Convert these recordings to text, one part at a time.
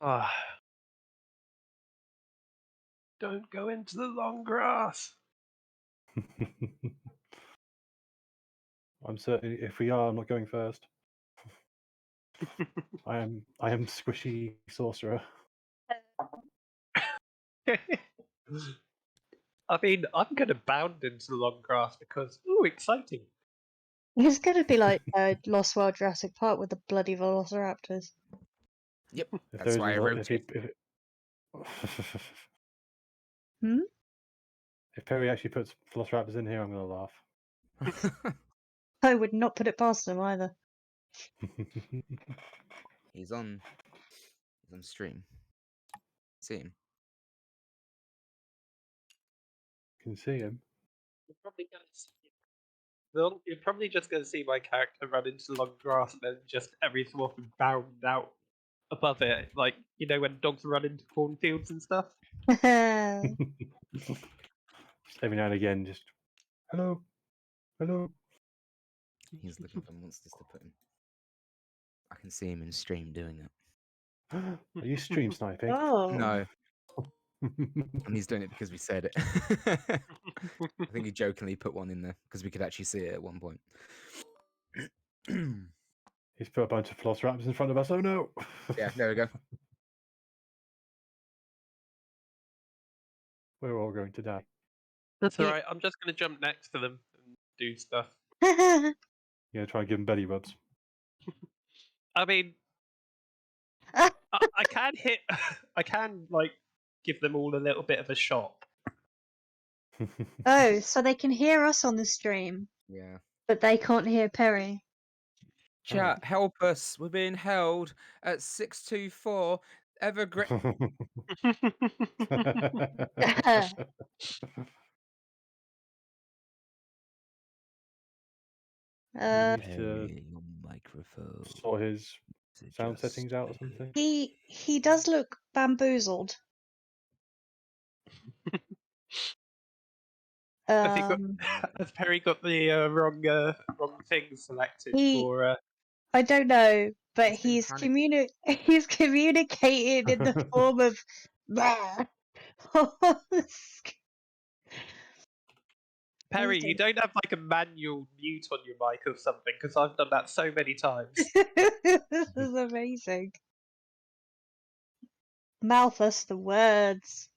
Ah, don't go into the long grass. I'm certain if we are, I'm not going first. I am squishy sorcerer. I mean, I'm going to bound into the long grass because, ooh, exciting. It's going to be like Lost World Jurassic Park with the bloody velociraptors. Yep, If that's there why I is a wrote it. Hmm? If Perry actually puts velociraptors in here, I'm going to laugh. I would not put it past them either. He's on stream. See him. Can see him. You're probably going to see You're probably just going to see my character run into the long grass and then just every so often bound out above it. Like, you know, when dogs run into cornfields and stuff? Just every now and again, just hello. He's looking for monsters to put him. I can see him in stream doing it. Are you stream sniping? Oh. No. And he's doing it because we said it. I think he jokingly put one in there because we could actually see it at one point. He's put a bunch of velociraptors in front of us. Oh no! Yeah, there we go. We're all going to die. That's alright, I'm just going to jump next to them and do stuff. You're gonna try and give him belly rubs. I mean, I can hit. I can, like, give them all a little bit of a shock. Oh, so they can hear us on the stream, Yeah. but they can't hear Perry. Chat, help us. We're being held at 624 Evergreen. You need to Your microphone. sort his sound settings out or something. He does look bamboozled. Has Perry got the wrong thing selected for? I don't know, but He's he's communicated in the form of Perry, you don't have like a manual mute on your mic or something, because I've done that so many times. This is amazing. Mouth us the words.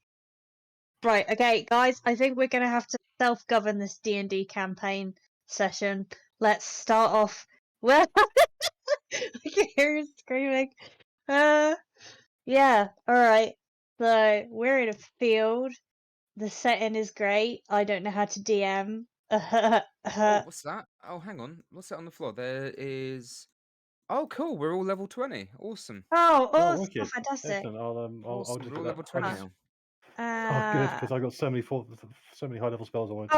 Right, okay, guys, I think we're going to have to self-govern this D&D campaign session. Let's start off. Well, I can hear you screaming. Yeah, alright. So, we're in a field. The setting is great. I don't know how to DM. Oh, what's that? Oh, hang on. What's that on the floor? There is... Oh, cool. We're all level 20. Awesome. Oh, wicked. fantastic. Excellent. I'll Awesome. just We're all put level that. 20 now. Oh, good, because I got so many high level spells I wanted to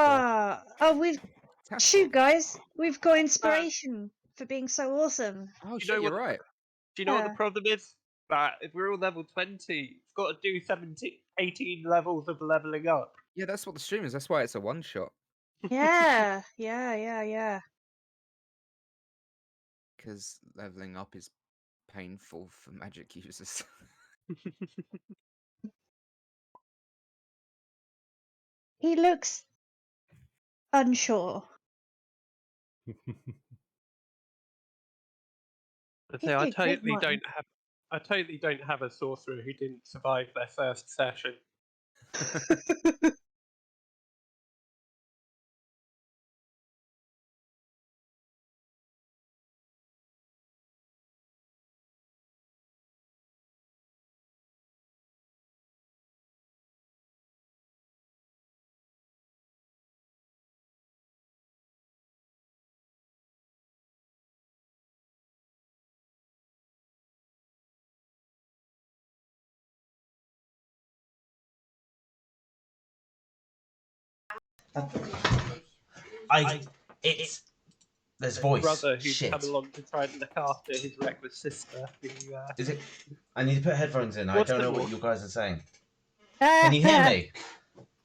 try. Shoot, guys, we've got inspiration for being so awesome. Oh, shit, you're right. Do you know what the problem is? That if we're all level 20, it's got to do 18 levels of leveling up. Yeah, that's what the stream is. That's why it's a one-shot. Yeah. Because leveling up is painful for magic users. He looks unsure. I totally don't have a sorcerer who didn't survive their first session. There's voice. Brother who's Shit. come along to try and look after his reckless sister. Is it? I need to put headphones in. I don't know what you guys are saying. Can Can you hear me?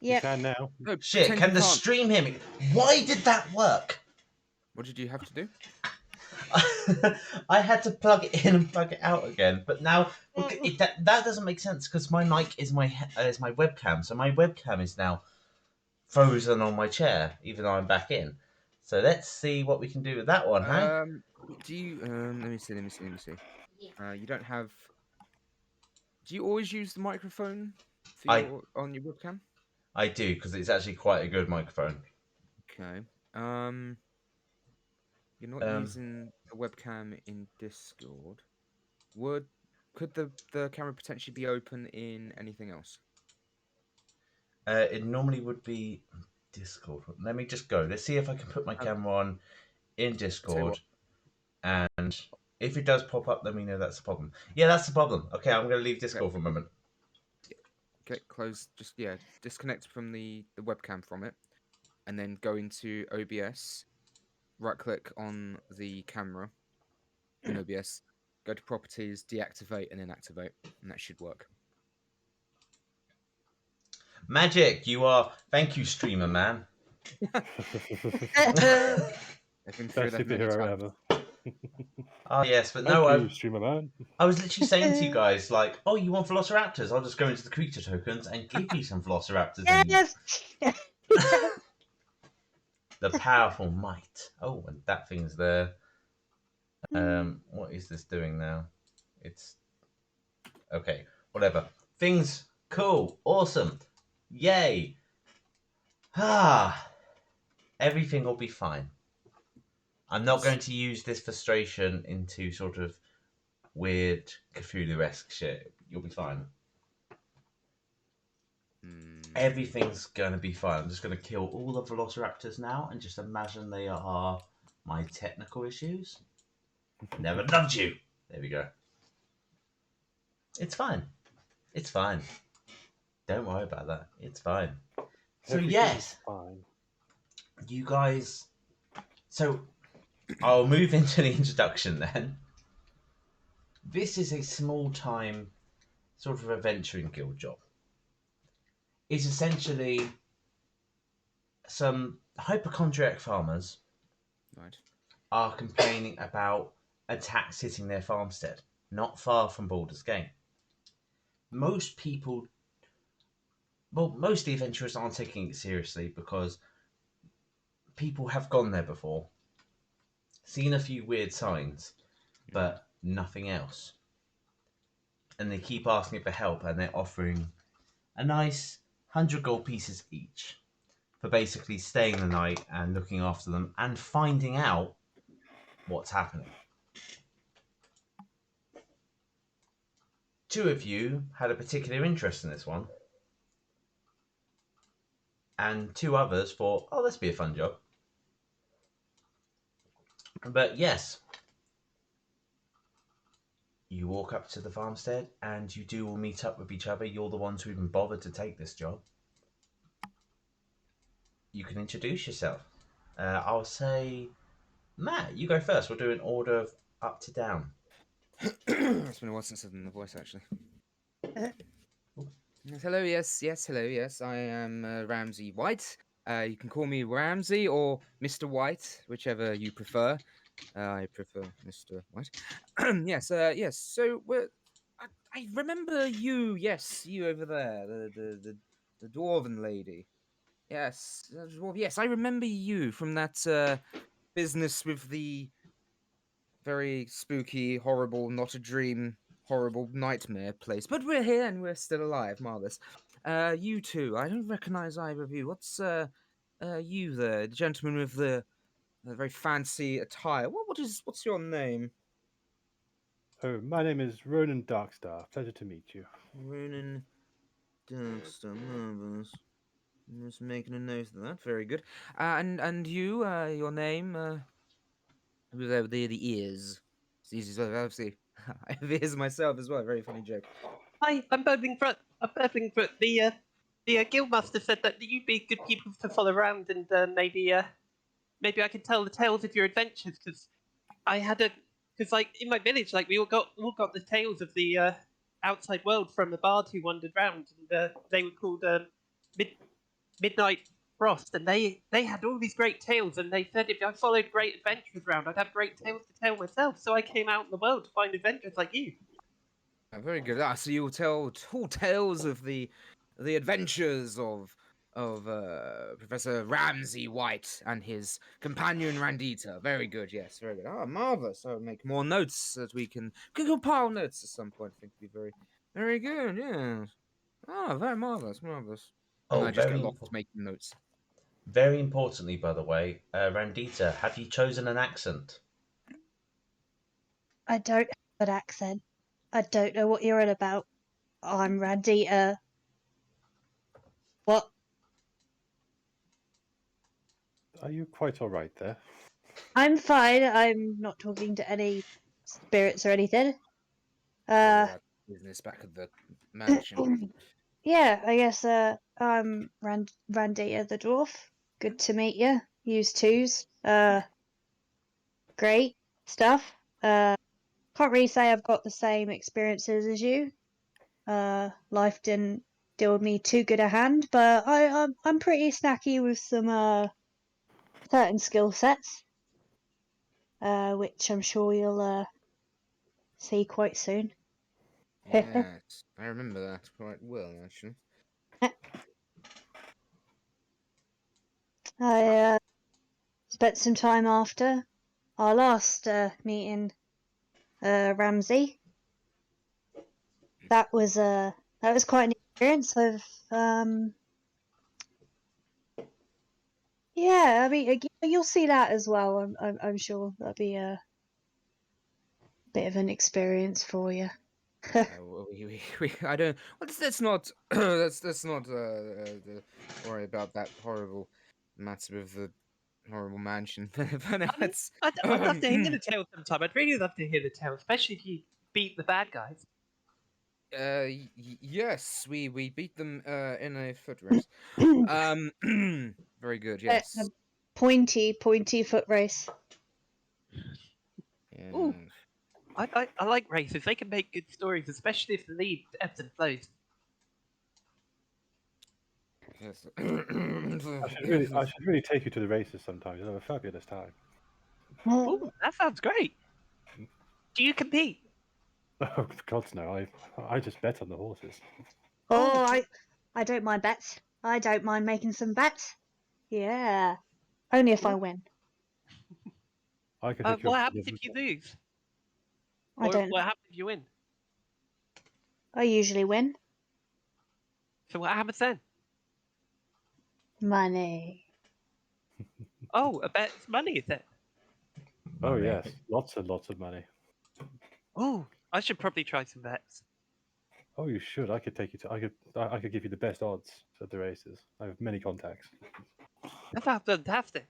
Yeah. You can now. No, Shit, can the stream hear me? Why did that work? What did you have to do? I had to plug it in and plug it out again. But now that doesn't make sense because my mic is my webcam, so my webcam is now frozen on my chair, even though I'm back in. So let's see what we can do with that one, huh? Do you? Let me see. You don't have. Do you always use the microphone for I on your webcam? I do because it's actually quite a good microphone. Okay. You're not Um, using the webcam in Discord. Could the camera potentially be open in anything else? It normally would be Discord. Let me just go. Let's see if I can put my camera on in Tell you Discord. what. And if it does pop up, let me know that's the problem. Yeah, that's the problem. Okay, I'm going to leave Okay. Discord for a moment. Okay, close. Just disconnect from the webcam from it, and then go into OBS. Right click on the camera in OBS. Go to properties, deactivate, and then activate, and that should work. Magic, you are. Thank you, streamer man. I've been through Best that many superhero times. ever. Oh yes, but Thank no, you, streamer man. I was literally saying to you guys, like, oh, you want Velociraptors? I'll just go into the creature tokens and give you some Velociraptors. And Yes. the powerful might. Oh, and that thing's there. What is this doing now? It's okay. Whatever. Things cool, awesome, yay! Ah, everything will be fine. I'm not going to use this frustration into sort of weird Cthulhu-esque shit. You'll be fine. Everything's going to be fine. I'm just going to kill all the Velociraptors now and just imagine they are my technical issues. Never loved you. There we go. It's fine. It's fine. Don't worry about that. It's fine. So yes, Fine. you guys. So I'll move into the introduction then. This is a small-time sort of adventuring guild job. It's essentially some hypochondriac farmers Right. are complaining about attacks hitting their farmstead, not far from Baldur's Gate. Most people, well, most of the adventurers aren't taking it seriously because people have gone there before, seen a few weird signs, but nothing else. And they keep asking for help, and they're offering a nice 100 gold pieces each for basically staying the night and looking after them and finding out what's happening. Two of you had a particular interest in this one, and two others thought, oh, this be a fun job. But yes, you walk up to the farmstead and you do all meet up with each other. You're the ones who even bothered to take this job. You can introduce yourself. I'll say, Matt, you go first. We'll do an order of up to down. It's been a while since I've done the voice, actually. Yes, hello, hello, yes. I am Ramsey White. You can call me Ramsey or Mr. White, whichever you prefer. I prefer Mr. White. Yes, yes. So I remember you. Yes, you over there, the dwarven lady. Yes, yes. I remember you from that business with the very spooky, horrible, not a dream, horrible nightmare place. But we're here and we're still alive. Marvelous. You two. I don't recognize either of you. What's you there, the gentleman with the very fancy attire? What's your name? Oh, my name is Ronan Darkstar. Pleasure to meet you. Ronan Darkstar. Marvelous. I'm just making a note of that. Very good. And you, your name? The ears. It's easy to obviously. I have ears myself as well. Very funny joke. Hi, I'm Burlingfoot. Burlingfoot. The guildmaster said that you'd be good people to follow around, and maybe I could tell the tales of your adventures. Because like in my village, like we all got the tales of the outside world from a bard who wandered round, and they were called midnight Frost, and they had all these great tales, and they said if I followed great adventures around, I'd have great tales to tell myself. So I came out in the world to find adventures like you. Very good. So you'll tell tall tales of the adventures of Professor Ramsay White and his companion Randita. Very good. Yes, very good. Ah, marvelous. I'll make more notes so that we can compile notes at some point. I think it'd be very good. Yeah. Ah, very marvelous, marvelous. And Oh, I just get lost making notes. very importantly, by the way, Randita, have you chosen an accent? I don't have an accent. I don't know what you're on about. I'm Randita. What? Are you quite all right there? I'm fine. I'm not talking to any spirits or anything. Business back at the mansion. Yeah, I guess I'm Randita the dwarf. Good to meet you. Use twos. Great stuff. Can't really say I've got the same experiences as you. Life didn't deal me too good a hand, but I'm pretty snacky with some certain skill sets, which I'm sure you'll see quite soon. Yes, I remember that quite well, actually. I spent some time after our last meeting, Ramsey. That was quite an experience. Yeah, I mean you'll see that as well. I'm sure that'll be a bit of an experience for you. Well, I don't. Let's not. let's not worry about that horrible matter of the horrible mansion. But no, let's. I'd love to hear the tale sometime. I'd really love to hear the tale, especially if you beat the bad guys. Yes, we beat them in a foot race. Very good. A Yes. pointy foot race. Ooh. Yes. I like races. They can make good stories, especially if the lead ebbs and flows. Yes. I should really take you to the races sometimes. You'll have a fabulous time. Ooh, that sounds great. Do you compete? Oh, gods no! I just bet on the horses. Oh, I don't mind bets. I don't mind making some bets. Yeah, only if I win. I can hook you What up happens with if you lose? I Or don't. what happens if you win? I usually win. So what happens then? Money. Oh, a bet's money, is it? Oh Money. yes, lots and lots of money. Oh, I should probably try some bets. Oh, you should. I could take you to. I could give you the best odds at the races. I have many contacts. That sounds fantastic.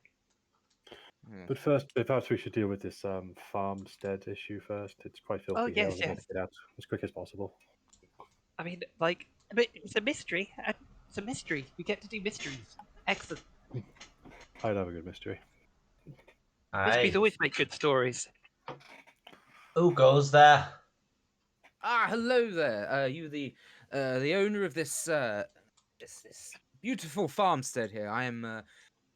But first, perhaps we should deal with this farmstead issue first. It's quite filthy Oh, here. yes, I want yes. to get out as quick as possible. I mean, like, but it's a mystery. It's a mystery. We get to do mysteries. Excellent. I love a good mystery. Mysteries Aye. always make good stories. Who goes there? Ah, hello there. You the owner of this this beautiful farmstead here. I am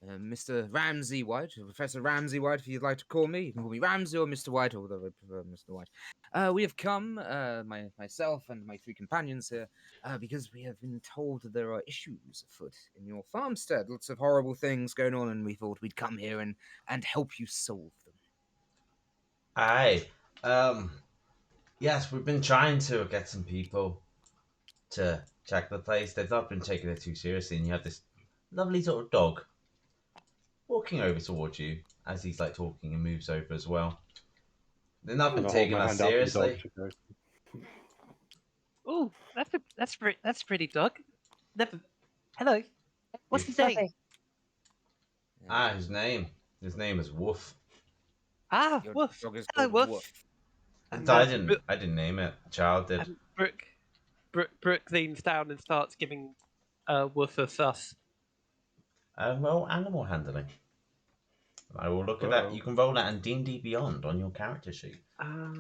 Mr. Ramsay White, or Professor Ramsay White, if you'd like to call me. You can call me Ramsay or Mr. White, although I prefer Mr. White. We have come, myself and my three companions here, because we have been told that there are issues afoot in your farmstead. Lots of horrible things going on, and we thought we'd come here and help you solve them. Aye. Yes, we've been trying to get some people to check the place. They've not been taking it too seriously, and you have this lovely sort of dog walking over towards you as he's like talking and moves over as well. They've not been And I hold taking my us hand out for the dog seriously. to go. Oh, that's pretty, dog. Never. Hello. What's his name? Fluffy. His name is Woof. Ah, Your Woof. dog is Hello, called Woof. And, I didn't name it. The child did. and Brooke leans down and starts giving Woof a suss. Roll animal handling. I will look at that. You can roll that in D&D Beyond on your character sheet,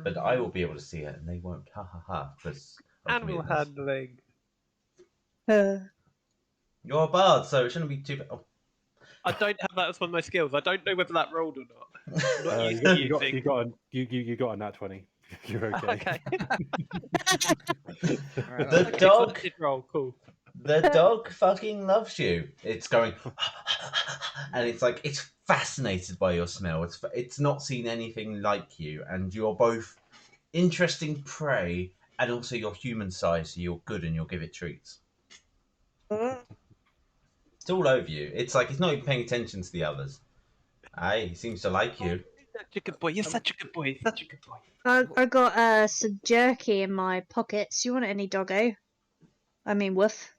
but I will be able to see it, and they won't. Ha ha ha! Because Animal handling. Uh, You're a bard, so it shouldn't be too bad. Oh, I don't have that as one of my skills. I don't know whether that rolled or not. I'm not used you, to got, you got using. you got a, you got a nat 20. You're okay. Okay. All right, The Okay, so dog, that did roll. Cool. the dog fucking loves you. It's going, and it's like it's fascinated by your smell. It's not seen anything like you, and you're both interesting prey, and also you're human sized, so you're good, and you'll give it treats. It's all over you. It's like it's not even paying attention to the others. Aye, he seems to like you. You're such a good boy. You're such a good boy. Such a good boy. I got some jerky in my pockets. You want any doggo? I mean, woof.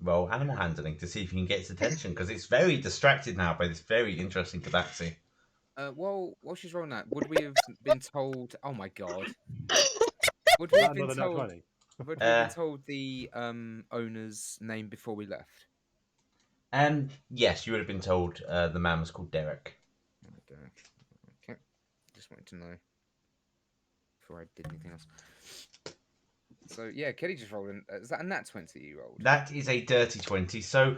Roll animal handling to see if you can get its attention because it's very distracted now by this very interesting tabaxi. While she's rolling that, would we have been told? Oh my god! Would we have been Another nat told? 20. Would we have been told the owner's name before we left? Yes, you would have been told the man was called Derek. Okay, just wanted to know before I did anything else. So yeah, Kelly just rolled. Is that a nat 20 you rolled? That is a dirty 20. So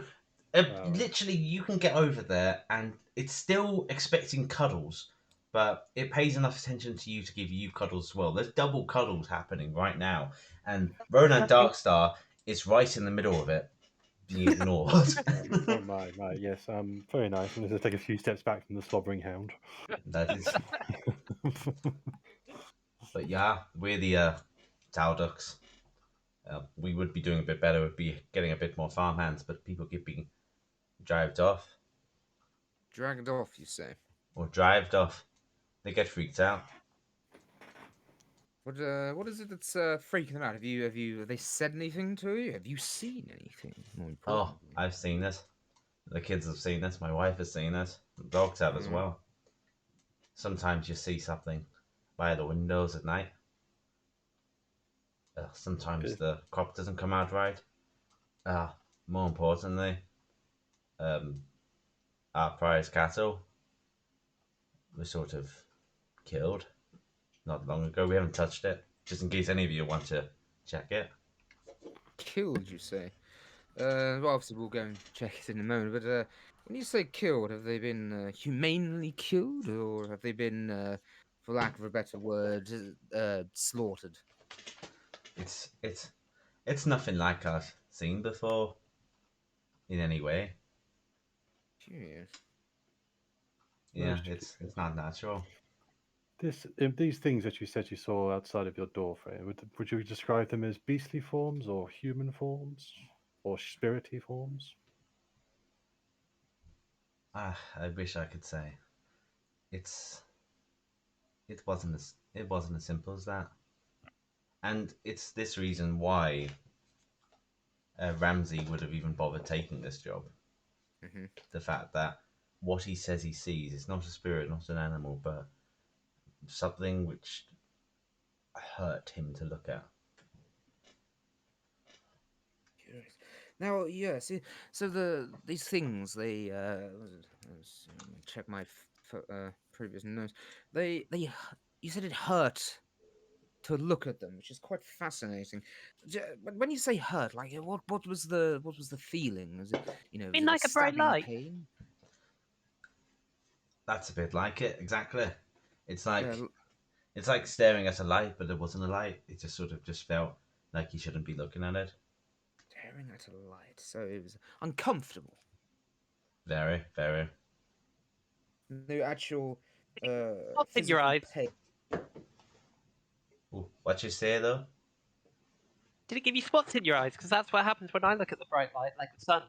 Wow. literally, you can get over there, and it's still expecting cuddles, but it pays enough attention to you to give you cuddles as well. There's double cuddles happening right now, and Ronan Darkstar is right in the middle of it, being ignored. Oh my, yes. Very nice. I'm going to take a few steps back from the slobbering hound. That is, but yeah, we're the Talduks. We would be doing a bit better. Would be getting a bit more farmhands, but people keep being drived off Dragged off, you say? or drived off. They get freaked out. What is it that's freaking them out? Have they said anything to you? Have you seen anything? More Oh, importantly. I've seen it. The kids have seen it. My wife has seen it. The dogs have as well. Sometimes you see something by the windows at night. Sometimes Okay. the crop doesn't come out right. More importantly, our prize cattle were sort of killed not long ago. We haven't touched it, just in case any of you want to check it. Killed, you say? Well, obviously we'll go and check it in a moment. But when you say killed, have they been humanely killed, or have they been, for lack of a better word, slaughtered? It's nothing like I've seen before in any way. Curious. Yeah, Most it's not natural. These things that you said you saw outside of your door, Freya, would you describe them as beastly forms or human forms or spirity forms? I wish I could say. It wasn't as simple as that. And it's this reason why Ramsey would have even bothered taking this job. Mm-hmm. The fact that what he says he sees is not a spirit, not an animal, but something which hurt him to look at. Curious. Now, yeah. See, so these things they check my previous notes. You said it hurt to look at them, which is quite fascinating. When you say hurt, like what was the feeling? Was it mean was it like a bright stabbing light? pain? That's a bit like it, exactly. It's like Yeah, it's like staring at a light, but it wasn't a light. It just sort of just felt like you shouldn't be looking at it. staring at a light, so it was uncomfortable. Very, very. No actual What's in your physical eyes? pain. Ooh, what you say though? Did it give you spots in your eyes? Because that's what happens when I look at the bright light, like the sun.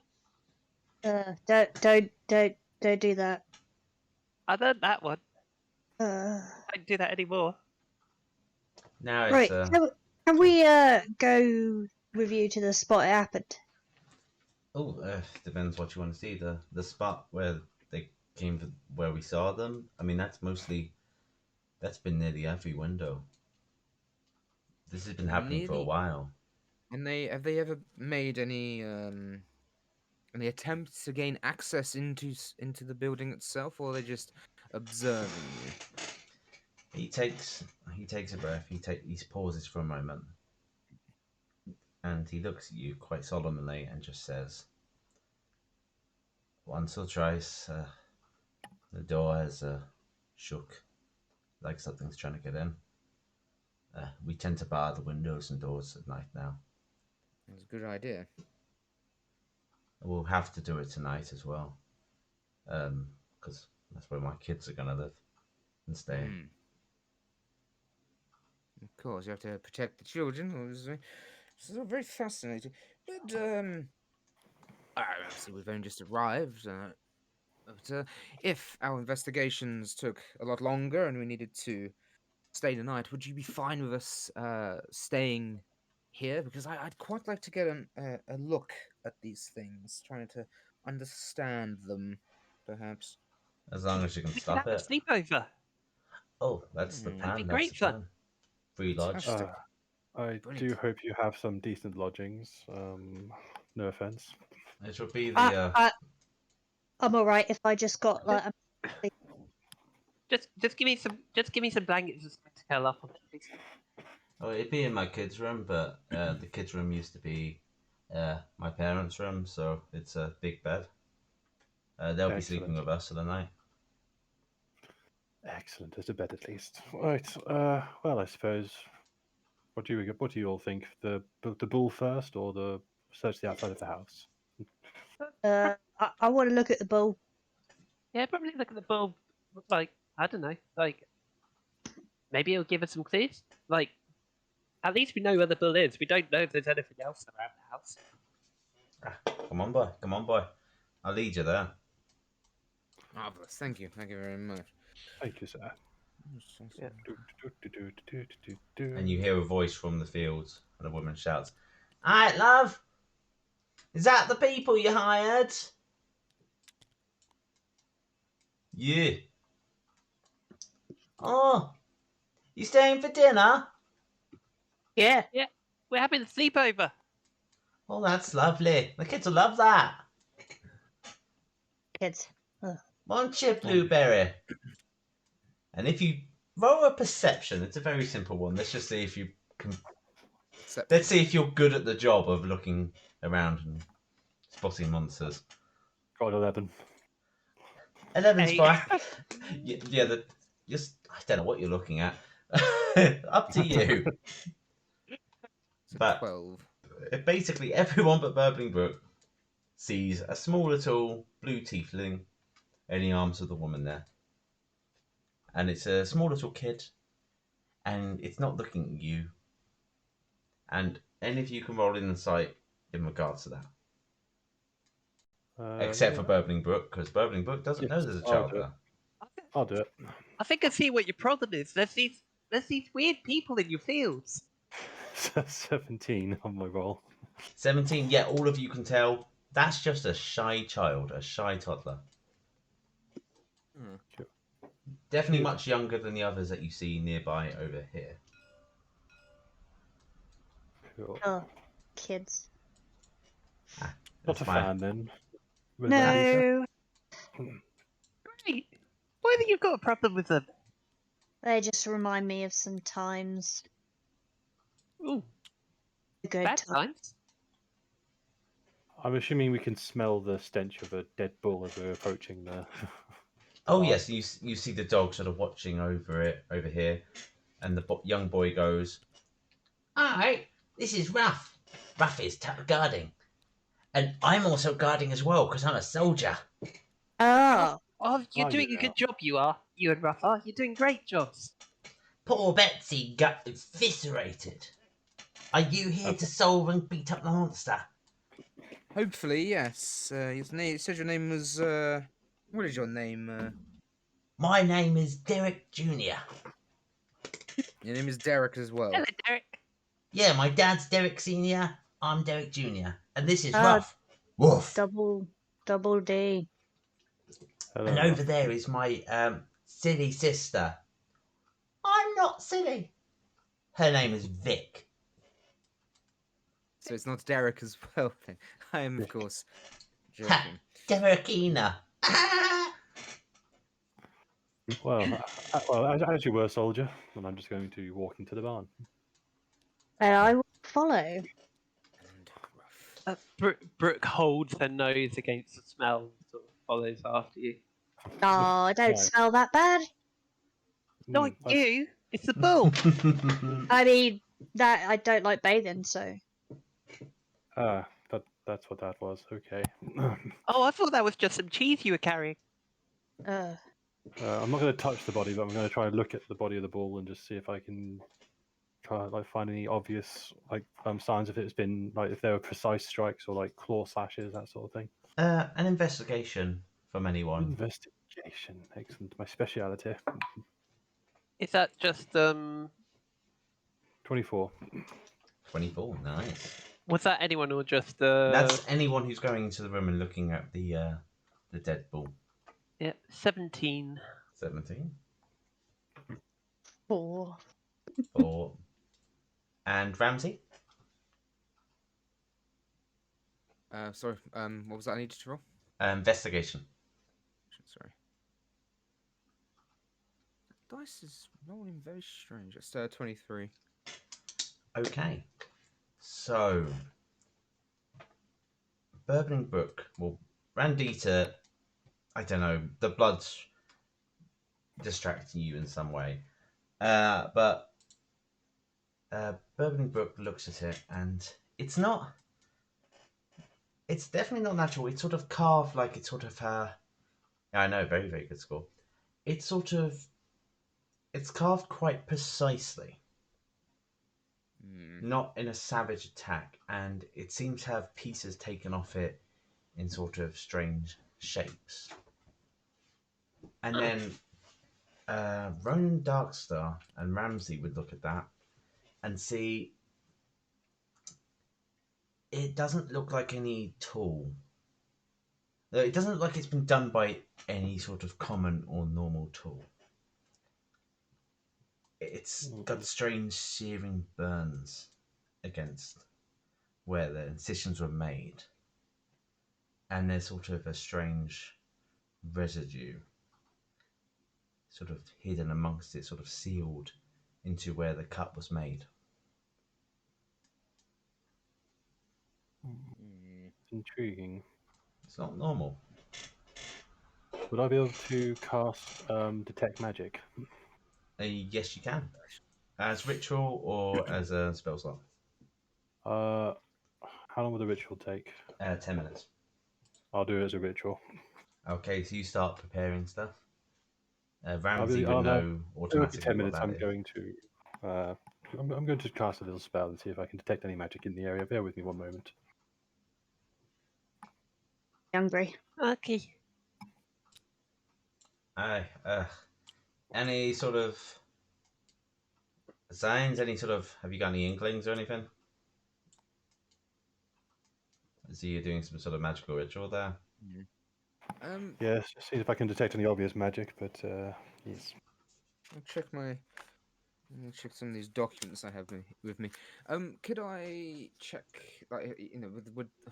Don't do that. I learned that one. Uh, I don't do that anymore. Now it's right. Can we go with you to the spot it happened? depends what you want to see. The spot where they came from, where we saw them. I mean, that's been nearly every window. This has been happening for a Nearly. while. And have they ever made any attempts to gain access into the building itself, or are they just observing you? He takes a breath. He pauses for a moment, and he looks at you quite solemnly and just says, Once or twice, the door has shook, like something's trying to get in. We tend to bar the windows and doors at night now. That's a good idea. We'll have to do it tonight as well, because that's where my kids are gonna live and stay. Hmm. Of course, you have to protect the children. It's all very fascinating. But obviously we've only just arrived. But if our investigations took a lot longer and we needed to stay the night, would you be fine with us staying here? Because I'd quite like to get a look at these things, trying to understand them, perhaps. As long as you can We could stop have a it. sleepover. Oh, that's the Hmm. That'd be plan. great That's the fun. plan. Free lodge. Fantastic. I do Brilliant. hope you have some decent lodgings. No offense. It would be I, the. I, I'm alright if I just got like a Just give me some blankets and something to curl up on. Please. Oh, it'd be in my kids' room, but the kids' room used to be my parents' room, so it's a big bed. They'll be sleeping Excellent. with us for the night. Excellent. There's a bed at least. Right. Well, I suppose. What do you all think? The bull first, or the search the outside of the house? I want to look at the bull. Yeah, probably look at the bulb. Like, I don't know. Like, maybe it'll give us some clues. Like, at least we know where the bull is. We don't know if there's anything else around the house. Come on, boy. Come on, boy. I'll lead you there. Marvelous. Thank you. Thank you very much. Thank you, sir. Yeah. And you hear a voice from the fields, and a woman shouts, "Alright, love! Is that the people you hired?" Yeah. Oh, you staying for dinner? Yeah, Yeah, we're having a sleepover. Oh, that's lovely. The kids will love that. kids. Won't you, Blueberry? And if you roll a perception, it's a very simple one. Let's just see if you can. Let's see if you're good at the job of looking around and spotting monsters. Got 11. 11's Hey. fine. Yeah, I don't know what you're looking at. Up to you. It's a But 12. basically, everyone but Burbling Brook sees a small little blue tiefling in the arms of the woman there. And it's a small little kid, and it's not looking at you. And any of you can roll insight in regards to that. Except for Burbling Brook, because Burbling Brook doesn't know there's a child there. I'll do it. I think I see what your problem is. There's these weird people in your fields. 17 on my roll. 17, yeah, all of you can tell that's just a shy child, a shy toddler. Cool. Definitely much younger than the others that you see nearby over here. Cool. Oh, kids. Not That's a fine. fan then. With that either. No, Great. Why think you've got a problem with them? they just remind me of some times. Ooh, Good bad time. times. I'm assuming we can smell the stench of a dead bull as we're approaching the. Oh, barn. yes, you see the dog sort of watching over here, and the young boy goes, "Alright, this is Ruff. Ruff is guarding. And I'm also guarding as well, because I'm a soldier." Oh, Oh, you're Oh, doing a yeah. good job, you are. You and Ruff are. You're doing great jobs. Poor Betsy got eviscerated. Are you here to solve and beat up the monster? Hopefully, yes. His name. It said your name was. What is your name? My name is Derek Jr. Your name is Derek as well. Hello, Derek. Yeah, my dad's Derek Sr., I'm Derek Jr., and this is Ah. Ruff. Woof. double D. Hello, And Ruff. over there is my silly sister. I'm not silly. Her name is Vic. So it's not Derek as well. Then I am, of course, Ha, joking. Derekina. Well, as you were, soldier, and I'm just going to walk into the barn. And I will follow. And Ruff. Brooke holds her nose against the smell, sort of follows after you. Oh, I don't Right. smell that bad. Not That's- you. It's the bull. I mean, that I don't like bathing, so. That's what that was. Okay. Oh, I thought that was just some cheese you were carrying. Uh, I'm not going to touch the body, but I'm going to try and look at the body of the bull and just see if I can try like find any obvious like signs if it's been like if there were precise strikes or like claw slashes, that sort of thing. An investigation from anyone. Investigation, excellent. My speciality. Is that just 24. 24, nice. Was that anyone or just That's anyone who's going into the room and looking at the dead bull. Yeah, 17. 17. 4. 4. And Ramsey? Sorry. What was that I needed to roll? Investigation. Sorry. Dice is rolling very strange. It's 23. Okay. So, Burning Brook. Well, Randita, I don't know, the blood's distracting you in some way. But Burning Brook looks at it and it's not. It's definitely not natural. It's sort of carved like it's sort of I know, very, very good score. It's sort of. It's carved quite precisely. Not in a savage attack, and it seems to have pieces taken off it in sort of strange shapes. And then Ronan Darkstar and Ramsey would look at that and see it doesn't look like any tool. It doesn't look like it's been done by any sort of common or normal tool. It's got strange searing burns against where the incisions were made. And there's sort of a strange residue sort of hidden amongst it, sort of sealed into where the cut was made. Intriguing. It's not normal. Would I be able to cast detect magic? Yes, you can. As ritual or as a spell slot? How long will the ritual take? 10 minutes. I'll do it as a ritual. Okay, so you start preparing stuff. I'll Ramsey be- would I'll have- know It will be automatically 10 what minutes. that I'm is. going to. I'm going to cast a little spell and see if I can detect any magic in the area. Bear with me one moment. hungry. Okay. Any sort of signs? Any sort of? Have you got any inklings or anything? So you're doing some sort of magical ritual there. Yes, just see if I can detect any obvious magic, but yes. I'll check some of these documents I have with me. Could I check, like,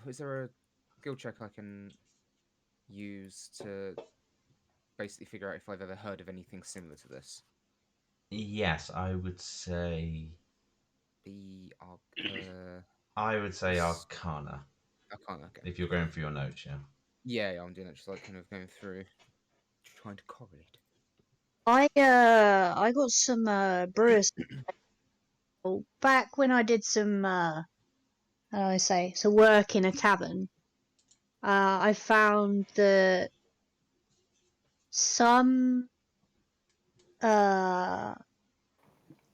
is there a skill check I can use to basically figure out if I've ever heard of anything similar to this? Yes, I would say. I would say Arcana. Arcana, okay. If you're going through your notes, yeah. Yeah, I'm doing it, just like kind of going through, trying to correlate. I got some brewers back when I did some how do I say some work in a tavern. I found that some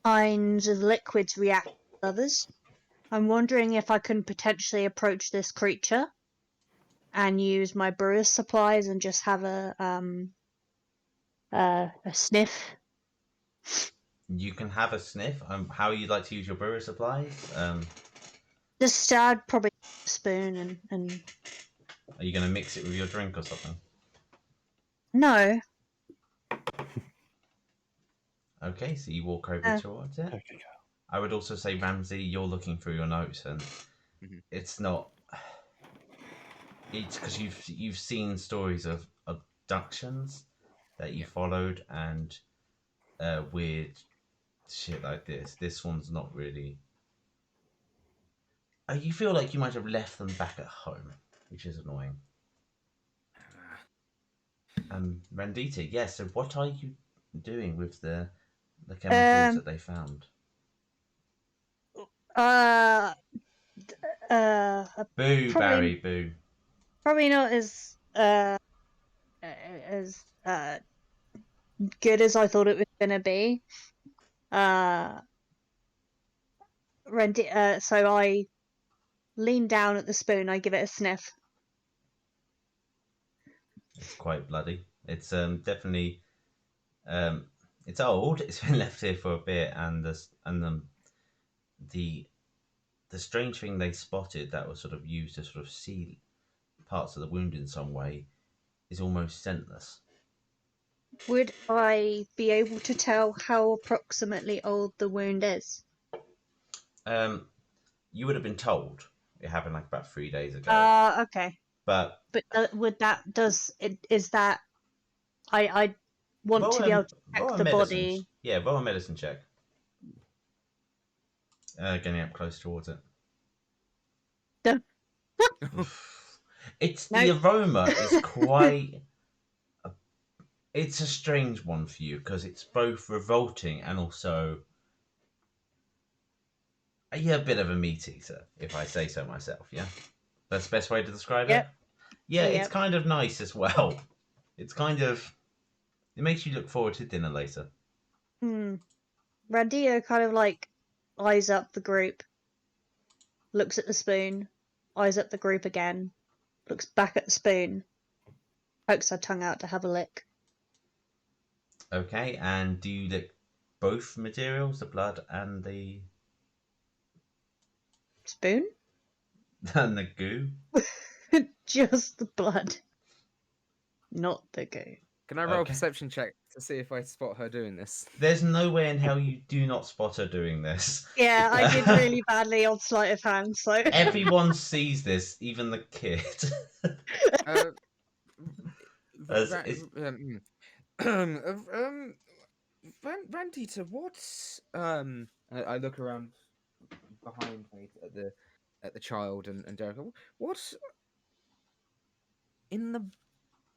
kinds of liquids react with others. I'm wondering if I can potentially approach this creature and use my brewer's supplies and just have a sniff. You can have a sniff. How you'd like to use your brewer supplies? Just I'd probably a spoon and Are you going to mix it with your drink or something? no. Okay, so you walk over towards it. Okay. I would also say, Ramsey, you're looking through your notes, and it's not. It's because you've seen stories of abductions that you followed and weird shit like this. This one's not really. You feel like you might have left them back at home, which is annoying. Rendita, yeah. So what are you doing with the chemicals that they found? Uh, Boo, probably Barry, boo. probably not as good as I thought it was gonna be. So I lean down at the spoon. I give it a sniff. It's quite bloody. It's definitely it's old. It's been left here for a bit, and the strange thing they spotted that was sort of used to sort of seal parts of the wound in some way is almost scentless. Would I be able to tell how approximately old the wound is? You would have been told it happened like about 3 days ago, Okay. but But is that I want roll to be able to roll check a the medicine. body. Yeah, roll a medicine check. Getting up close towards it. It's the Nope. aroma is quite. It's a strange one for you because it's both revolting and also a bit of a meat eater, if I say so myself. Yeah, that's the best way to describe it. Yep. Yeah, it's Yep. kind of nice as well. It's kind of it makes you look forward to dinner later. Randio kind of like eyes up the group, looks at the spoon, eyes up the group again, looks back at the spoon, pokes her tongue out to have a lick. Okay, and do you lick both materials, the blood and the Spoon? goo? Just the blood, not the goo. Can I roll a Okay. perception check to see if I spot her doing this? There's no way in hell you do not spot her doing this. Yeah, I did really badly on sleight of hand, so. Everyone sees this, even the kid. Uh, As Ra- it's- Randita, what? I look around behind me at the child and Derek. What in the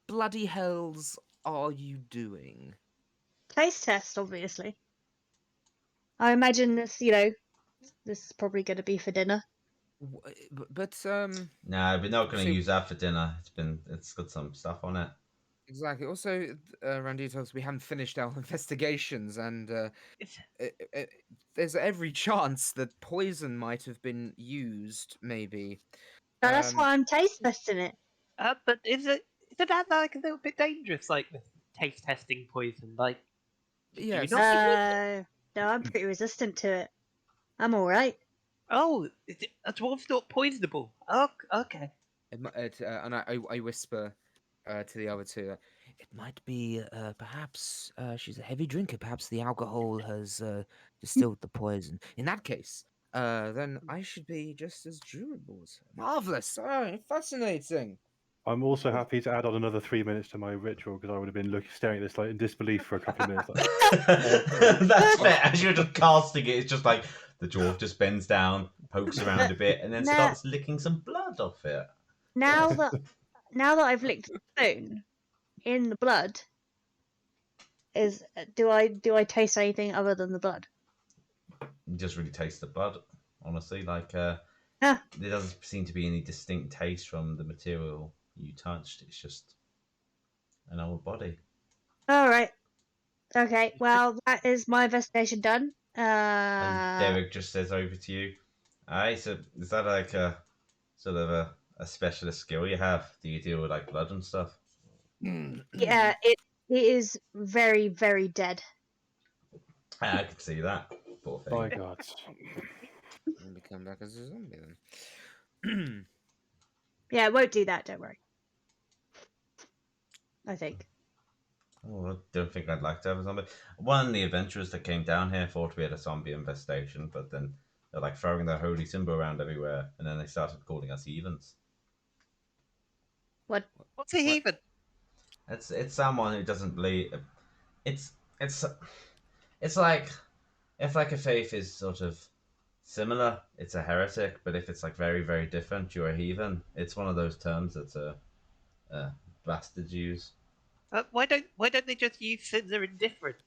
bloody hells are you doing? Taste test, obviously. I imagine this is probably going to be for dinner. But Nah, we're not going to So- use that for dinner. It's got some stuff on it. exactly. Also, Randy tells us we haven't finished our investigations, and there's every chance that poison might have been used. Maybe. So that's why I'm taste testing it. But isn't that like a little bit dangerous? Like with taste testing poison, like do you Yes. not think No, I'm pretty resistant to it. I'm all right. Oh, a dwarf's not poisonable. Oh, okay. And I whisper to the other two. It might be perhaps she's a heavy drinker. Perhaps the alcohol has distilled the poison. In that case, then I should be just as durable as her. Marvelous! Oh, fascinating. I'm also happy to add on another 3 minutes to my ritual because I would have been staring at this like in disbelief for a couple of minutes. That's fair. As you're just casting it, it's just like the dwarf just bends down, pokes around a bit, and then Nah. starts licking some blood off it. Now that I've licked the spoon in the blood, do I taste anything other than the blood? You just really taste the blood, honestly. Like Ah. there doesn't seem to be any distinct taste from the material you touched. It's just an old body. All right. Okay. Well, that is my investigation done. And Derek just says over to you, "Aye, so is that like a sort of a specialist skill you have? Do you deal with like blood and stuff?" Yeah, it is very, very dead. I can see that. Poor thing. My God. Let me come back as a zombie then. Yeah, it won't do that. Don't worry. I think. Oh, I don't think I'd like to have a zombie. One of the adventurers that came down here thought we had a zombie infestation, but then they're like throwing their holy symbol around everywhere, and then they started calling us heathens. What? What's a heathen? It's someone who doesn't believe. It's it's like if like a faith is sort of similar, it's a heretic. But if it's like very very different, you're a heathen. It's one of those terms that bastards use. Why don't they just use sins are indifferent?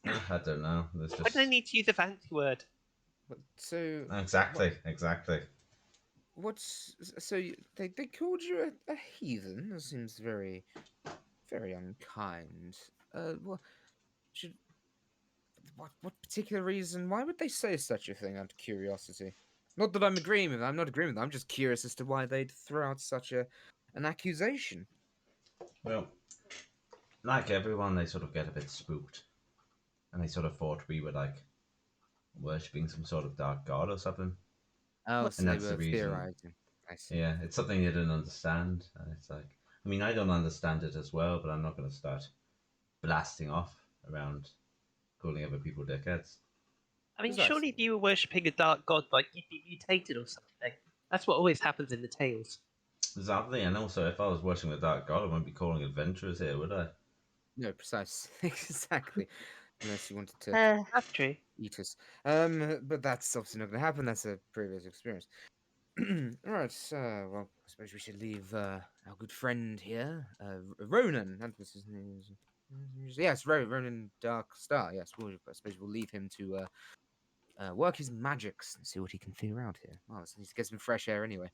I don't know. There's Why do they just need to use a fancy word? So exactly. they called you a heathen? That seems very unkind. Well, should what particular reason? Why would they say such a thing? Out of curiosity. Not that I'm agreeing with. I'm not agreeing with. I'm just curious as to why they'd throw out such an accusation. Well, like everyone, they sort of get a bit spooked, and they sort of thought we were like worshipping some sort of dark god or something. Oh, What- so And they that's the were reason. theorizing. I see. Yeah, it's something they didn't understand, and it's like, I mean, I don't understand it as well, but I'm not going to start blasting off around calling other people dickheads. I mean, Precisely. surely if you were worshipping a dark god, like you'd be mutated or something. That's what always happens in the tales. Exactly, and also if I was worshipping the dark god, I wouldn't be calling adventurers here, would I? No, precise. Exactly. Unless you wanted to That's true. eat us. But that's obviously not going to happen. That's a previous experience. All right. Well, I suppose we should leave our good friend here, Ronan. That was his name. Yes, Ronan Dark Star. Yes, I suppose we'll leave him to work his magics and see what he can figure out here. Well, let's need to get some fresh air anyway.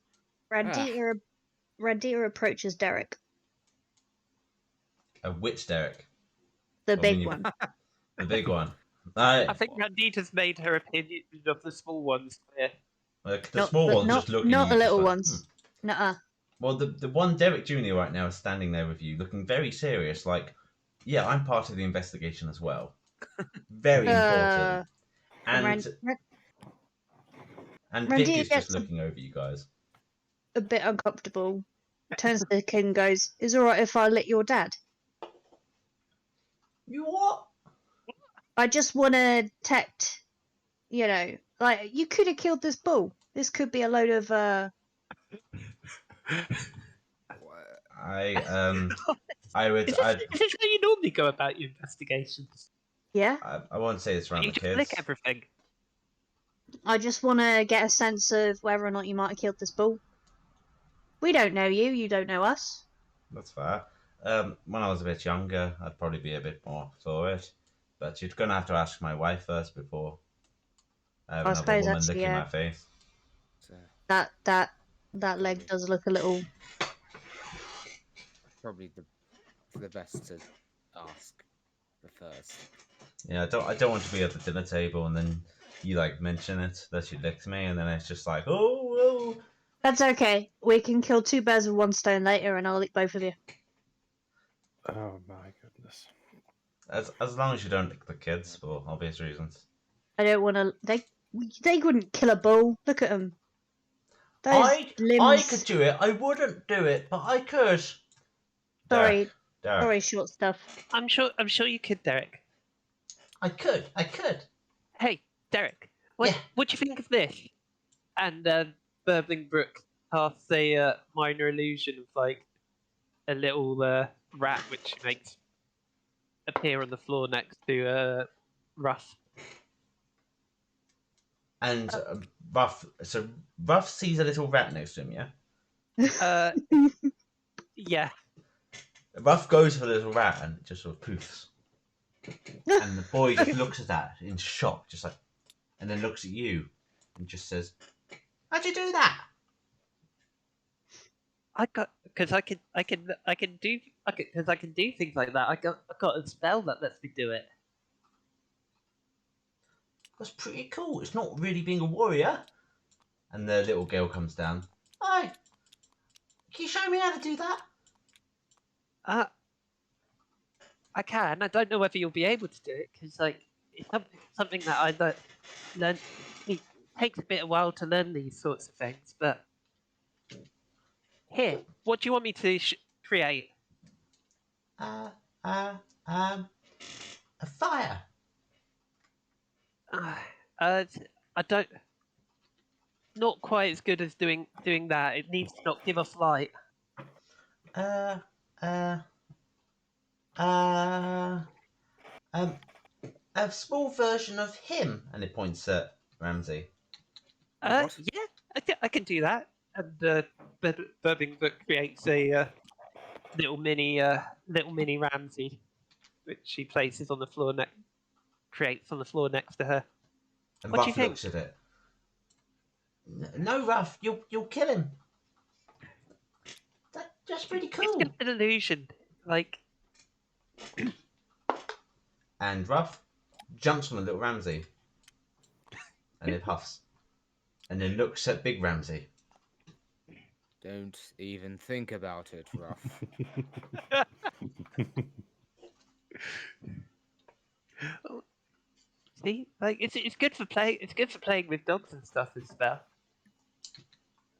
Randita approaches Derek, A witch Derek. the I mean, big one. The big one. I think Randita's made her opinion of the small ones clear. Like, the Not, small but one's not, just looking not at the you, just little like, ones. Nuh-uh. Well, the one Derek Jr. right now is standing there with you, looking very serious, like, yeah, I'm part of the investigation as well. Very important. Ran- And Vic Randita is just gets looking over you guys. a bit uncomfortable. Turns to the kid and goes, "Is it alright if I let your dad? You what? I just want to detect, like you could have killed this bull. This could be a load of I would Is this how you normally go about your investigations? yeah. I won't say this around You the just lick kids. everything. I just want to get a sense of whether or not you might have killed this bull. We don't know you. You don't know us. That's fair. When I was a bit younger, I'd probably be a bit more for it. But you're gonna have to ask my wife first before I have I another suppose woman that's licking my face. So, that leg does look a little. probably the best to ask the first. Yeah, I don't want to be at the dinner table and then you like mention it that you licked me, and then it's just like, oh. That's okay. We can kill two birds with one stone later, and I'll lick both of you. Oh my goodness. As long as you don't lick the kids for obvious reasons. I don't want to. They wouldn't kill a bull. Look at them. Those I limbs. could do it. I wouldn't do it, but I could. Sorry, Derek. sorry, short stuff. I'm sure you could, Derek. I could. Hey, Derek, Yeah. what do you think of this? And Burbling Brook casts a minor illusion of like a little rat which she makes appear on the floor next to Russ. And Ruff sees a little rat next to him, yeah? Yeah. Ruff goes for the little rat and it just sort of poofs. And the boy just looks at that in shock, just like, and then looks at you and just says, "How'd you do that?" Because I can do things like that. I got a spell that lets me do it. That's pretty cool. It's not really being a warrior. And the little girl comes down. Hi, can you show me how to do that? I can. I don't know whether you'll be able to do it because like it's something that I learn. It takes a bit of while to learn these sorts of things, but here, what do you want me to create? A fire. I don't. Not quite as good as doing that. It needs to not give off light. A small version of him. And it points at Ramsey. What? Yeah, I can do that. And Burbling Book creates a little mini Ramsey, which she places on the floor creates on the floor next to her. And What do you Ruff think? looks at it. No, Ruff, you'll kill him. That's pretty It's cool. just an illusion. Like, And Ruff jumps on the little Ramsey. And it huffs. And then looks at Big Ramsey. Don't even think about it, Ruff. see, like it's good for play. It's good for playing with dogs and stuff. This spell.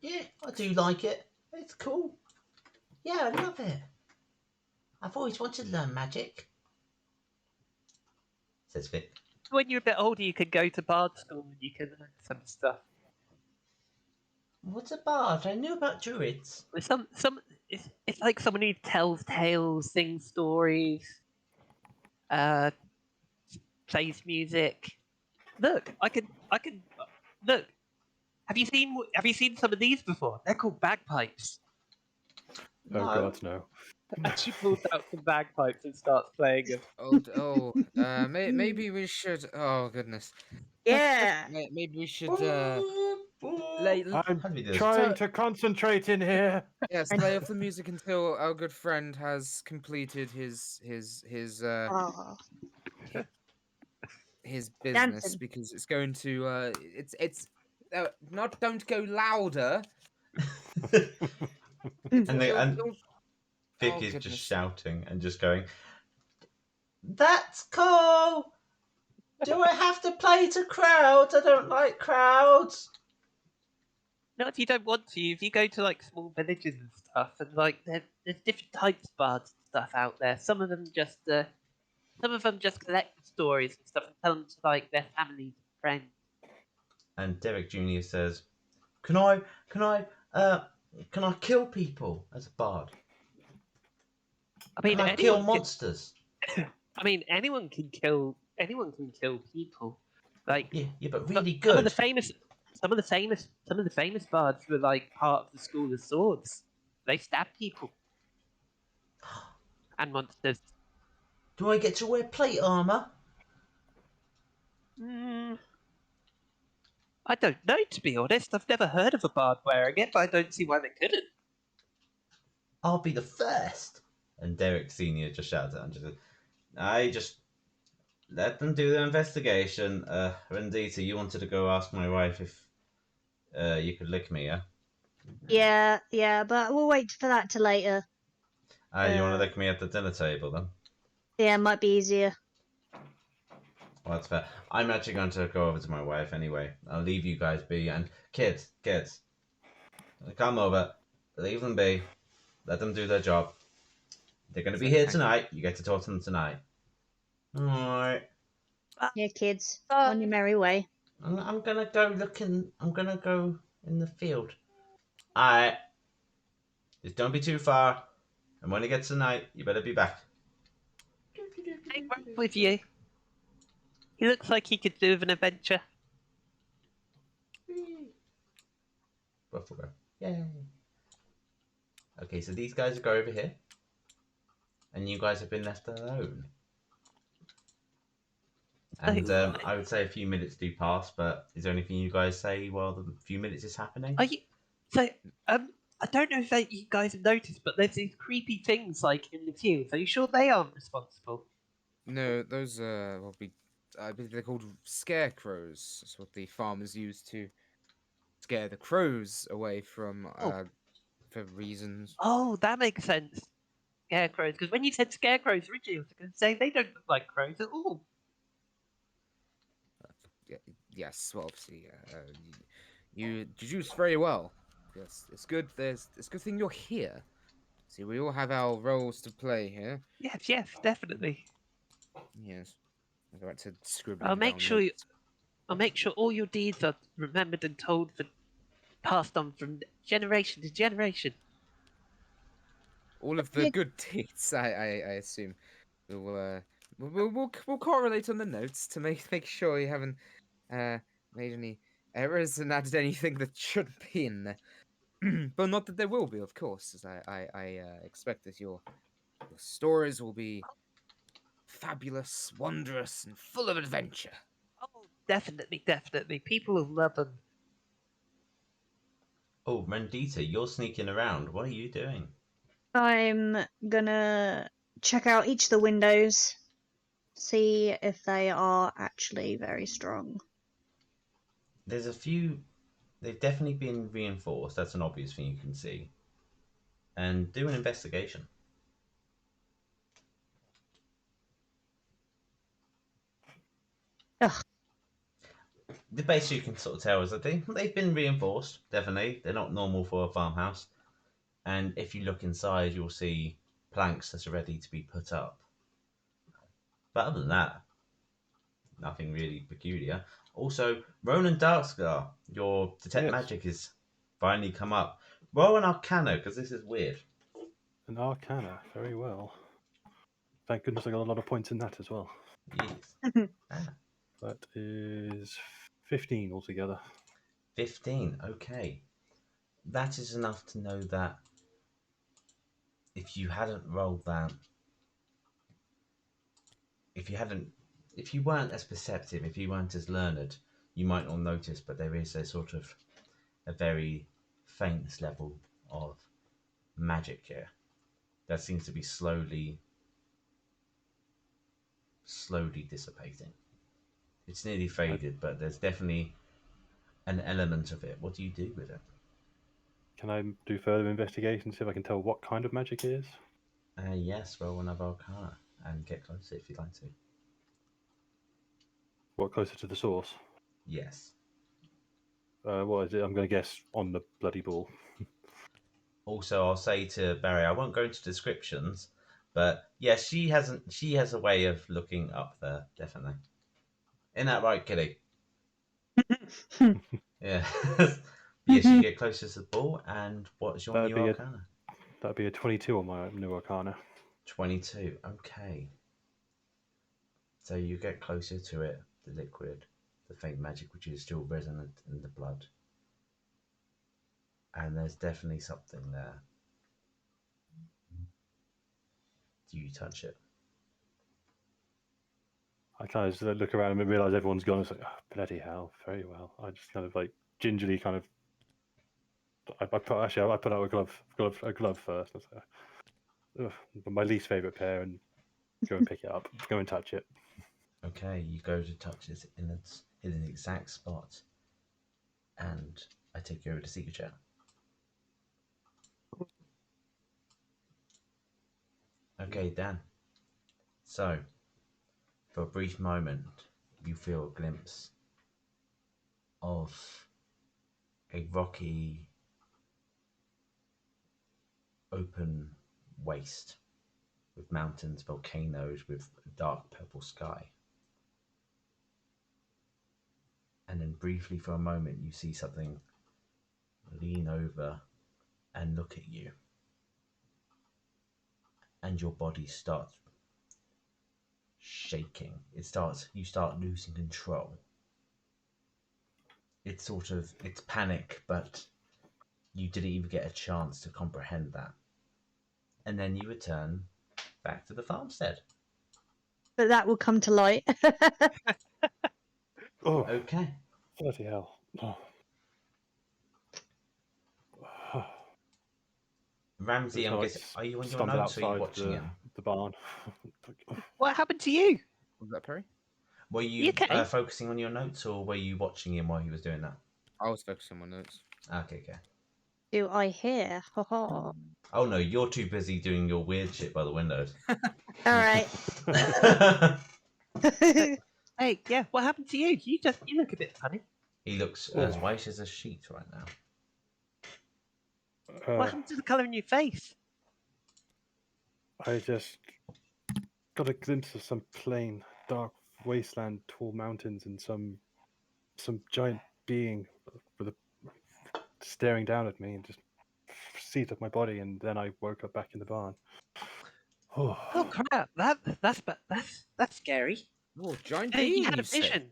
Yeah, I do like it. It's cool. Yeah, I love it. I've always wanted to learn magic. Says Vic. When you're a bit older, you can go to bard school and you can learn some stuff. What's a bard? I knew about druids. With it's like someone who tells tales, sings stories, plays music. Look, I can look. Have you seen some of these before? They're called bagpipes. Oh No. god, no. And she pulls out some bagpipes and starts playing them. Maybe we should. Oh goodness. Yeah. Maybe we should. How I'm do we do this? trying to concentrate in here. Yes, play off the music until our good friend has completed his Oh. his business, Dancing. because it's going to it's not, don't go louder. And You'll- Vic Oh, is goodness. just shouting and just going, "That's cool! Do I have to play to crowds? I don't like crowds." Not if you don't want to. If you go to like small villages and stuff, and like there's different types of bards and stuff out there. Some of them just collect stories and stuff and tell them to like their families and friends. And Derek Jr. says, Can I kill people as a bard? I mean, Can I kill anyone monsters? I mean, anyone can kill people. Like Yeah, but some really of good. the famous bards were like part of the School of Swords. They stab people and monsters. Do I get to wear plate armor? Mm, I don't know, to be honest. I've never heard of a bard wearing it, but I don't see why they couldn't. I'll be the first. And Derek Sr. just shouts out and just says, I just let them do their investigation. Rendita, you wanted to go ask my wife if you could lick me, yeah? Yeah, but we'll wait for that till later. You want to lick me at the dinner table then? Yeah, might be easier. Well, that's fair. I'm actually going to go over to my wife anyway. I'll leave you guys be. And kids, come over. Leave them be. Let them do their job. They're going to be here tonight. You get to talk to them tonight. Alright. Yeah, kids, on your merry way. I'm going to go I'm going to go in the field. Alright. Just don't be too far. And when it gets to night, you better be back. Take Rob with you. He looks like he could do with an adventure. Buffalo. Yay. Okay, so these guys go over here. And you guys have been left alone. And I would say a few minutes do pass, but is there anything you guys say while the few minutes is happening? Are you? So, I don't know if you guys have noticed, but there's these creepy things like in the fields. Are you sure they aren't responsible? No, those will be. I believe they're called scarecrows. That's what the farmers use to scare the crows away from for reasons. Oh, that makes sense. Scarecrows, because when you said scarecrows originally, I was going to say they don't look like crows at all. Yes, well, obviously, you deduced very well. Yes, it's good. It's a good thing you're here. See, we all have our roles to play here. Yes, definitely. Yes. I'm about to scribble. I'll make sure all your deeds are remembered and told for passed on from generation to generation. All of the good deeds, I assume, we'll correlate on the notes to make sure you haven't made any errors and added anything that shouldn't be in there. but not that there will be, of course, as I expect that your stories will be fabulous, wondrous, and full of adventure. Oh, definitely, definitely. People will love them. Oh, Rendita, you're sneaking around. What are you doing? I'm gonna check out each of the windows, see if they are actually very strong. There's a few. They've definitely been reinforced. That's an obvious thing you can see. And do an investigation. Ugh. The base you can sort of tell is that they've been reinforced. Definitely, they're not normal for a farmhouse. And if you look inside, you'll see planks that are ready to be put up. But other than that, nothing really peculiar. Also, Ronan Darkscar, your detect Yes. magic is finally come up. Roll an Arcana because this is weird. An Arcana, very well. Thank goodness I got a lot of points in that as well. Yes. That is 15 altogether. 15. Okay, that is enough to know that if you hadn't rolled that, if you weren't as perceptive, if you weren't as learned, you might not notice. But there is a sort of a very faint level of magic here that seems to be slowly dissipating. It's nearly faded, but there's definitely an element of it. What do you do with it? Can I do further investigation, see if I can tell what kind of magic it is? Yes, roll another Arcana and get closer if you'd like to. What closer to the source? Yes. What is it? I'm going to guess on the bloody ball. Also, I'll say to Barry, I won't go into descriptions, but yes, she has a way of looking up there, definitely. Isn't that right, Kitty? Yeah. Yes, you get closer to the ball, and what's your new Arcana? That'd be a 22 on my new Arcana. 22. Okay. So you get closer to it, the liquid, the faint magic, which is still resonant in the blood. And there's definitely something there. Do you touch it? I kind of just look around and realise everyone's gone. It's like, oh, bloody hell, very well. I just kind of like gingerly kind of. I put out a glove first. It's like, ugh, my least favourite pair, and go and pick it up, go and touch it. Okay, you go to touch it in an exact spot, and I take you over to Secret Chat. Okay, Dan. So, for a brief moment, you feel a glimpse of a rocky, open waste with mountains, volcanoes, with a dark purple sky. And then briefly for a moment you see something lean over and look at you. And your body starts shaking. You start losing control. It's panic, but you didn't even get a chance to comprehend that. And then you return back to the farmstead. But that will come to light. Oh, Okay. bloody hell. Oh. Ramsey, I'm guessing, are you on your Stumble notes or are you outside watching it? the barn. What happened to you? Was that Perry? Were you okay? Focusing on your notes or were you watching him while he was doing that? I was focusing on my notes. Okay. Do I hear? Ha ha. Oh no, you're too busy doing your weird shit by the windows. Alright. Hey, yeah, what happened to you? You look a bit funny. He looks as white as a sheet right now. What happened to the colour in your face? I just got a glimpse of some plain, dark wasteland, tall mountains, and some giant being staring down at me and just seized up my body, and then I woke up back in the barn. Oh crap! That's scary. Oh, giant Hey, you being, had a you said. vision.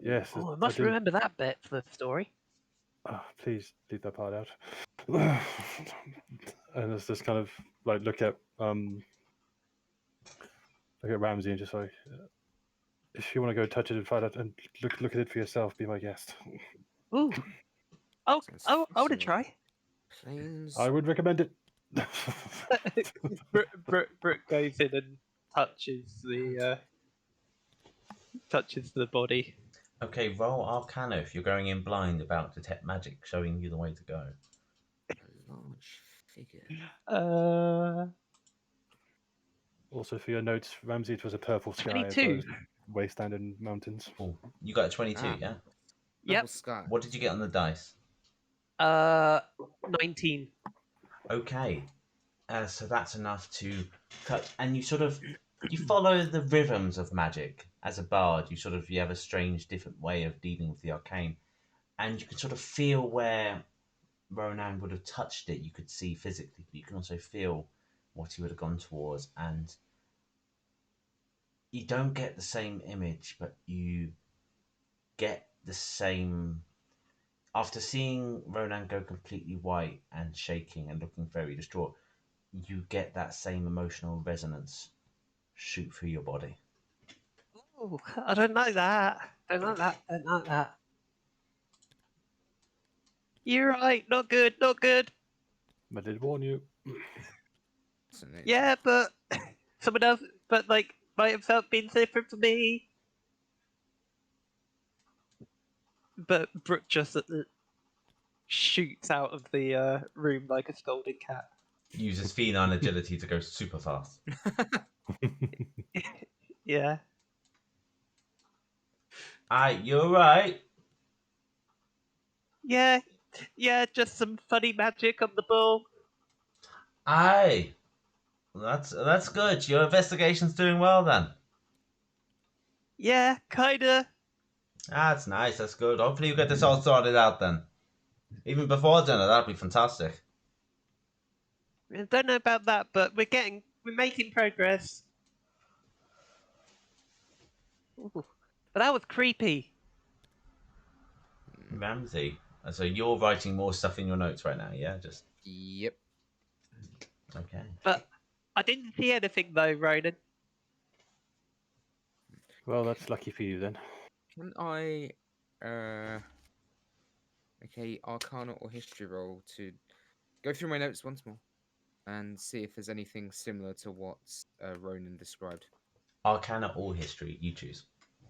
Yes. Oh, I must remember that bit for the story. Please leave that part out. And it's just kind of like look at Ramsey and just like, if you want to go touch it and find out and look at it for yourself, be my guest. Ooh. Oh, Sounds I want to fascinating. try. Plains. I would recommend it. Brooke goes in and touches the body. Okay, roll Arcana if you're going in blind about detect magic, showing you the way to go. A large figure. Also, for your notes, Ramsey, it was a purple sky as 22. opposed to wasteland and mountains. Oh, you got a 22, Ah. yeah? Yep. Purple sky. What did you get on the dice? 19. Okay, so that's enough to cut, and you follow the rhythms of magic. As a bard, you have a strange, different way of dealing with the arcane, and you can sort of feel where Ronan would have touched it. You could see physically, but you can also feel what he would have gone towards, and you don't get the same image, but you get the same. After seeing Ronan go completely white and shaking and looking very distraught, you get that same emotional resonance shoot through your body. Ooh, I don't like that. Don't like that. Don't like that. You're right. Not good. Not good. I did warn you. Fascinating. Yeah, but someone else, but like, might have felt being different for me. But Brooke just shoots out of the room like a scolded cat. Uses feline agility to go super fast. Yeah. Aye, you're right. Yeah. Yeah, just some funny magic on the bull. Aye. That's good. Your investigation's doing well then. Yeah, kinda. That's nice, that's good. Hopefully you get this all sorted out then. Even before dinner, that'd be fantastic. I don't know about that, but we're making progress. Ooh. But that was creepy. Ramsey. So you're writing more stuff in your notes right now, yeah? Just Yep. okay. But I didn't see anything though, Ronan. Well, that's lucky for you then. Can I make a Arcana or History roll to go through my notes once more and see if there's anything similar to what Ronan described? Arcana or history, you choose.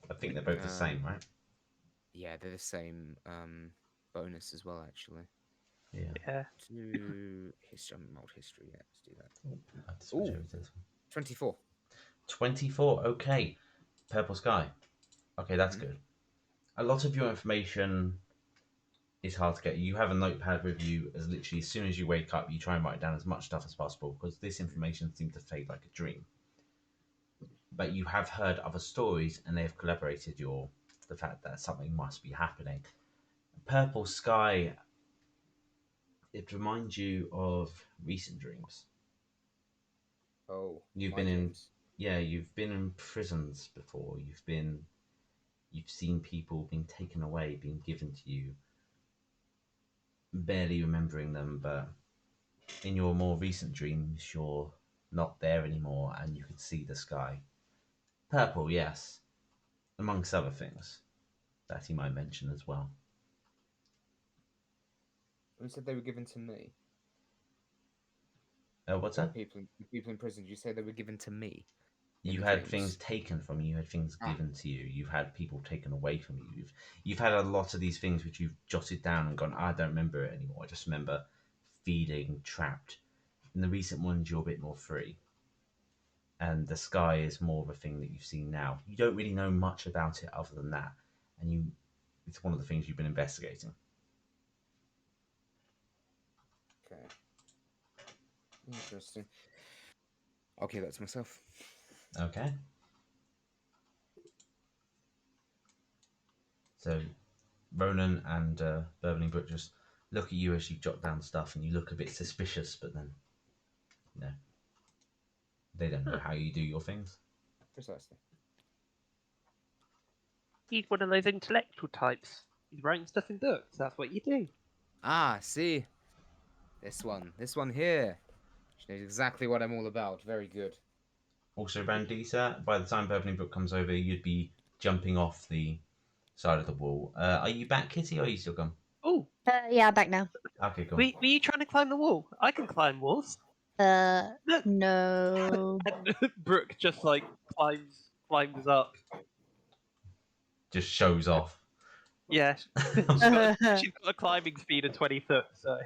I think they're both the same, right? Yeah, they're the same bonus as well, actually. Yeah. Yeah. To history, old history. Yeah, let's do that. I have to switch Ooh. over to this one. 24. 24, okay. Purple sky. Okay, that's Mhm. good. A lot of your information is hard to get. You have a notepad with you as literally as soon as you wake up, you try and write down as much stuff as possible because this information seems to fade like a dream. But you have heard other stories and they have collaborated the fact that something must be happening. Purple sky, it reminds you of recent dreams. Oh, You've my been dreams. you've been in prisons before. You've seen people being taken away, being given to you, barely remembering them, but in your more recent dreams, you're not there anymore and you can see the sky. Purple, yes, amongst other things that he might mention as well. You said they were given to me. What's that? People in prison. Did you say they were given to me? You in had dreams? things taken from you. You had things Ah. given to you. You've had people taken away from you. You've had a lot of these things which you've jotted down and gone, I don't remember it anymore. I just remember feeling trapped. In the recent ones, you're a bit more free. And the sky is more of a thing that you've seen now. You don't really know much about it other than that. And it's one of the things you've been investigating. Okay. Interesting. Okay, that's myself. Okay. So Ronan and Beverly Brook just look at you as you jot down stuff and you look a bit suspicious, but then, you know, they don't know how you do your things. Precisely. He's one of those intellectual types. He's writing stuff in books. That's what you do. Ah, see. This one here. She knows exactly what I'm all about. Very good. Also, Randisa, by the time Beverly Brook comes over, you'd be jumping off the side of the wall. Are you back, Kitty, or are you still gone? Oh, Yeah, back now. Okay, cool. were you trying to climb the wall? I can climb walls. Look. No. And Brooke just like climbs up. Just shows off. Yeah, she's got a climbing speed of 20 foot. So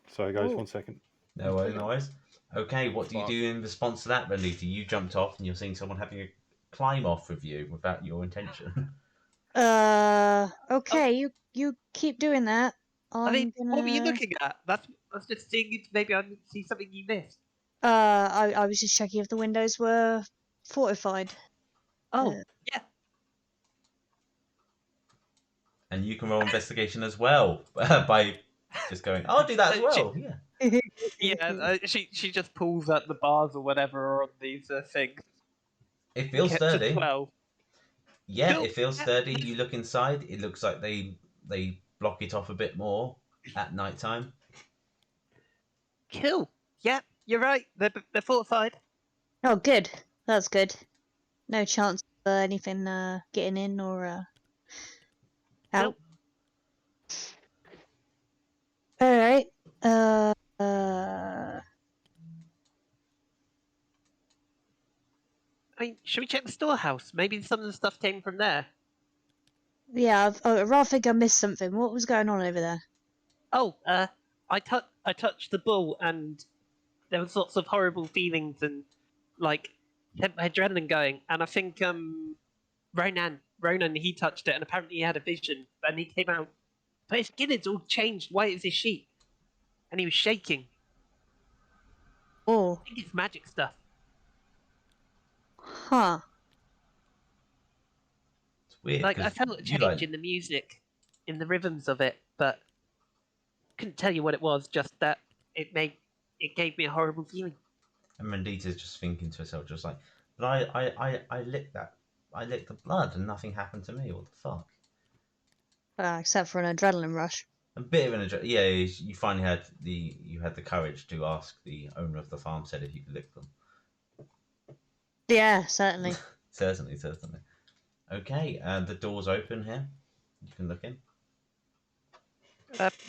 Sorry, guys, Oh. 1 second. No worries, no worries. Okay, what do you Fuck. do in response to that, Randisa? You jumped off and you're seeing someone having a climb off with you without your intention. okay, you keep doing that. I mean, I'm what were you gonna. looking at? That's just seeing if maybe I see something you missed. I was just checking if the windows were fortified. Oh, Uh, yeah. And you can roll investigation as well by just going, I'll do that as well. Yeah. Yeah, she just pulls at the bars or whatever are on these things. It feels Get to sturdy. 12. Yeah, Cool. it feels Yeah, sturdy. nice. You look inside, it looks like they block it off a bit more at night time. Cool. Yeah, you're right. They're fortified. Oh, good. That's good. No chance of anything getting in or out. Nope. All right. I mean, should we check the storehouse? Maybe some of the stuff came from there. Yeah. I rather think I missed something. What was going on over there? Oh, I touched the bull and there was lots of horrible feelings and like kept my adrenaline going. And I think Ronan he touched it and apparently he had a vision and he came out, but his skin is all changed white as his sheet, and he was shaking. Oh, I think it's magic stuff. huh. It's weird Like I because felt a you change in the music, in the rhythms of it, but couldn't tell you what it was. Just that it gave me a horrible feeling. and Rendita's just thinking to herself, just like, but I licked that, I licked the blood and nothing happened to me. What the fuck? Except for an adrenaline rush. A bit of an yeah. You finally had the courage to ask the owner of the farmstead if you could lick them. Yeah, certainly. Certainly. Okay, the door's open here. You can look in.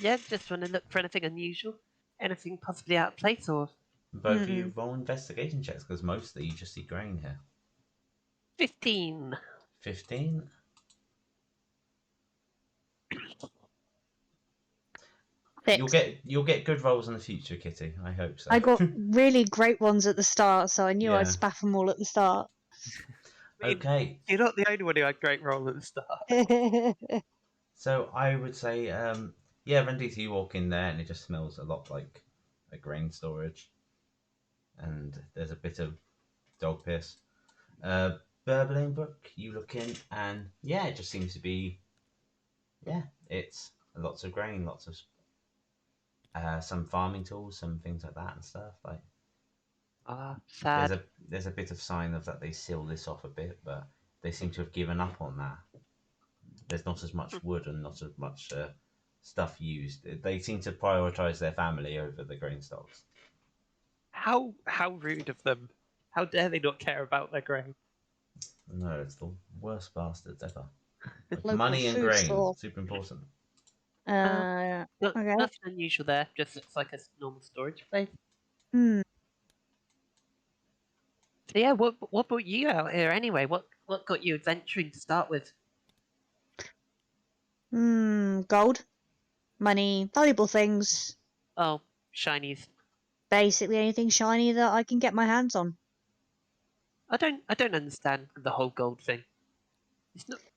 Yeah, just want to look for anything unusual, anything possibly out of place, or Both of you roll investigation checks because mostly you just see grain here. 15. 15. You'll get good rolls in the future, Kitty. I hope so. I got really great ones at the start, so I knew Yeah. I'd spaff them all at the start. I mean, Okay, you're not the only one who had great roll at the start. so I would say, yeah, Rendita, you walk in there and it just smells a lot like a grain storage, and there's a bit of dog piss. Burbling Brook, you look in and yeah, it just seems to be, yeah, it's lots of grain, lots of some farming tools, some things like that and stuff. Like Sad. there's a bit of sign of that they seal this off a bit, but they seem to have given up on that. There's not as much wood and not as much stuff used. They seem to prioritize their family over the grain stocks. How rude of them. How dare they not care about their grain? No, it's the worst bastards ever. Like Local money and food grain, store. super important. Okay. Nothing unusual there, just looks like a normal storage place. Hmm. So yeah, what brought you out here anyway? What got you adventuring to start with? Gold, money, valuable things. Oh, shinies. Basically anything shiny that I can get my hands on. I don't understand the whole gold thing.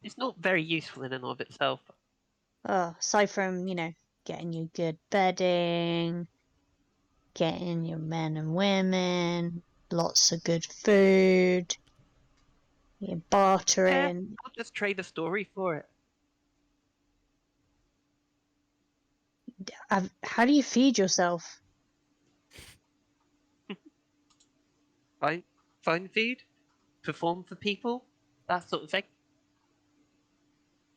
It's not very useful in and of itself. Aside from, getting you good bedding, getting your men and women, lots of good food, you're Yeah, bartering. I'll just trade a story for it. How do you feed yourself? Find food, perform for people, that sort of thing.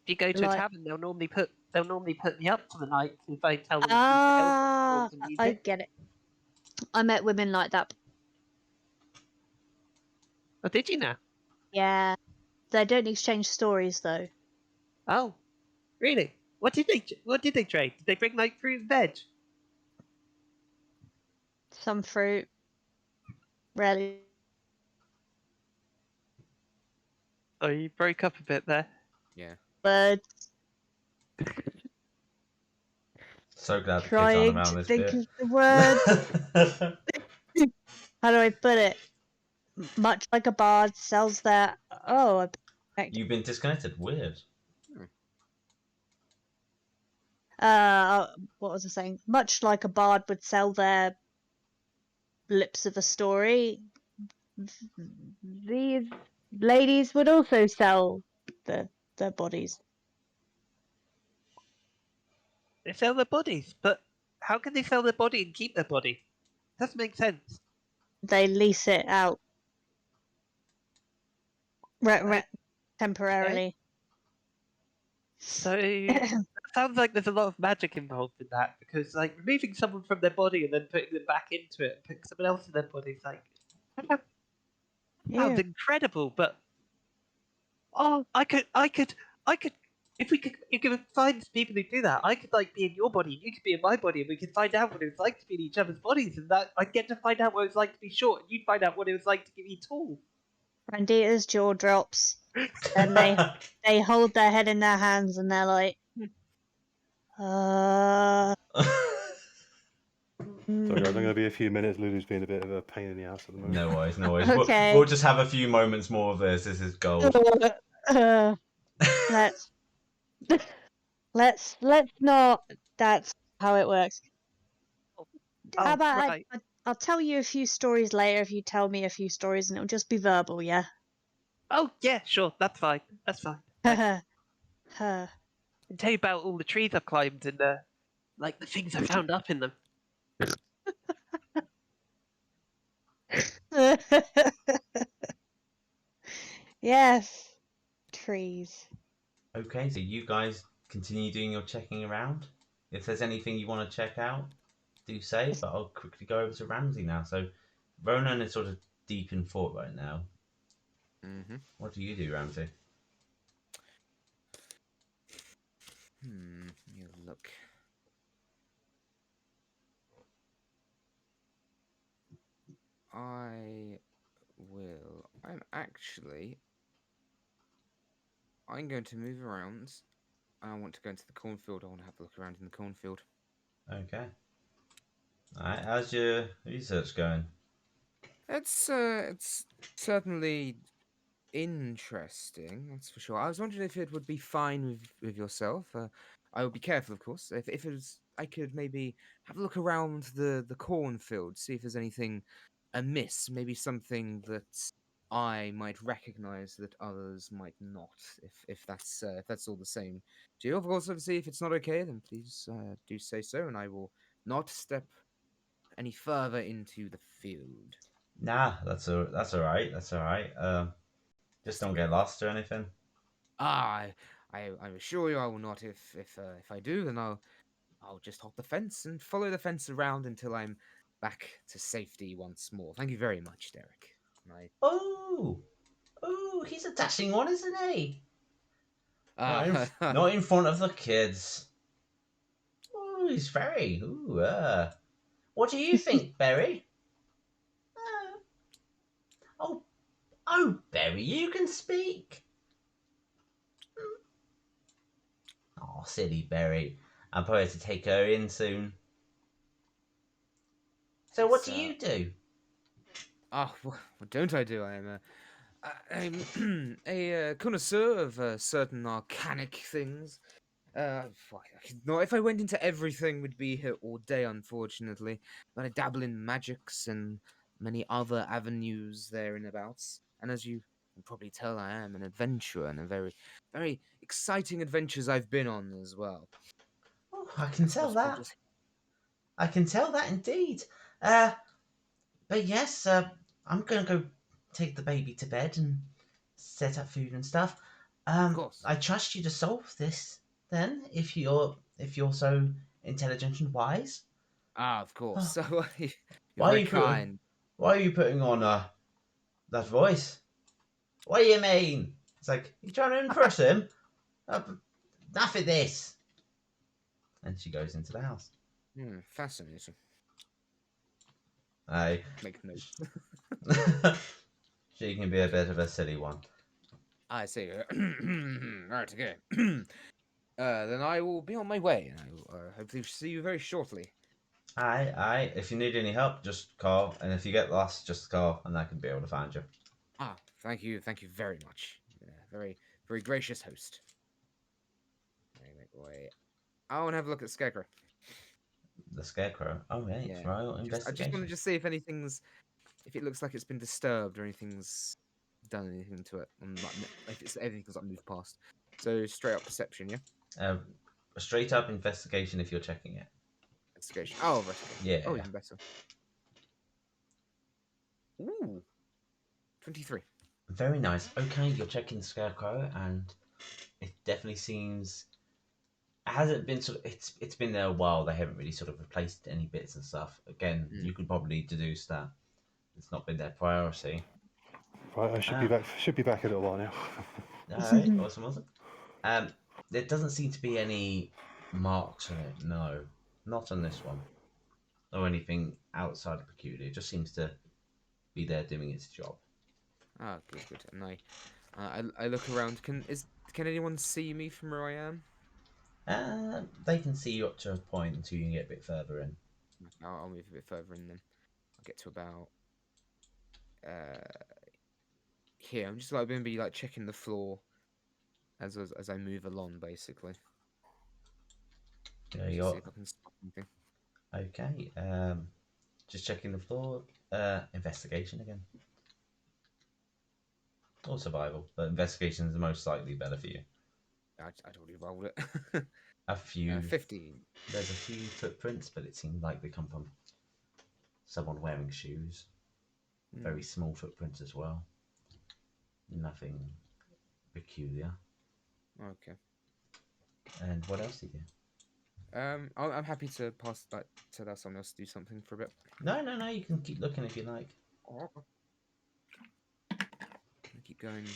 If you go to a Like- tavern, they'll normally put me up for the night if I tell them to Ah, some music. I get it. I met women like that. Oh, did you now? Yeah. They don't exchange stories though. Oh, really? What did they trade? Did they bring like fruit and veg? Some fruit. Rarely. Oh, you broke up a bit there. Yeah. Birds. So glad the kids aren't Trying around to this think bit. of the word. How do I put it? Much like a bard sells their. Oh, You've been disconnected. Weird. what was I saying? Much like a bard would sell their lips of a story, these ladies would also sell their bodies. They sell their bodies, but how can they sell their body and keep their body? Doesn't make sense. They lease it out Okay. temporarily. So that sounds like there's a lot of magic involved in that, because like removing someone from their body and then putting them back into it, putting someone else in their body, is like that sounds Yeah. incredible. But oh, I could, if you could find people who do that, I could like be in your body, and you could be in my body, and we could find out what it was like to be in each other's bodies, and that I'd get to find out what it was like to be short, and you'd find out what it was like to be tall. Randita's jaw drops, and they hold their head in their hands, and they're like, Sorry, guys, I'm mm, going to be a few minutes. Lulu's being a bit of a pain in the ass at the moment. No worries, no worries. Okay. We'll just have a few moments more of this. This is gold. let's let's not. That's how it works. How Oh, about right. I'll tell you a few stories later if you tell me a few stories, and it'll just be verbal, yeah. Oh yeah, sure, that's fine. That's fine. I can tell you about all the trees I've climbed and like the things I found up in them. Yes, trees. Okay, so you guys continue doing your checking around. If there's anything you want to check out, do say, but I'll quickly go over to Ramsey now. So Ronan is sort of deep in thought right now. Mm-hmm. What do you do, Ramsey? Let me have a look. I will. I'm going to move around. I want to go into the cornfield. I want to have a look around in the cornfield. Okay. Alright, how's your research going? It's certainly interesting, that's for sure. I was wondering if it would be fine with yourself. I would be careful, of course. If it was, I could maybe have a look around the cornfield, see if there's anything amiss, maybe something that I might recognize that others might not. If that's all the same to you, of course. Obviously, if it's not okay, then please do say so, and I will not step any further into the field. Nah, that's alright. That's alright. Just don't get lost or anything. I assure you I will not. If I do, then I'll just hop the fence and follow the fence around until I'm back to safety once more. Thank you very much, Derek. Oh, he's a dashing one, isn't he? Not Ah, in front of the kids. Oh, he's very. What do you think, Berry? Oh, Berry, you can speak. Oh, silly Berry. I'll probably have to take her in soon. So, what do you do? what don't I do? I'm a connoisseur of certain arcanic things. No, if I went into everything, we'd be here all day, unfortunately. But I dabble in magics and many other avenues there and abouts. And as you can probably tell, I am an adventurer, and a very, very exciting adventures I've been on as well. Oh, I can tell suppose we'll that. I can tell that indeed. But yes, I'm going to go take the baby to bed and set up food and stuff. Of course. I trust you to solve this. Then, if you're so intelligent and wise, Ah, of course. So you're why are very you putting kind. why are you putting on that voice? What do you mean? It's like you trying to impress him. Enough of this. And she goes into the house. Fascinating. I Make notes. she can be a bit of a silly one. I see. Right, okay. Then I will be on my way, and I will hopefully see you very shortly. Aye. If you need any help, just call. And if you get lost, just call, and I can be able to find you. Ah, thank you very much. Very, very gracious host. Anyway, I want to have a look at Scarecrow. The scarecrow. Oh, yeah, it's Yeah, royal I just investigation. want to just see if if it looks like it's been disturbed or anything's done anything to it, and like if anything's like moved past. So straight up perception, yeah. A straight up investigation if you're checking it. Investigation. Oh, investigation. Yeah. Oh, even better. Ooh, 23. Very nice. Okay, you're checking the scarecrow, and it definitely seems. Hasn't been sort of. It's been there a while. They haven't really sort of replaced any bits and stuff. Again, you could probably deduce that it's not been their priority. Right, I should be back. Should be back in a little while now. All right, awesome. There doesn't seem to be any marks on it. No, not on this one, or anything outside of peculiar. It just seems to be there doing its job. Ah, good. And I look around. Can anyone see me from where I am? They can see you up to a point until you can get a bit further in. I'll move a bit further in then. I'll get to about here. I'm just like going to be like checking the floor as I move along, basically. There Just you see are. if I can spot anything. Okay. Just checking the floor. Investigation again. Or survival, but investigation is the most likely better for you. I'd already rolled it. A few. 15. There's a few footprints, but it seemed like they come from someone wearing shoes. Very small footprints as well. Nothing peculiar. Okay. And what else did you do? I'm happy to pass that to let someone else do something for a bit. No. You can keep looking if you like. I keep going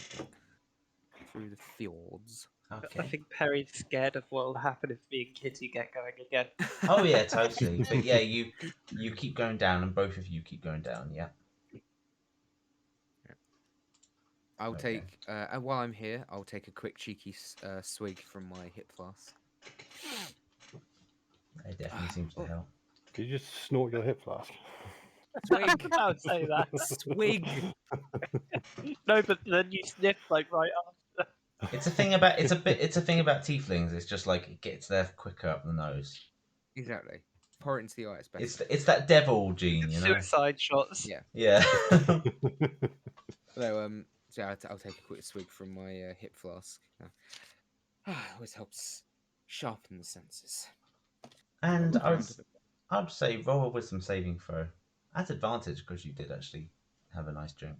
through the fjords. I Okay. think Perry's scared of what will happen if me and Kitty get going again. Oh yeah, totally. But yeah, you keep going down, and both of you keep going down. Yeah. I'll Okay. take, and while I'm here, I'll take a quick cheeky swig from my hip flask. It definitely seems to help. Did you just snort your hip flask? Swig! I would say that. Swig! No, but then you sniff like right after. It's a thing about it's a thing about tieflings. It's just like it gets there quicker up the nose. Exactly. Pour it into the eye, it's better. It's that devil gene, you know. Suicide shots. Yeah. Yeah. So, I'll take a quick swig from my hip flask. Always helps sharpen the senses. And I'd say roll a wisdom saving throw. At advantage because you did actually have a nice drink.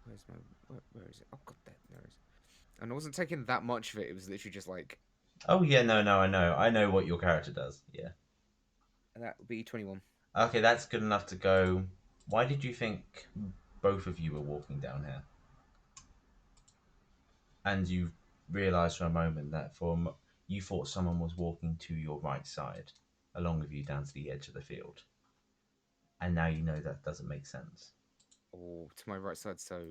Where's my... Where is it? Oh, god, there it is. And I wasn't taking that much of it. It was literally just like... Oh yeah, no, I know what your character does. Yeah. And that would be 21. Okay, that's good enough to go. Why did you think both of you were walking down here? And you realised for a moment that you thought someone was walking to your right side, along with you down to the edge of the field. And now you know that doesn't make sense. Oh, to my right side, so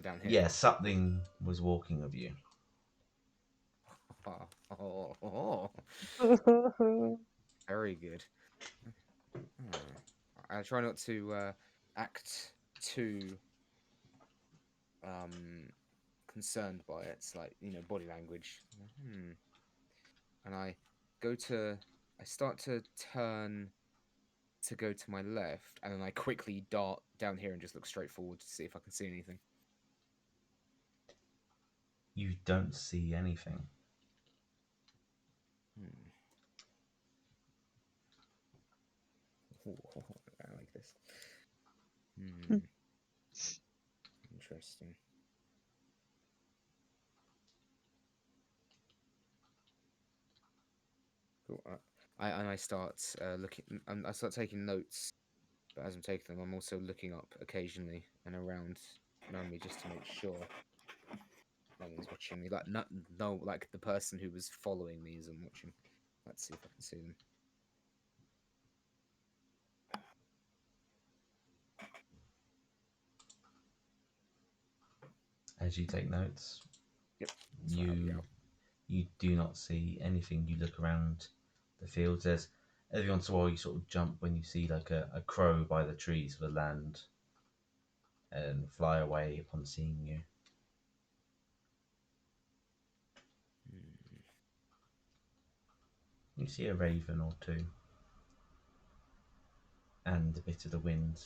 down here. Yeah, something was walking with you. Very good. I try not to act too concerned by it. It's like, body language. And I start to turn to go to my left, and then I quickly dart down here and just look straight forward to see if I can see anything. You don't see anything. I like this. Hmm. Interesting. Cool. I start looking. I start taking notes, but as I'm taking them, I'm also looking up occasionally and around me just to make sure no one's watching me. Like no, like the person who was following me isn't watching. Let's see if I can see them. As you take notes, Yep. So I'll help you out. you do not see anything. You look around the fields. There's every once in a while you sort of jump when you see like a crow by the trees sort of land and fly away upon seeing you. Hmm. You see a raven or two, and a bit of the wind.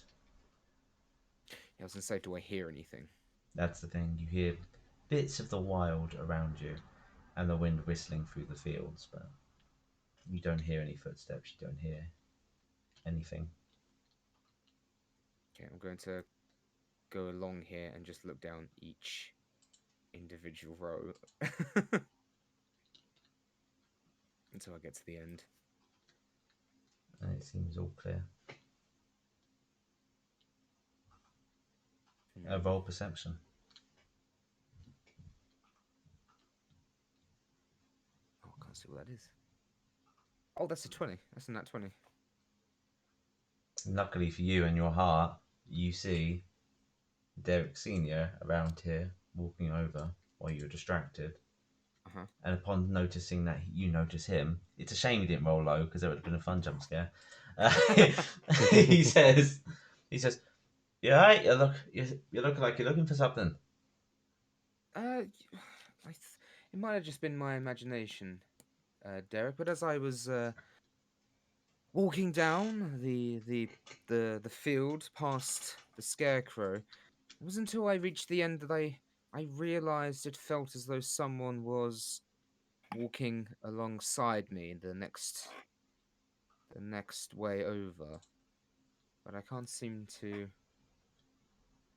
Yeah, I was gonna say, do I hear anything? That's the thing. You hear bits of the wild around you, and the wind whistling through the fields, but you don't hear any footsteps. You don't hear anything. Okay, I'm going to go along here and just look down each individual row until I get to the end. And it seems all clear. Roll perception. Oh, I can't see what that is. Oh, that's a 20. That's a nat 20. Luckily for you and your heart, you see Derek Senior around here walking over while you're distracted. Uh-huh. And upon noticing that you notice him, it's a shame he didn't roll low because there would have been a fun jump scare. He says, "You alright? You look like you're looking for something." It might have just been my imagination, Derek. But as I was walking down the field past the scarecrow, it wasn't until I reached the end that I realized it felt as though someone was walking alongside me the next way over. But I can't seem to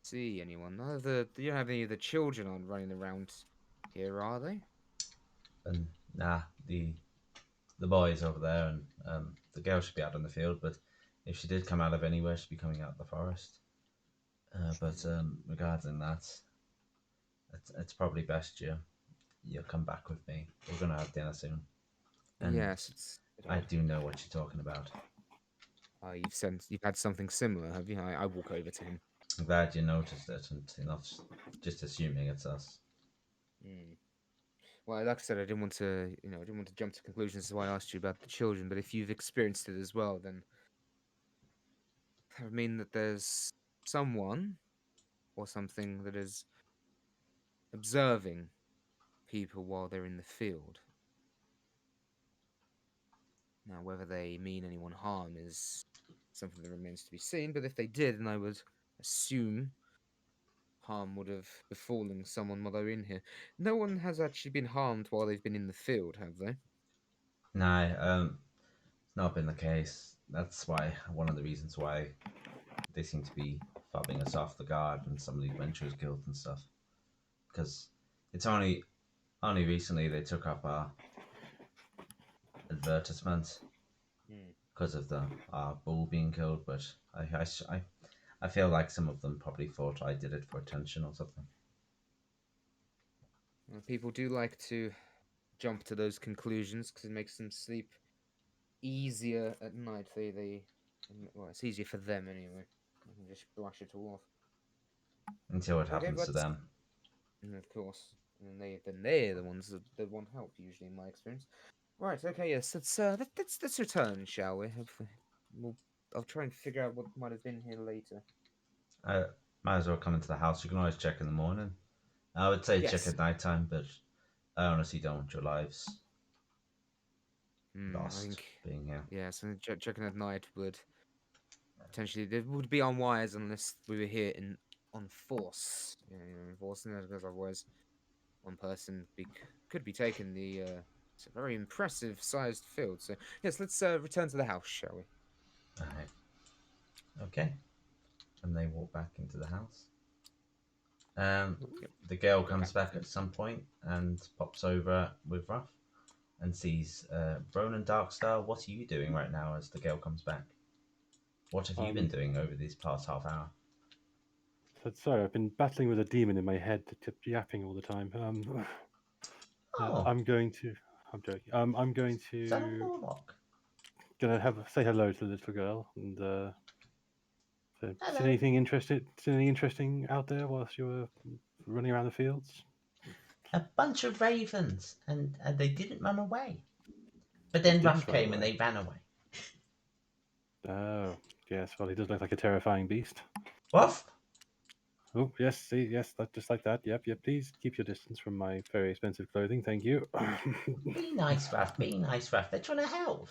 see anyone. You don't have any of the children on running around here, are they? And nah, the boy's over there, and the girl should be out on the field. But if she did come out of anywhere, she'd be coming out of the forest. But regarding that, it's probably best you come back with me. We're gonna have dinner soon, and Yes, it's a bit I odd. do know what you're talking about. You've had something similar, have you? I walk over to him. I'm glad you noticed it, and you're not just assuming it's us. Mm. Well, like I said, I didn't want to jump to conclusions. That's why I asked you about the children. But if you've experienced it as well, then that would mean that there's someone or something that is observing people while they're in the field. Now, whether they mean anyone harm is something that remains to be seen. But if they did, then I would assume harm would have befallen someone while they were in here. No one has actually been harmed while they've been in the field, have they? No, it's not been the case. That's why one of the reasons why they seem to be fobbing us off the guard and some of the adventurers guild and stuff. Because it's only recently they took up our advertisement because of the bull being killed. But I feel like some of them probably thought I did it for attention or something. People do like to jump to those conclusions because it makes them sleep easier at night. Well, it's easier for them anyway. I can just brush it all off. Until it Okay, happens to but them. of course, and they're the ones that want help usually, in my experience. Right. Okay. Yes. Let's return, shall we? I'll try and figure out what might have been here later. I might as well come into the house. You can always check in the morning. I would say check Yes. at night time, but I honestly don't want your lives I lost think being here. yes, and checking at night would potentially it would be unwise unless we were here on force. Enforcing it because otherwise one person could be taking the. It's a very impressive sized field. So yes, let's return to the house, shall we? Alright. Okay. And they walk back into the house. The girl comes back at some point and pops over with Ruff and sees Ronan Darkstar. What are you doing right now as the girl comes back? What have you been doing over this past half hour? Sorry, I've been battling with a demon in my head that kept yapping all the time. Oh, I'm going to. I'm joking. I'm going is that a to warlock? say hello to the little girl and see Hello. anything interesting out there whilst you were running around the fields? A bunch of ravens, and they didn't run away. But then Didn't Ruff run came and away. they ran away. Oh, yes. Well, he does look like a terrifying beast. Ruff? Oh, yes. See, yes, just like that. Yep. Please keep your distance from my very expensive clothing. Thank you. Be nice, Ruff. Be nice, Ruff. They're trying to help.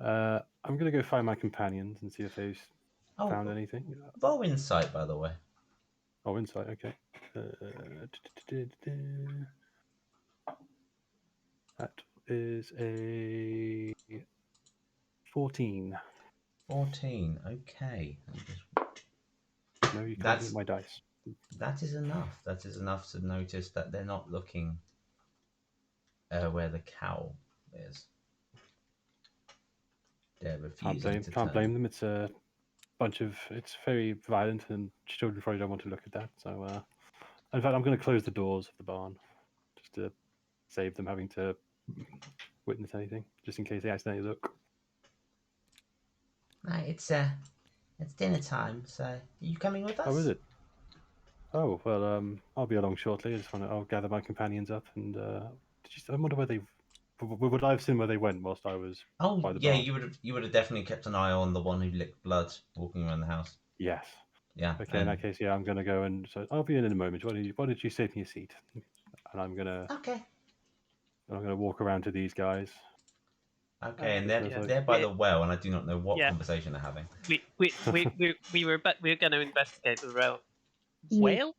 I'm gonna go find my companions and see if they've Oh, found anything. roll insight, by the way. Oh, insight. Okay. That is a 14. 14. Okay. No, you can't That's- eat my dice. That is enough. That is enough to notice that they're not looking where the cow is. They're refusing to Can't turn. blame them. It's a bunch of. It's very violent, and children probably don't want to look at that. So, in fact, I'm going to close the doors of the barn just to save them having to witness anything, just in case they accidentally look. Right, it's dinner time. So, are you coming with us? Oh, is it? Oh well, I'll be along shortly. I'll gather my companions up, and I wonder where they. Would I have seen where they went whilst I was Oh, by the yeah, barn? you would have definitely kept an eye on the one who licked blood walking around the house. Yes. Yeah. Okay, in that case, yeah, I'm gonna go and so I'll be in a moment. Why did you save me a seat? And I'm gonna walk around to these guys. Okay, and Because, they're by the well, and I do not know what Yeah. conversation they're having. We were going to investigate the rail. Yeah. Whale?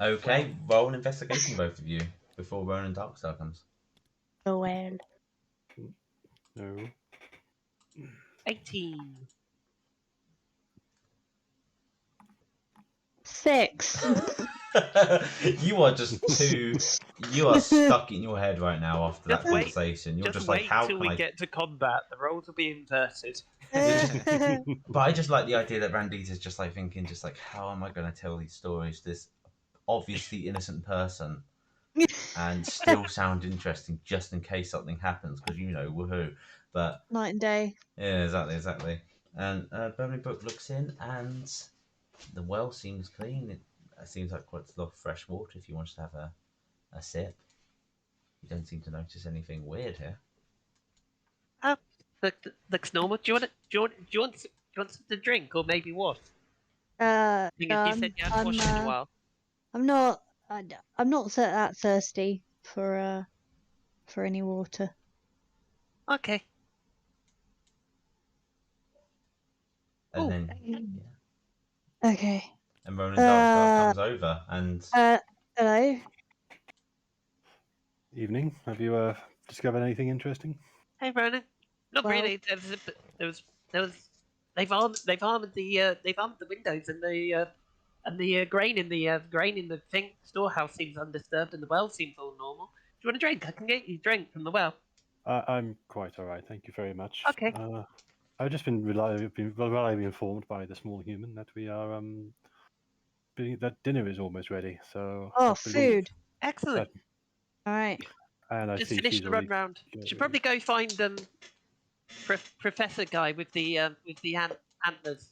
Okay, roll an investigation, both of you, before Ronan Darkstar comes. Oh well. no. 18. 6. You are just too. You are stuck in your head right now after that Just wait. conversation. You're just like, wait how till can we I? get to combat. The roles will be inverted. But I just like the idea that Randita's just like thinking, just like, how am I going to tell these stories to this obviously innocent person and still sound interesting, just in case something happens? Because woohoo. But Night and day. yeah, exactly. And Beverly Brook looks in, and the well seems clean. It seems like quite a lot of fresh water. If you want to have a sip, you don't seem to notice anything weird here. Oh, looks normal. Do you want something to drink, or maybe what? Thing is, you said you hadn't washed in a while. I'm not. I'm not that thirsty for any water. Okay. And Oh, then Okay. and Ronan Darkstar comes over and Hello. Evening. Have you discovered anything interesting? hey, Ronan. Not Well- really. There was. They've armored the windows and the grain in the storehouse seems undisturbed and the well seems all normal. Do you want a drink? I can get you a drink from the well. I'm quite all right. Thank you very much. Okay. I've just been reliably informed by the small human that we are that dinner is almost ready. So Oh, I believe food. Excellent. All right. And I Just see finish she's the already. run round. Should probably go find Professor guy with the antlers.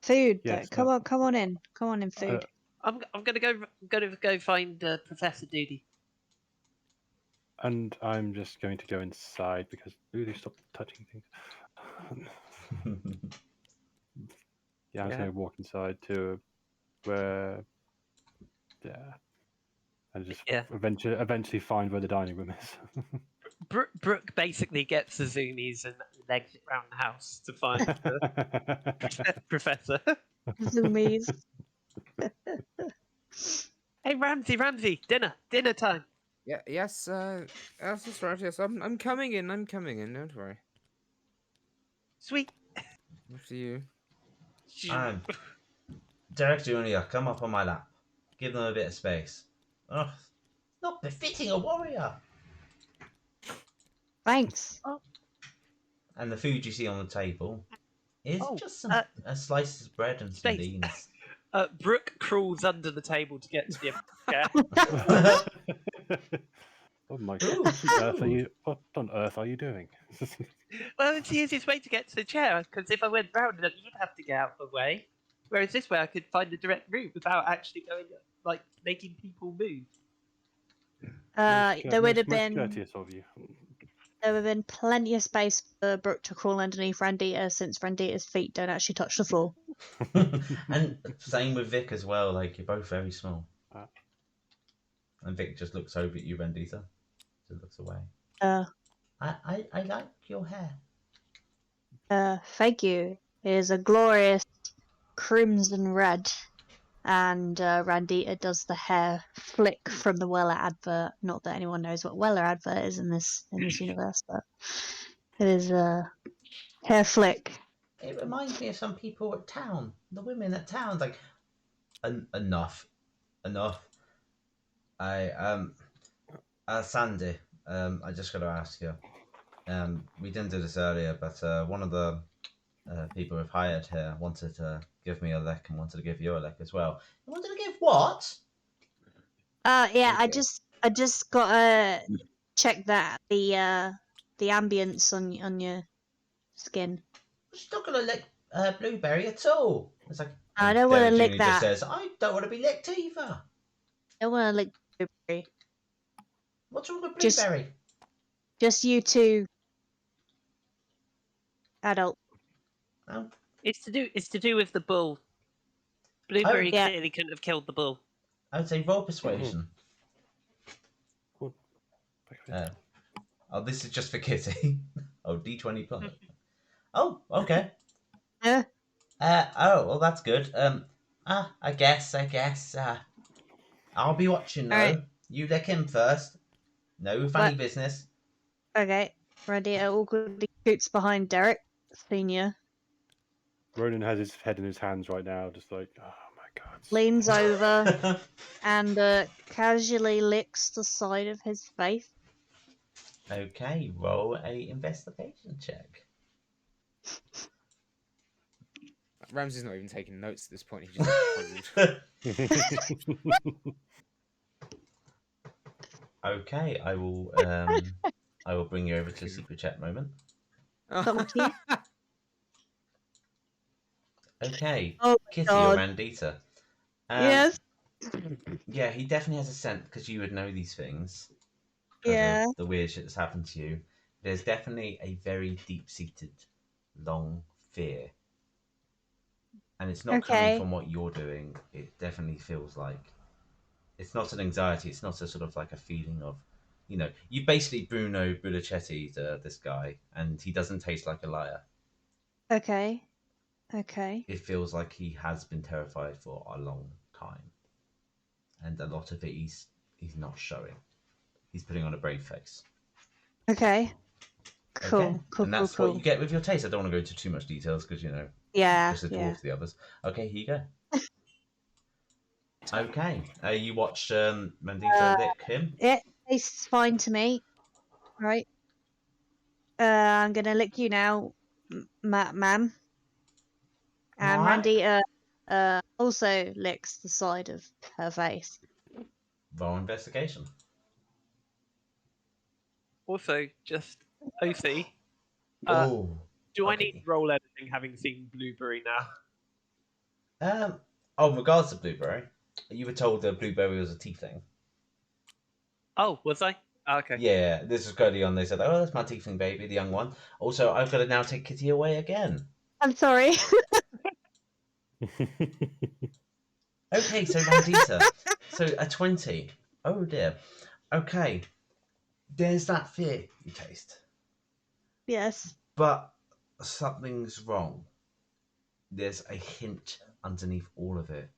Food. Yes, Come on in. Come on in. Food. I'm gonna go find Professor Doody. And I'm just going to go inside because really stop touching things. Yeah, I'm just going to walk inside to where, and just eventually find where the dining room is. Brooke basically gets the zoomies and legs it around the house to find the Professor. Zoomies. Hey Ramsey, dinner time. Yeah, yes, that's right. Yes, I'm coming in. Don't worry. Sweet. After you. Um, Derek Jr., come up on my lap. Give them a bit of space. Oh, not befitting a warrior. Thanks. And the food you see on the table is Oh, just some slices of bread and some space. beans. Brooke crawls under the table to get to the empty chair. Oh my Ooh, god! ooh. What on earth are you doing? Well, it's the easiest way to get to the chair, because if I went round it, you'd have to get out of the way. Whereas this way, I could find a direct route without actually going, like, making people move. There would have Most been courteous of you. plenty of space for Brooke to crawl underneath Randita, since Randita's feet don't actually touch the floor. And same with Vic as well. Like, you're both very small. Ah. And Vic just looks over at you, Rendita. Just looks away. Uh, I like your hair. Thank you. It is a glorious crimson red, and Randita does the hair flick from the Weller advert. Not that anyone knows what Weller advert is in this universe, but it is a hair flick. It reminds me of some people at town. The women at town, like, enough. Sandy, I just got to ask you. We didn't do this earlier, but one of the people we've hired here wanted to give me a lick and wanted to give you a lick as well. You wanted to give what? Yeah, Okay. I just gotta check that the ambience on your skin. She's not gonna lick Blueberry at all. It's like I don't want to Derek lick Jr. that. just says, I don't want to be licked either. I don't want to lick Blueberry. What's wrong with Just- Blueberry? Just you two, adult. Oh, It's to do with the bull. Blueberry yeah. clearly couldn't have killed the bull. I would say roll persuasion. Oh, this is just for Kitty. Oh, D20 plus. Oh, okay. Yeah. Oh, well, that's good. I guess. I'll be watching though. Alright. You lick him first. No funny What? business. Okay. Randita awkwardly scoots behind Derek Senior, Ronan has his head in his hands right now, just like, oh my god. leans over and casually licks the side of his face. Okay, roll a investigation check. Ramsey's not even taking notes at this point. He just puzzled. Okay, I will bring you over to a secret chat moment. Thank you. Okay, Oh my Kitty God. or Mandita. Yes. Yeah, he definitely has a scent because you would know these things. 'Cause Yeah. of the weird shit that's happened to you. There's definitely a very deep-seated, long fear. And it's not coming Okay. from what you're doing. It definitely feels like it's not an anxiety. It's not a sort of like a feeling of, you basically Bruno Bulicetti this guy, and he doesn't taste like a liar. Okay. Okay. It feels like he has been terrified for a long time, and a lot of it he's not showing. He's putting on a brave face. Okay. Cool. Okay? Cool. And that's cool. what you get with your taste. I don't want to go into too much details because Yeah. just a Yeah. dwarf to the others. Okay, here you go. Okay, you watched Mandita lick him. It tastes fine to me. Right. I'm gonna lick you now, ma'am. And Alright. Randita also licks the side of her face. Roll investigation. Also, just OC. Oh. Do I okay. need to roll anything having seen Blueberry now? In regards to Blueberry, you were told that Blueberry was a tiefling. Oh, was I? Okay. Yeah, this was early on. They said, "Oh, that's my tiefling baby, the young one." Also, I've got to now take Kitty away again. I'm sorry. Okay, so Mandita. So a 20. Oh dear. Okay. There's that fear you taste. Yes. But something's wrong. There's a hint underneath all of it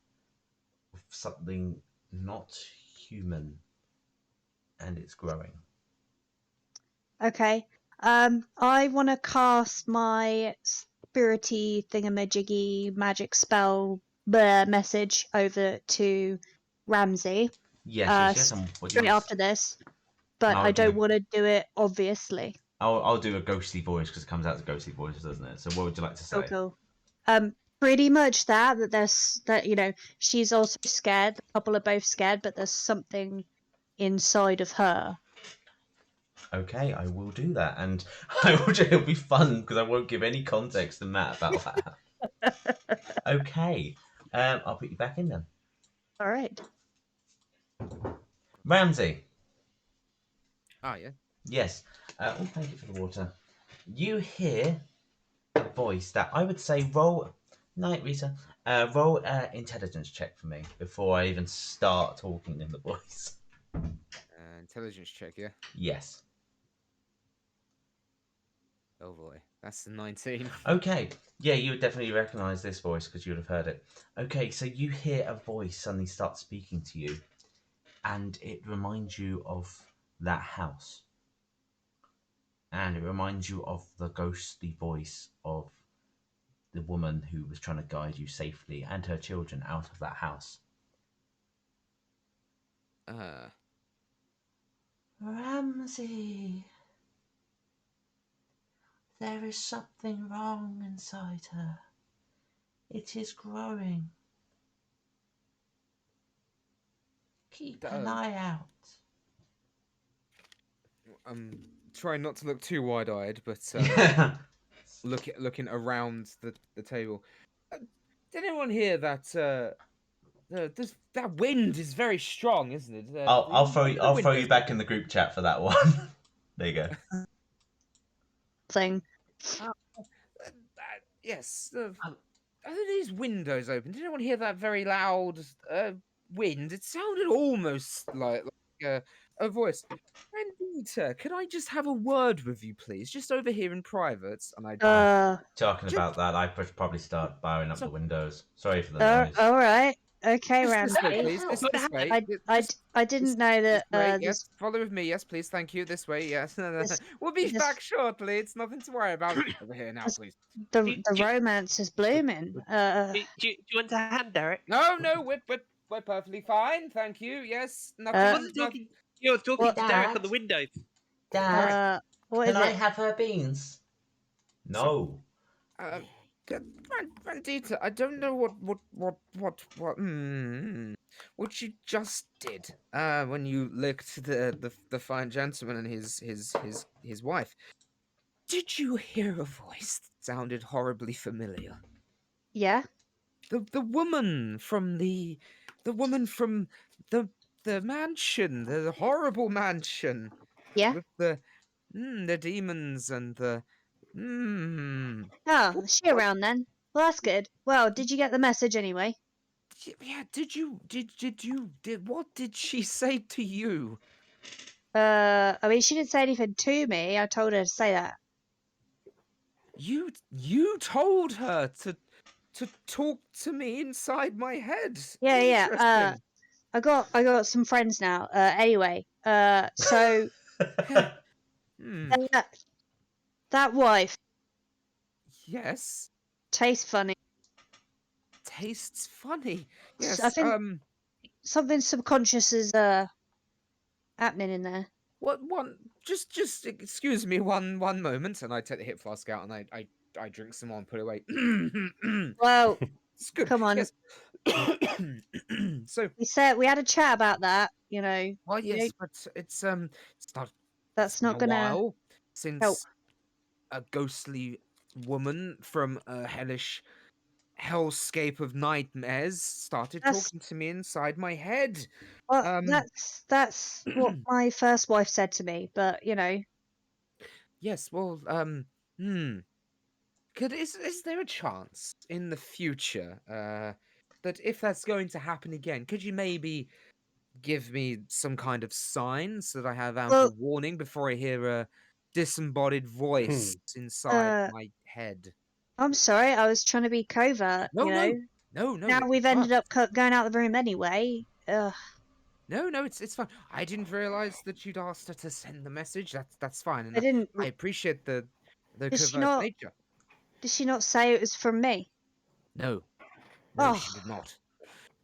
of something not human, and it's growing. Okay. I want to cast my spirity thingamajiggy magic spell message over to Ramsey Yes. And what do you straight want? after this, but I'll I don't do- want to do it obviously. I'll do a ghostly voice because it comes out as a ghostly voice, doesn't it? So what would you like to say? Cool. Pretty much that there's that, you know, she's also scared. The couple are both scared, but there's something inside of her. Okay, I will do that, and I will. It'll be fun because I won't give any context to Matt about that. Okay, I'll put you back in then. All right. Ramsey. Ah, yeah. Yes. Oh, thank you for the water. You hear a voice that I would say roll. Night, Rita. Roll intelligence check for me before I even start talking in the voice. Intelligence check, yeah. Yes. Oh boy, that's the 19. Okay. Yeah, you would definitely recognise this voice because you would have heard it. Okay, so you hear a voice suddenly start speaking to you, and it reminds you of that house. And it reminds you of the ghostly voice of the woman who was trying to guide you safely and her children out of that house. Ramsey, there is something wrong inside her. It is growing. Keep an eye out. I'm trying not to look too wide-eyed, but looking around the table. Did anyone hear that? That wind is very strong, isn't it? I'll throw you windows back open. in the group chat for that one. There you go. Thing. Yes. Are these windows open? Did anyone hear that very loud wind? It sounded almost like a voice. Rendita, could I just have a word with you, please? Just over here in private. And I Talking Just- about that, I should probably start barring up the windows. Sorry for the noise. all right. Okay, just this way, Ramsey. please. This way. I didn't know that This way, this yes. Follow with me, yes, please. Thank you. This way, yes. This- We'll be this- back shortly. It's nothing to worry about. Over here now, this- please. the romance is blooming. Do you want a hand, Derek? No, we're perfectly fine. Thank you. Yes, nothing. I wasn't talking. You were talking What- to Derek on Dad? the windows. Dad, what can is I it? have her beans? No. Vandita, I don't know what you just did when you licked the fine gentleman and his wife. Did you hear a voice that sounded horribly familiar? Yeah. The woman from the mansion, the horrible mansion. Yeah. With the demons and the Oh, is she around then? Well, that's good. Well, did you get the message anyway? Yeah, what did she say to you? I mean, she didn't say anything to me. I told her to say that. You told her to talk to me inside my head. Yeah, yeah. Interesting. I got some friends now. Anyway, so that wife Yes. tastes funny. Tastes funny. Yes. I think something subconscious is happening in there. What one? Just excuse me one moment, and I take the hip flask out and I drink some more and put it away. Well, It's good. come on. Yes. So We had a chat about that. You know. well, you yes, know, but it's not. that's It's been not a gonna while since help. a ghostly woman from a hellish hellscape of nightmares started That's- talking to me inside my head. Well, that's what my first wife said to me. But you know. Yes. Well. Is there a chance in the future that if that's going to happen again, could you maybe give me some kind of sign so that I have ample warning before I hear a disembodied voice inside my head? I'm sorry. I was trying to be covert. No, you know. no. Now we've ended up going out the room anyway. Ugh. No, it's fine. I didn't realize that you'd asked her to send the message. That's fine, and I didn't. I appreciate the Does she covert not? nature. Did she not say it was from me? No, Oh, she did not.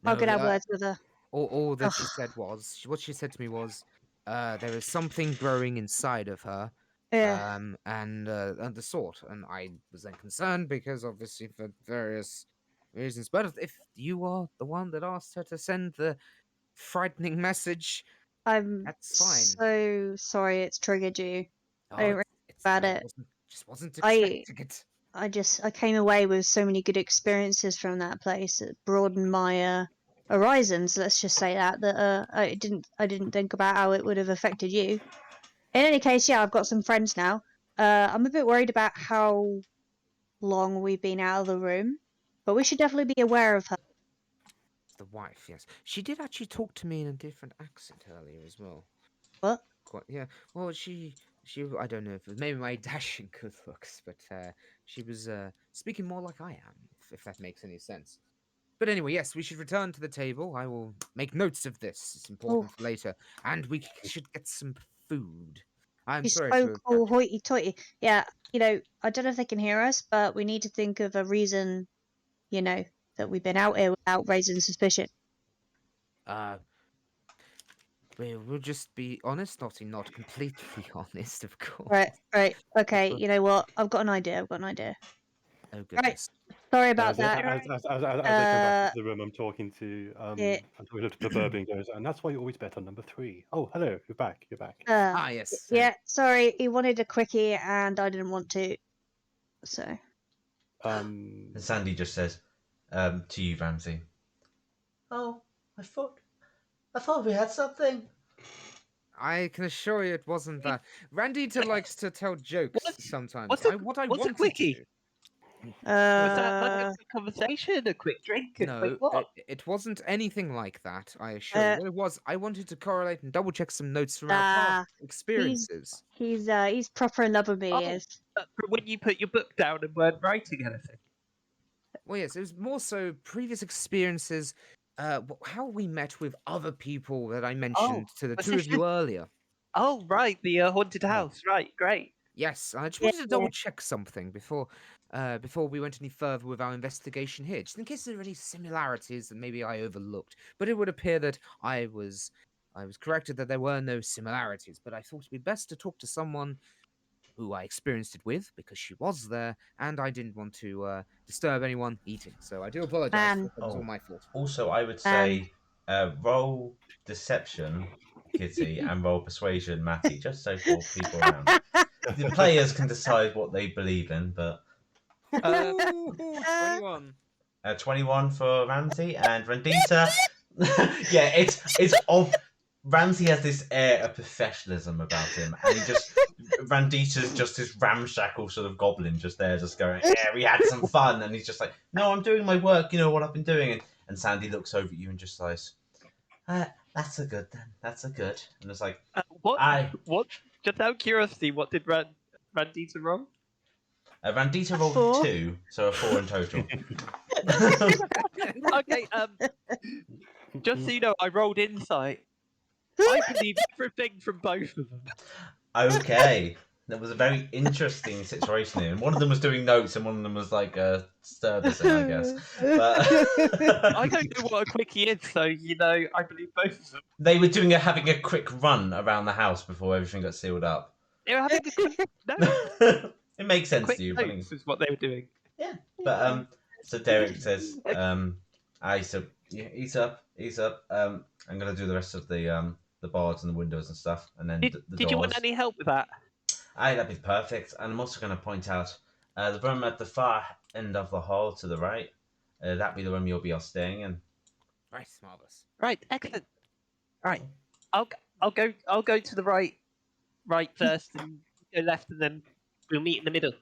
I'm No, gonna have words with her. all that she Ugh. said was what she said to me was, there is something growing inside of her, Yeah. and the sort, and I was then concerned because obviously for various reasons. But if you are the one that asked her to send the frightening message, I'm that's fine. so sorry it's triggered you. I Oh, don't really about I it. just wasn't I expecting it. I came away with so many good experiences from that place. It broadened my horizons. Let's just say that I didn't think about how it would have affected you. In any case, yeah, I've got some friends now. I'm a bit worried about how long we've been out of the room, but we should definitely be aware of her. The wife, yes, she did actually talk to me in a different accent earlier as well. What? Quite, yeah. Well, I don't know if it was maybe my dashing good looks, but she was speaking more like I am, if that makes any sense. But anyway, yes, we should return to the table. I will make notes of this. It's important Oh, for later, and we should get some food. I'm you sorry spoke to. all hoity-toity. Yeah, I don't know if they can hear us, but we need to think of a reason, that we've been out here without raising suspicion. Uh, we'll just be honest, not completely honest, of course. Right. Okay, you know what? I've got an idea. Oh Right, goodness. sorry So about that. as they come back Uh, into the room, I'm talking to yeah, the Burby and goes, and that's why you always bet on number 3. Oh, hello, you're back. Ah, yes. yeah, sorry, he wanted a quickie and I didn't want to, so. Um, And Sandy just says to you, Ramsey. Oh, I thought we had something. I can assure you it wasn't that. Randita likes to tell jokes What? sometimes. What's What I what's a wanted to quickie? do. Was that like a Uh, quick conversation, a quick drink, a quick No, what? it wasn't anything like that, I assure you. uh, What it was, I wanted to correlate and double check some notes from our past nah, he's, experiences. he's proper in love with me, he Oh, is. from when you put your book down and weren't writing anything. Well, yes, it was more so previous experiences, how we met with other people that I mentioned to the Was two this of you earlier. Oh, right, the haunted Yeah. house. Right, great. Yes, I just Yeah, wanted to double check something before we went any further with our investigation here, just in case there are any similarities that maybe I overlooked. But it would appear that I was corrected that there were no similarities. But I thought it'd be best to talk to someone who I experienced it with because she was there, and I didn't want to disturb anyone eating. So I do apologize. man, That was all my fault. Also, I would man. say roll deception, Kitty, and roll persuasion, Matty, just so for people around. The players can decide what they believe in, but Ooh, 21. 21 for Ramsey and Randita. Yeah, it's of Ramsey has this air of professionalism about him, and Randita's just this ramshackle sort of goblin just there, just going, "Yeah, we had some fun," and he's just like, "No, I'm doing my work. You know what I've been doing." And Sandy looks over at you and just says, "That's a good then. That's a good." And it's like, What? "I." What? Just out of curiosity, what did Randita roll? Randita rolled 4. 2, so a 4 in total. Okay, just so you know, I rolled insight. I believe everything from both of them. Okay. That was a very interesting situation here. And one of them was doing notes and one of them was like servicing, I guess. But I don't know what a quickie is, so I believe both of them. they were having a quick run around the house before everything got sealed up. They were having a quick no, It makes sense quick to you. notes is what they were doing. Yeah. But so Derek says, he's up. I'm gonna do the rest of the bars and the windows and stuff, and then the Did you want doors. any help with that? Aye, that'd be perfect. And I'm also going to point out the room at the far end of the hall to the right. That'd be the room you'll be all staying in. Right, marvelous. Right, excellent. Right, I'll go to the right first, and go left, and then we'll meet in the middle.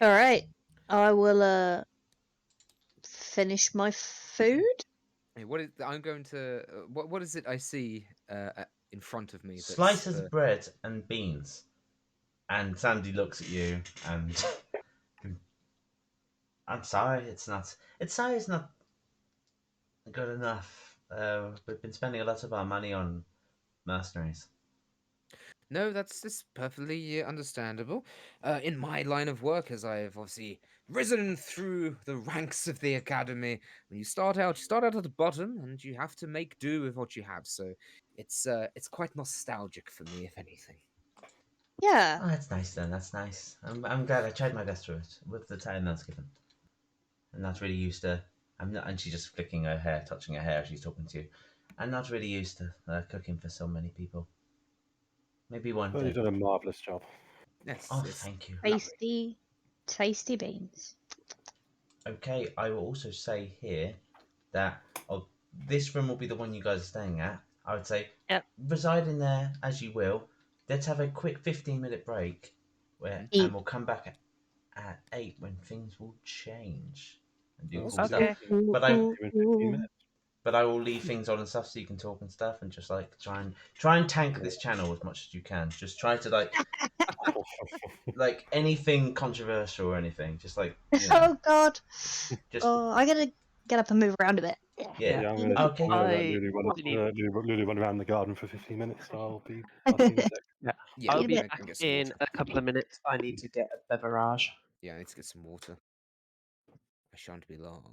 All right, I will finish my food. Hey, I'm going to. What is it I see in front of me? That's, Slices of bread and beans. And Sandy looks at you and I'm sorry, it's not good enough. We've been spending a lot of our money on mercenaries. No, that's perfectly understandable. In my line of work, as I've obviously risen through the ranks of the academy, when you start out at the bottom, and you have to make do with what you have. So it's quite nostalgic for me, if anything. Yeah. Oh, that's nice then. That's nice. I'm glad I tried my best through it with the time that's given. I'm not really used to. I'm not, and she's just flicking her hair, touching her hair as she's talking to you. I'm not really used to cooking for so many people. Maybe one Well, you've day. done a marvelous job. Yes, Oh, yes, thank you. lovely. Tasty, tasty beans. Okay, I will also say here that this room will be the one you guys are staying at. I would say Yep. reside in there as you will. Let's have a quick 15-minute break, Mhm. and we'll come back at 8 when things will change and do Well, cool we'll stuff. Okay. But I see you in 15 minutes. but I will leave things on and stuff so you can talk and stuff and just like try and tank this channel as much as you can. Just try to like anything controversial or anything. Just like Oh God. just Oh, I gotta get up and move around a bit. yeah. Yeah, Okay. I'm gonna let I believe Lulu run around the garden for 15 minutes, so I'll see you in a sec. yeah. Yeah, I'll In a be bit. I back can get some in water. a couple of minutes. I need to get a beverage. Yeah, I need to get some water. I shan't be long.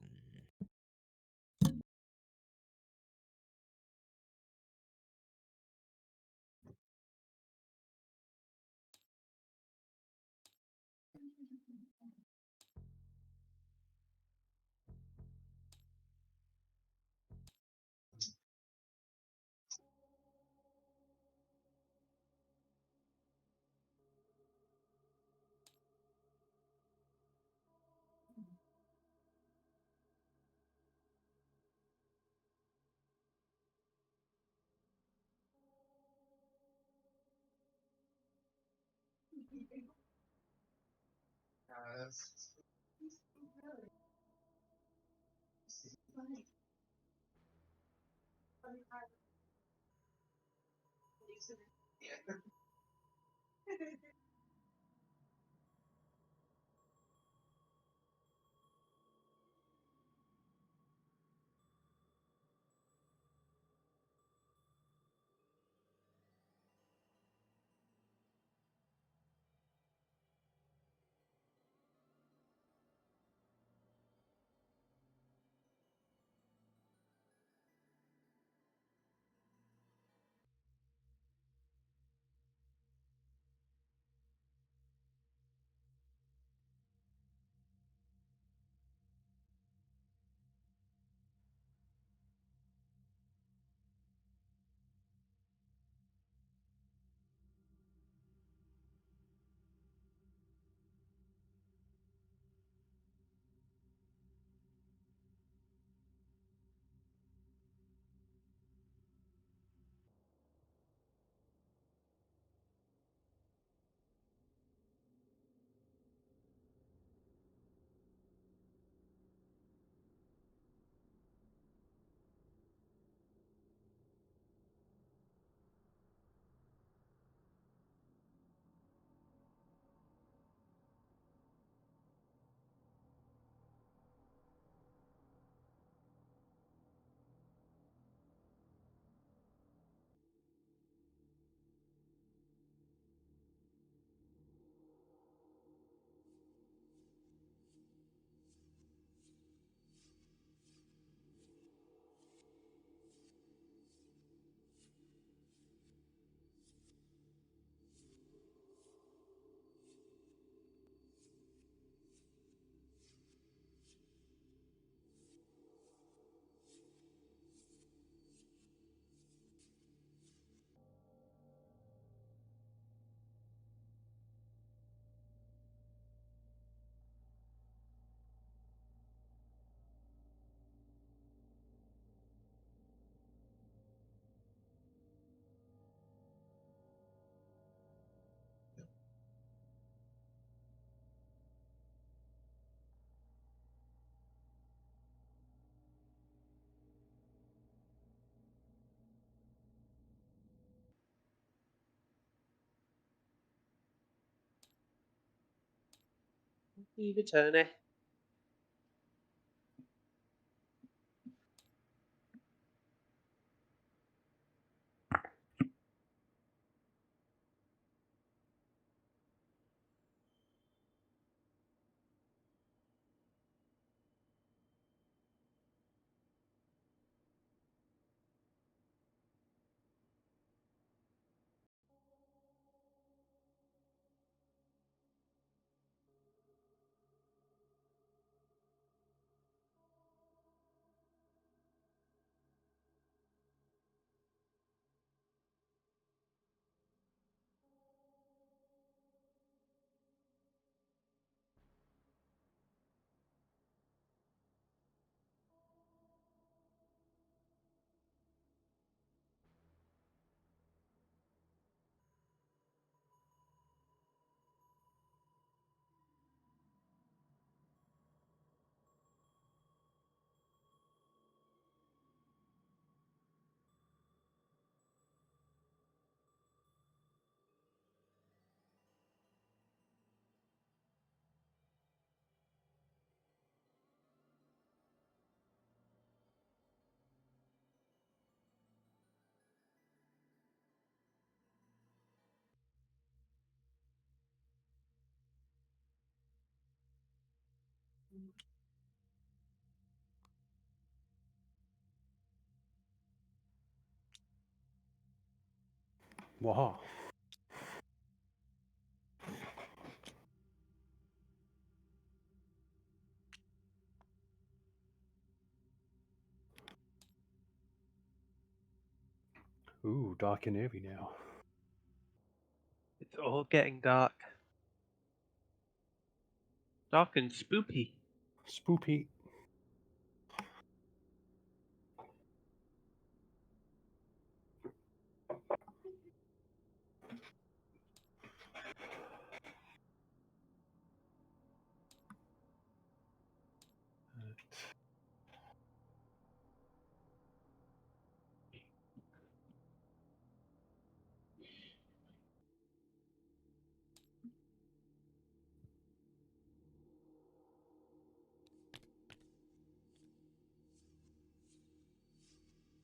Leave attorney. Waha. Ooh, dark and eerie now. It's all getting dark. Dark and spooky. Spoopy.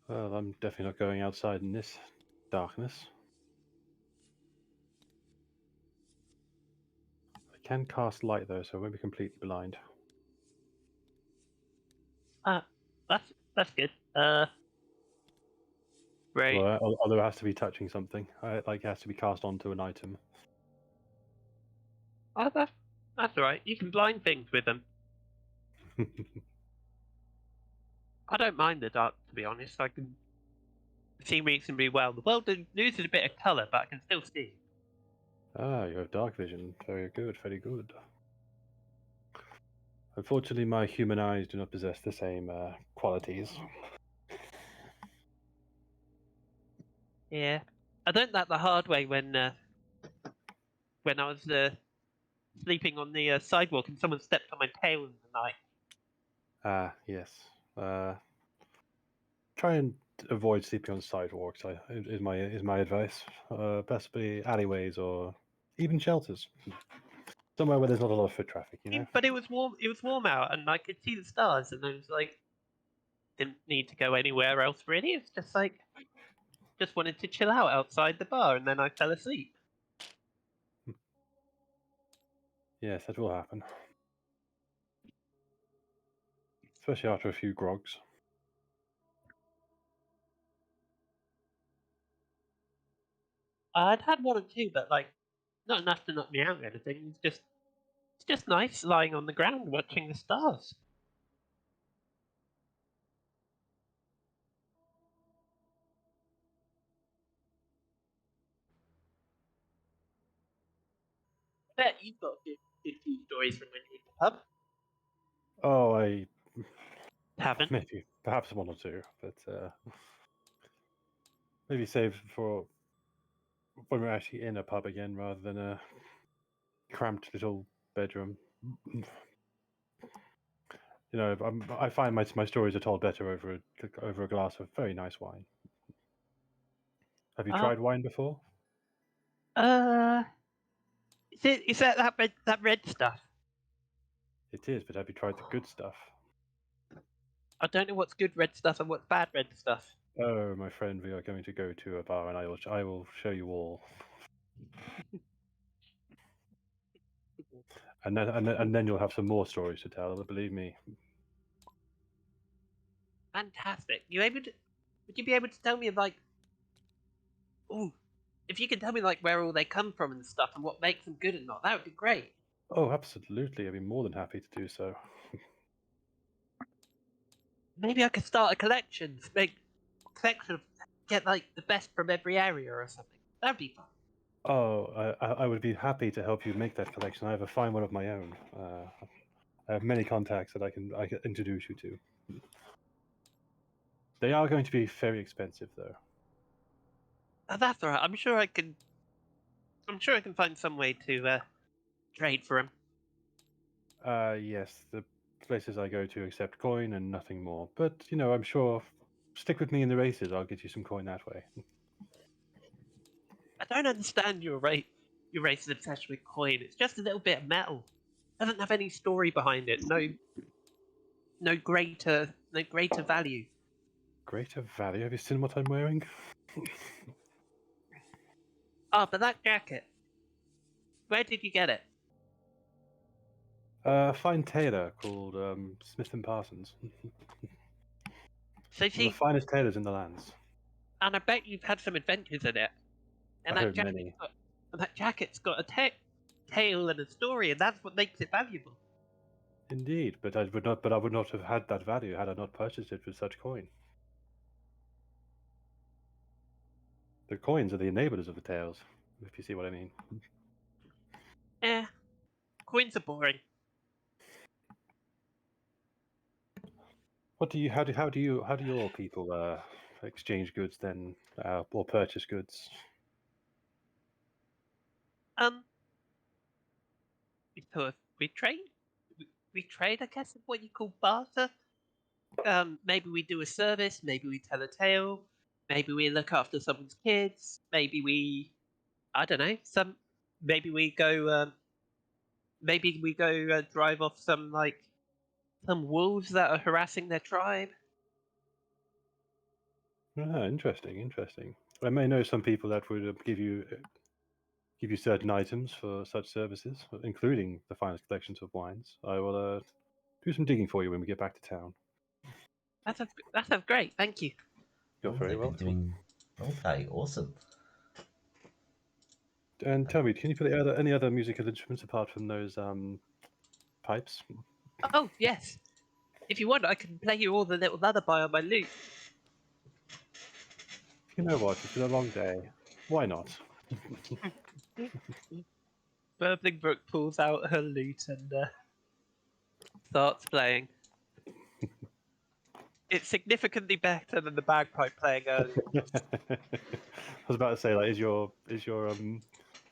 Well, I'm definitely not going outside in this darkness. I can cast light though, so I won't be completely blind. That's good. Right. Although it has to be touching something. Like it has to be cast onto an item. Oh, that's alright. You can blind things with them. I don't mind the dark, to be honest. I can see reasonably well. The world loses a bit of colour, but I can still see. Ah, you have dark vision. Very good, very good. Unfortunately, my human eyes do not possess the same qualities. Yeah. I learned that the hard way when I was sleeping on the sidewalk and someone stepped on my tail in the night. Ah, yes. Try and avoid sleeping on sidewalks. Is my advice. Possibly alleyways or even shelters. Somewhere where there's not a lot of foot traffic. You know. But it was warm. It was warm out, and I could see the stars, and I was like, didn't need to go anywhere else really. It's just like, just wanted to chill out outside the bar, and then I fell asleep. Yes, that will happen. Especially after a few grogs. I'd had one or two, but like, not enough to knock me out or anything. It's just nice lying on the ground watching the stars. I bet you've got good few stories from when you were in the pub. Oh, I Haven't. maybe perhaps one or two, but maybe save for when we're actually in a pub again rather than a cramped little bedroom. You know, I find my stories are told better over a glass of very nice wine. Have you Oh. tried wine before? Is that red stuff? It is, but have you tried the good stuff? I don't know what's good red stuff and what's bad red stuff. Oh, my friend, we are going to go to a bar, and I will show you all. And then you'll have some more stories to tell. Believe me. Fantastic. Would you be able to tell me like, ooh, if you could tell me like where all they come from and stuff and what makes them good and not, that would be great. Oh, absolutely. I'd be more than happy to do so. Maybe I could start a collection. Make a collection of get like the best from every area or something. That'd be fun. Oh, I would be happy to help you make that collection. I have a fine one of my own. I have many contacts that I can introduce you to. They are going to be very expensive, though. Oh, that's alright. I'm sure I can find some way to trade for them. Yes, the places I go to accept coin and nothing more. But you know, I'm sure. Stick with me in the races. I'll get you some coin that way. I don't understand your race's obsession with coin. It's just a little bit of metal. Doesn't have any story behind it. No greater value. Greater value. Have you seen what I'm wearing? Oh, but that jacket. Where did you get it? Fine tailor called Smith and Parsons. So One of the see, finest tailors in the lands. and I bet you've had some adventures in it. And I that heard jacket's many. got, and that jacket's got a tale and a story, and that's what makes it valuable. Indeed, but I would not have had that value had I not purchased it with such coin. The coins are the enablers of the tales, if you see what I mean. Eh, coins are boring. What do you? How do your people exchange goods then, or purchase goods? Because we trade. We trade, I guess, is what you call barter. Maybe we do a service. Maybe we tell a tale. Maybe we look after someone's kids. Maybe we, I don't know, Maybe we go. Drive off some wolves that are harassing their tribe. Ah, interesting. I may know some people that would give you certain items for such services, including the finest collections of wines. I will do some digging for you when we get back to town. That sounds great. Thank you. You're Oh, very they've been welcome. doing roleplay. Awesome. And tell me, can you play any other musical instruments apart from those pipes? Oh yes. If you want, I can play you all the little lullaby on my lute. You know what? It's been a long day. Why not? Burbling Brook pulls out her lute and starts playing. It's significantly better than the bagpipe playing earlier. I was about to say, like, is your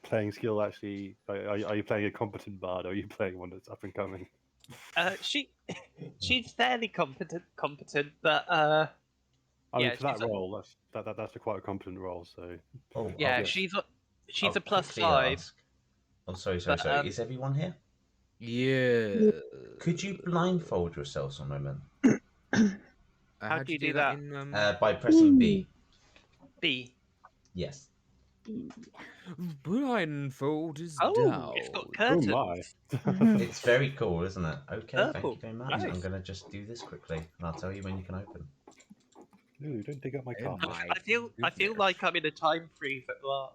playing skill actually? Are you playing a competent bard, or are you playing one that's up and coming? She's fairly competent, but I mean, yeah, for that role, that's quite a competent role. So Oh, yeah, I'll, yes. she's I'll a plus quickly 5. ask. Oh, sorry. But, Is everyone here? Yeah. Could you blindfold yourselves a moment How How do do you you do do that that? in by pressing B? B. Yes. blindfold is Oh, down? it's got Oh curtains. my! It's very cool, isn't it? Okay, thank Purple. you very much. Nice. I'm going to just do this quickly, and I'll tell you when you can open. Ooh, don't dig up my Oh carpet. my I feel like I'm in a time freeze at LARP.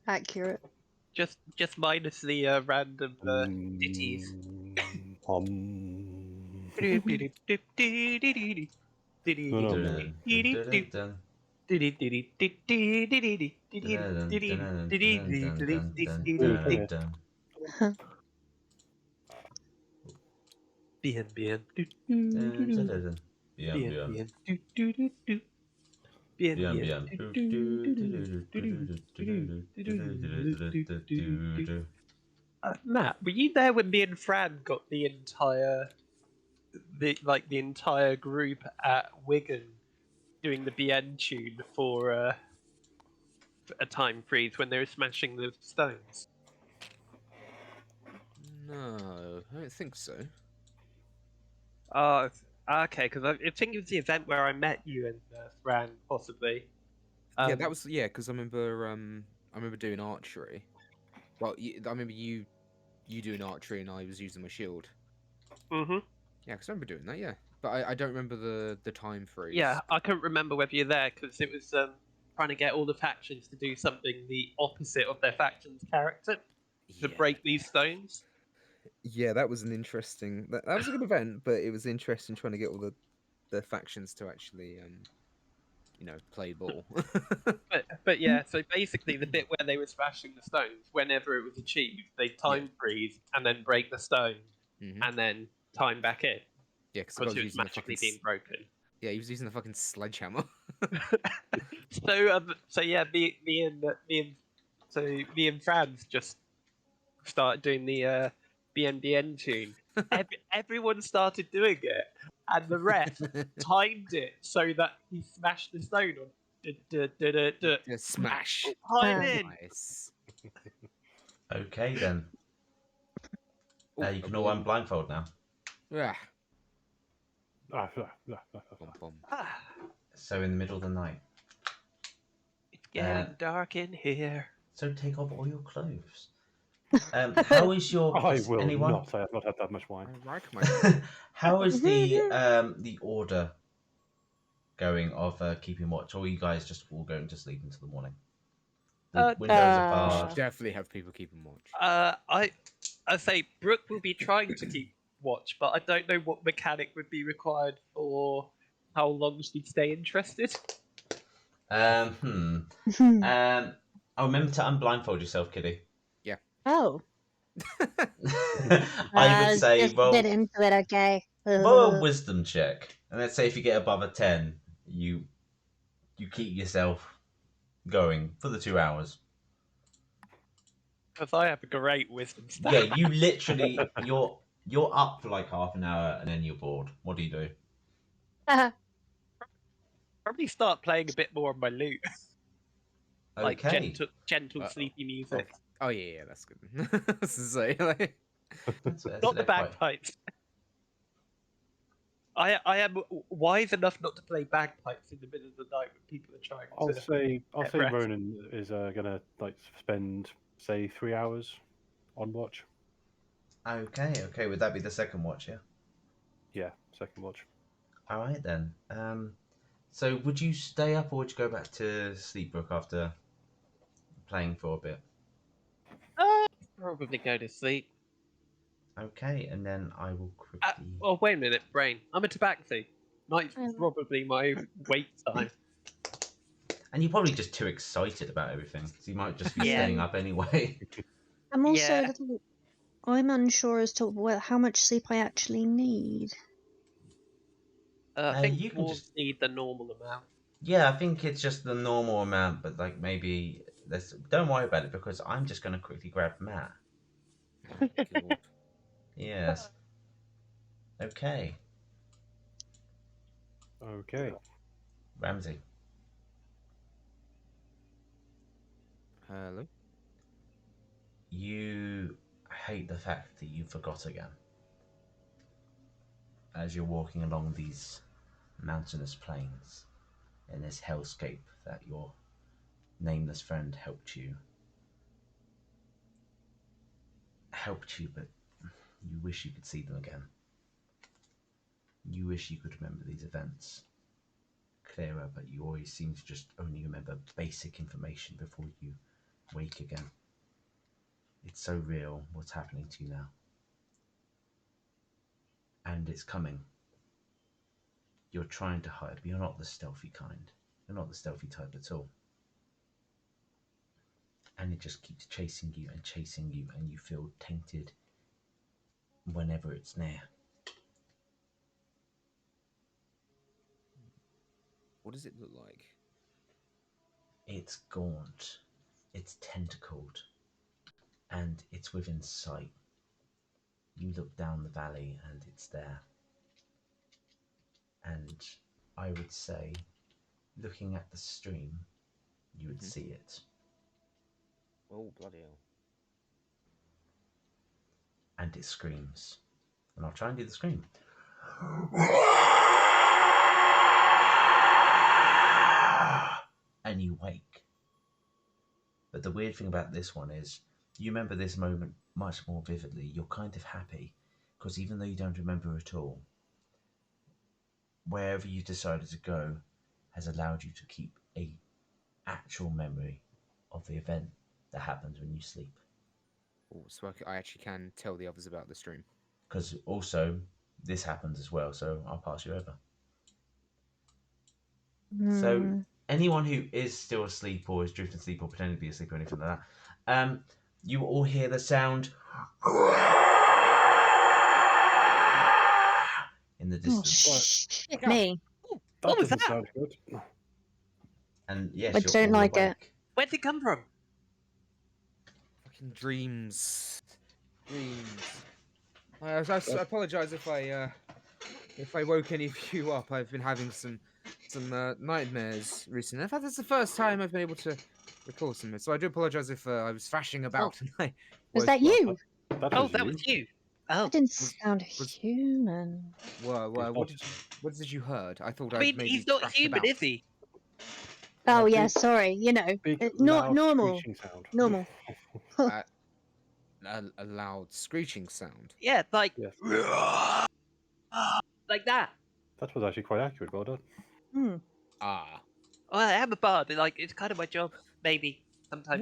Accurate. Just minus the random ditties. No, no, Dun, no. dun, dun, dun, dun. Dun, dun, dun, dun, dun, dun, Ooh, come dun, here. dun. Bien, bien. Dun, dun, dun, dun. Bien, Bien, bien. bien. Bien, Bien, bien. bien. Do, do, do, do, do, do, do, do, do, do, do, do, do. Matt, were you there when me and Fran got the entire group at Wigan doing the BN tune for a time freeze when they were smashing the stones? No, I don't think so. Oh, okay, because I think it was the event where I met you and Fran, possibly. Yeah, that was because I remember doing archery. Well, I remember you doing archery and I was using my shield. Mm-hmm. Yeah, because I remember doing that. Yeah, but I don't remember the time freeze. Yeah, I couldn't remember whether you're there because it was trying to get all the factions to do something the opposite of their faction's character to Yeah. break these stones. Yeah, that was an interesting. That was a good event, but it was interesting trying to get all the factions to actually play ball. But yeah, so basically the bit where they were smashing the stones, whenever it was achieved, they time freeze and then break the stone Mhm. and then time back in Yeah, because because it was magically being broken. Yeah, he was using the fucking sledgehammer. So yeah, me and Franz just started doing the BNBN tune. Everyone started doing it, and the ref timed it so that he smashed the stone on. Yeah, smash. Time in. Nice. Okay, then. Oh, You a can all ball. unblindfold now. Ah, Ah, bum, bum. So, in the middle of the night, It's getting dark in here. So take off all your clothes. How is your? I is will anyone? not. I have not had that much wine. I like my. How is the order going of keeping watch? Or are you guys just all going to sleep until the morning? The windows are We should barred. definitely have people keeping watch. I say Brooke will be trying to keep watch, but I don't know what mechanic would be required for how long she'd stay interested. I'll remember to unblindfold yourself, Kitty. Oh, I would say just get into it, okay? roll a wisdom check, and let's say if you get above a 10, you keep yourself going for the 2 hours. Because I have a great wisdom stat. Yeah, you literally you're up for like half an hour and then you're bored. What do you do? Probably start playing a bit more on my lute, like Okay. gentle, Uh-oh. sleepy music. Oh yeah, that's good. That's to say, like, That's Not the quite- bagpipes. I am wise enough not to play bagpipes in the middle of the night when people are trying I'll to. say get rest. Ronan is gonna like spend say 3 hours on watch. Okay. Would that be the second watch? Yeah. Yeah, second watch. All right then. So would you stay up or would you go back to sleep, Brooke, after playing for a bit? Probably go to sleep. Okay, and then I will quickly. Oh, wait a minute, brain. I'm a tabaxi. Night's probably my wait time. And you're probably just too excited about everything, so you might just be Yeah. staying up anyway. I'm also Yeah. a little. I'm unsure as to how much sleep I actually need. I think you can dwarves just. need the normal amount. Yeah, I think it's just the normal amount, but like maybe let's don't worry about it because I'm just going to quickly grab Matt. God. Yes. Okay, Okay. Ramsey. Hello. You hate the fact that you forgot again. As you're walking along these mountainous plains in this hellscape that your nameless friend helped you, but you wish you could see them again. You wish you could remember these events clearer, but you always seem to just only remember basic information before you wake again. It's so real what's happening to you now. And it's coming. You're trying to hide, but you're not the stealthy kind. You're not the stealthy type at all. And it just keeps chasing you, and you feel tainted whenever it's near. What does it look like? It's gaunt, it's tentacled, and it's within sight. You look down the valley and it's there. And I would say, looking at the stream, you would see it. Oh bloody hell! And it screams. And I'll try and do the scream. And you wake. But the weird thing about this one is, you remember this moment much more vividly. You're kind of happy, because even though you don't remember it all, wherever you decided to go has allowed you to keep a actual memory of the event that happens when you sleep. Oh, so I actually can tell the others about the stream. Because also, this happens as well, so I'll pass you over. So, anyone who is still asleep or is drifting asleep or pretending to be asleep or anything like that, you all hear the sound in the Oh, distance. shit me. What was doesn't that? sound good. And yes, I you're don't all like it. awake. Where'd it come from? Fucking dreams. I apologise if I woke any of you up. I've been having some nightmares recently. In fact, it's the first time I've been able to recall some. So I do apologise if I was thrashing about and I Was woke that you up. you? That was you. Oh, That didn't sound human. What did you heard? I thought I I mean, maybe he's not thrashed human, about. is he? Oh big- yeah, sorry. You know, Big, not loud, normal. screeching sound. Normal. A loud screeching sound. Yeah, like Yes. like that. That was actually quite accurate. Well done. Hmm. Ah. Well, I am a bard. Like it's kind of my job, maybe sometimes.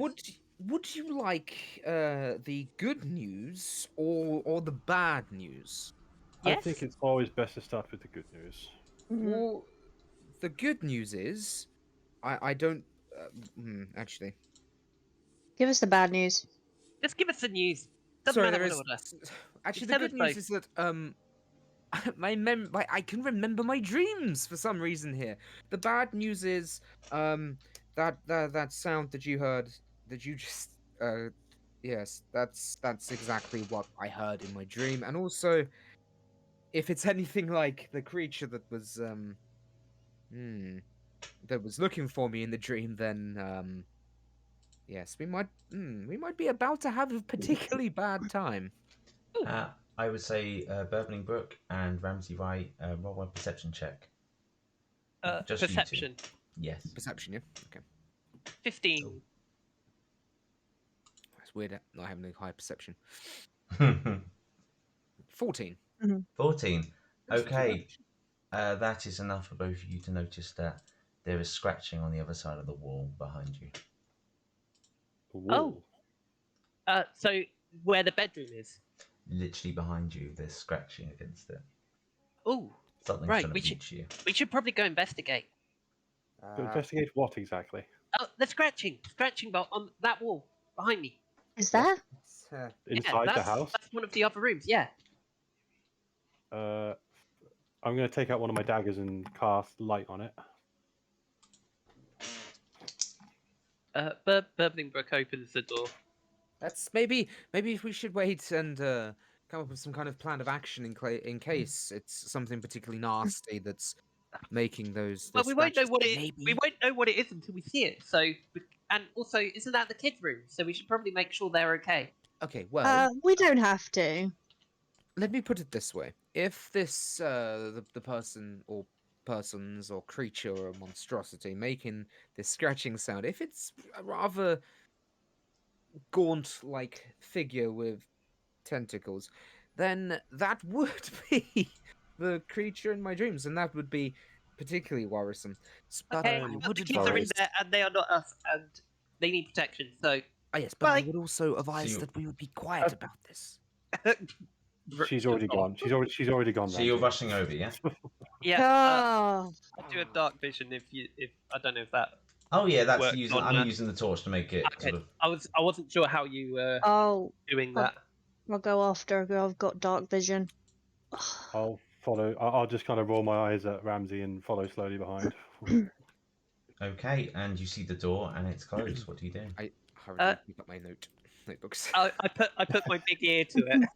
Would you like the good news or the bad news? Yes. I think it's always best to start with the good news. Well, the good news is I don't actually. Give us the bad news. Just give us the news. Doesn't Sorry, matter there what is order. actually the Tell good us news both. is that I can remember my dreams for some reason here. The bad news is that sound that you heard that you just yes, that's exactly what I heard in my dream. And also if it's anything like the creature that was looking for me in the dream, then yes, we might be about to have a particularly bad time. I would say Burbeling Brook and Ramsey Wright roll a perception check. Just you two. Perception. Yes. Perception, yeah? Okay. 15. It's weird not having a high perception. 14. 14. That's not too Okay. bad. That is enough for both of you to notice that there is scratching on the other side of the wall behind you. The wall. So where the bedroom is. Literally behind you, there's scratching against it. Oh, Something's right. trying We to should reach you. probably go investigate. To investigate what exactly? Oh, the scratching on that wall behind me. Is there? Inside the that's, house? That's one of the other rooms. Yeah. I'm going to take out one of my daggers and cast light on it. Burbling Brook opens the door. That's maybe we should wait and come up with some kind of plan of action in case it's something particularly nasty that's making those. Well, we won't know scratches. what it. Maybe. We won't know what it is until we see it. So, and also, isn't that the kids' room? So we should probably make sure they're okay. Okay, well, We don't have to. let me put it this way: if this the person or persons or creature or monstrosity making this scratching sound, if it's a rather gaunt-like figure with tentacles, then that would be the creature in my dreams, and that would be particularly worrisome. But Okay, I but would the kids are in advise. there, and they are not us, and they need protection. So, Oh, yes, but I Like- would also advise you- that we would be quiet about this. She's already gone. She's already gone. So you're Ramsey. rushing over, yeah? Yeah, Oh. I do have dark vision. If I don't know if that. Oh yeah, that's Worked using. on I'm that. using the torch to make it Okay, sort of. I wasn't sure how you were Oh, doing Oh. that. I'll go after. I've got dark vision. I'll follow. I'll just kind of roll my eyes at Ramsey and follow slowly behind. Okay, and you see the door and it's closed. What do you do? I hurriedly pick up my notebooks. I put my big ear to it.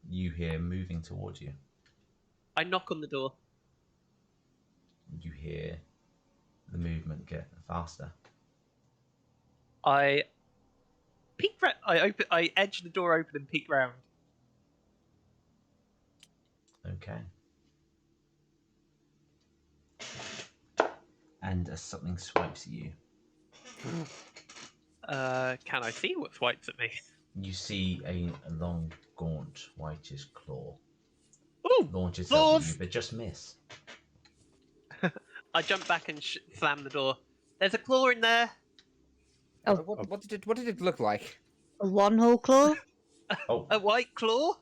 You hear moving towards you. I knock on the door. You hear the movement get faster. I peek. I edge the door open and peek round. Okay. And something swipes at you. Can I see what swipes at me? You see a long, gaunt, whitish claw Ooh! launch itself at Claws! you, but just miss. I jump back and slam the door. There's a claw in there. Oh. What did it look like? A one-hole claw? Oh, A white claw.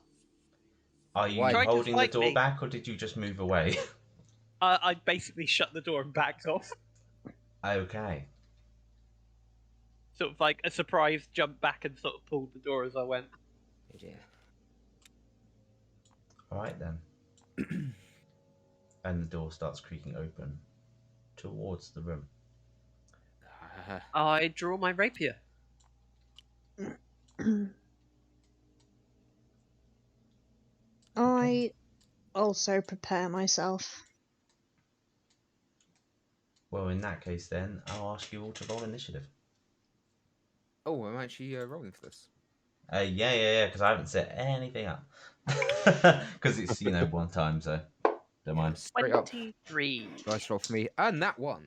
are you Why? Tried to holding the swipe door me. back, or did you just move away? I basically shut the door and backed off. Okay. Sort of like a surprise jump back and sort of pulled the door as I went. Oh dear. All right then. And the door starts creaking open towards the room. I draw my rapier. I also prepare myself. Well, in that case, then I'll ask you all to roll initiative. Oh, I'm actually rolling for this. Yeah, because I haven't set anything up. Because it's one time, so. Don't mind. Straight up. 23. Dice roll for me. And that one.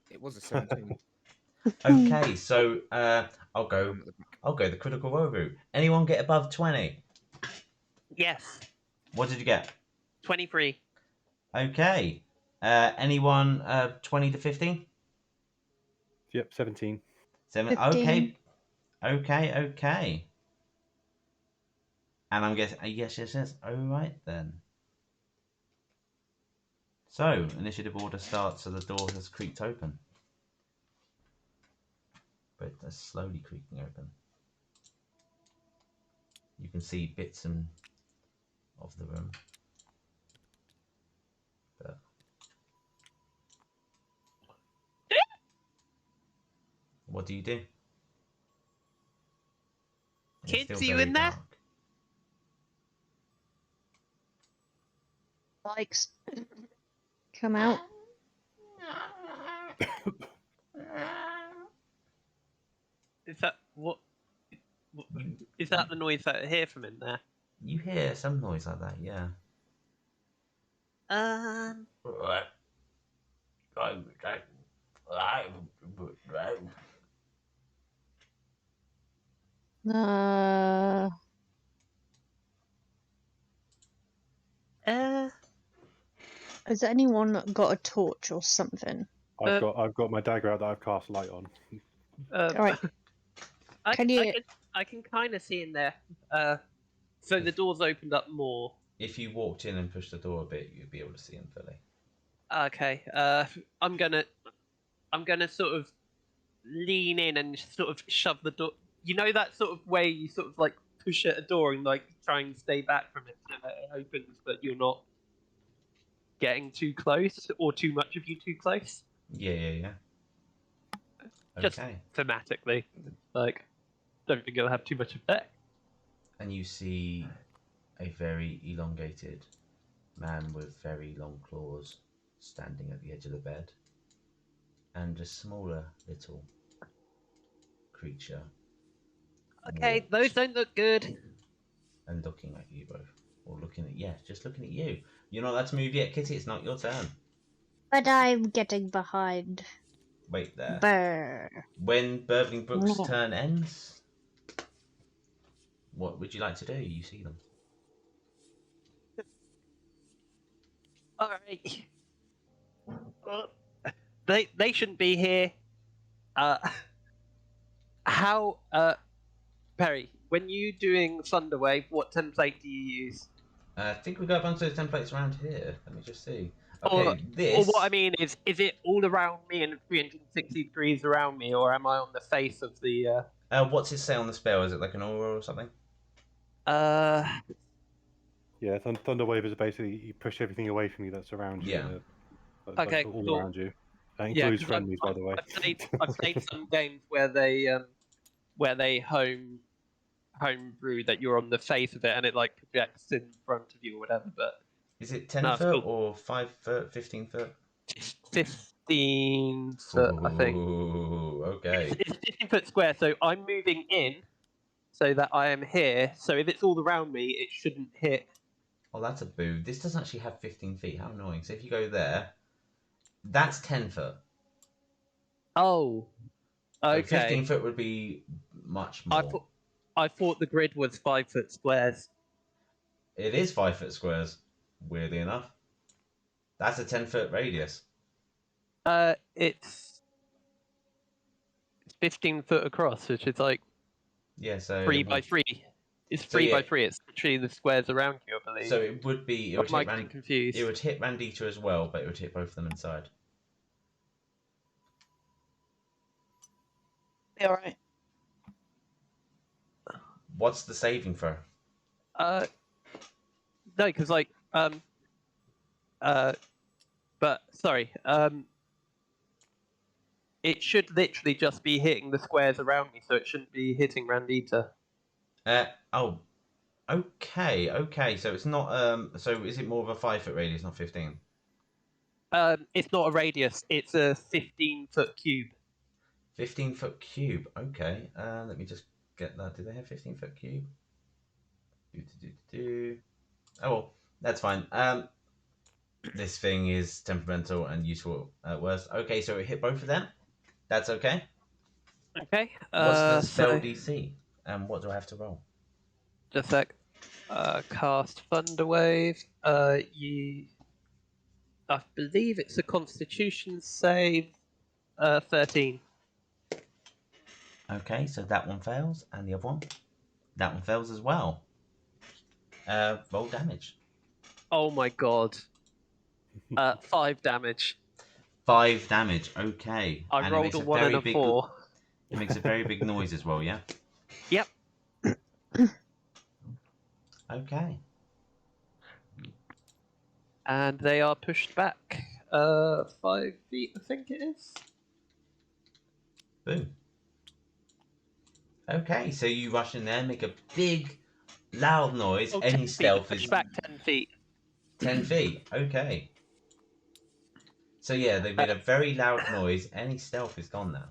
It was a 17. Okay, so I'll go. I'm at the back. I'll go the critical role route. Anyone get above 20? Yes, What did you get? 23. Okay. Anyone 20 to 15? Yep, 17. 7. 15. Okay. And I'm guessing. Yes. All right then. So initiative order starts, so the door has creaked open, but it's slowly creaking open. You can see bits of the room. But what do you do? It's Kids, still are you very in there? dark. Likes. Come out. Is that what? You, Is that the noise that I hear from in there? you hear some noise like that, yeah. Um. Uh, Uh. has anyone got a torch or something? I've got my dagger out that I've cast light on. All right. Can you? I can kind of see in there. So the door's opened up more. If you walked in and pushed the door a bit, you'd be able to see him fully. Okay. I'm gonna sort of lean in and sort of shove the door. You know that sort of way you sort of like push at a door and like try and stay back from it so that it opens, but you're not getting too close or too much of you too close. Yeah. Just Okay. thematically, like, don't think it'll have too much effect. And you see a very elongated man with very long claws standing at the edge of the bed, and a smaller little creature Okay, walked those don't look good. and looking at you both, or just looking at you. You're not allowed to move yet, Kitty. It's not your turn. But I'm getting behind. Wait there. Brr. When Burvling Brook's turn ends, what would you like to do? You see them. All right. Well, they shouldn't be here. How Perry, when you doing Thunderwave, what template do you use? I think we got a bunch of templates around here. Let me just see. Or, Okay, this. or what I mean is it all around me and 360 degrees around me, or am I on the face of the? What's it say on the spell? Is it like an aura or something? Yeah, Thunderwave is basically you push everything away from you that's around you. Yeah. Okay, all cool. around you. That Yeah, includes 'cause friendlies, by the way. I've played some games where they homebrew that you're on the face of it and it like projects in front of you or whatever. But Is it 10 no, it's foot cool. or 5 foot, 15 foot? 15 foot, I think. Ooh, okay. It's 15 foot square, so I'm moving in so that I am here. So if it's all around me, it shouldn't hit. Well, that's a boo. This doesn't actually have 15 feet. How annoying. So if you go there, that's 10 foot. Oh, So okay. 15 foot would be much more. I thought the grid was 5 foot squares. It is 5 foot squares, weirdly enough. That's a 10 foot radius. It's 15 foot across, which is like Yeah, so 3 by 3. It's So 3 by yeah. 3. It's literally the squares around you, I believe. So it would be. Or am I getting confused? It would hit Randita as well, but it would hit both of them inside. Be alright. What's the saving throw? No, because but sorry, it should literally just be hitting the squares around me, so it shouldn't be hitting Randita. Oh, okay. So it's not. So is it more of a 5 foot radius, not 15? It's not a radius; it's a 15-foot cube. 15 foot cube. Okay. Let me just get that. Do they have 15 foot cube? Oh well, that's fine. This thing is temperamental and useful at worst. Okay, so it hit both of them. That's okay. Okay. What's the spell So DC? And what do I have to roll? just a sec. Cast Thunder Wave. I believe it's a Constitution save. 13. Okay, so that one fails, and the other one? That one fails as well. Roll damage. Oh my god. 5 damage. 5 damage, okay. I And it rolled makes a a 1 and very a big 4. it makes a very big noise as well, yeah? Yep. Okay. And they are pushed back 5 feet, I think it is. Boom. Okay, so you rush in there, make a big, loud noise. Oh, Any 10 feet. stealth Pushed is back 10 feet. 10 feet. Okay. So yeah, they've made a very loud noise. Any stealth is gone now.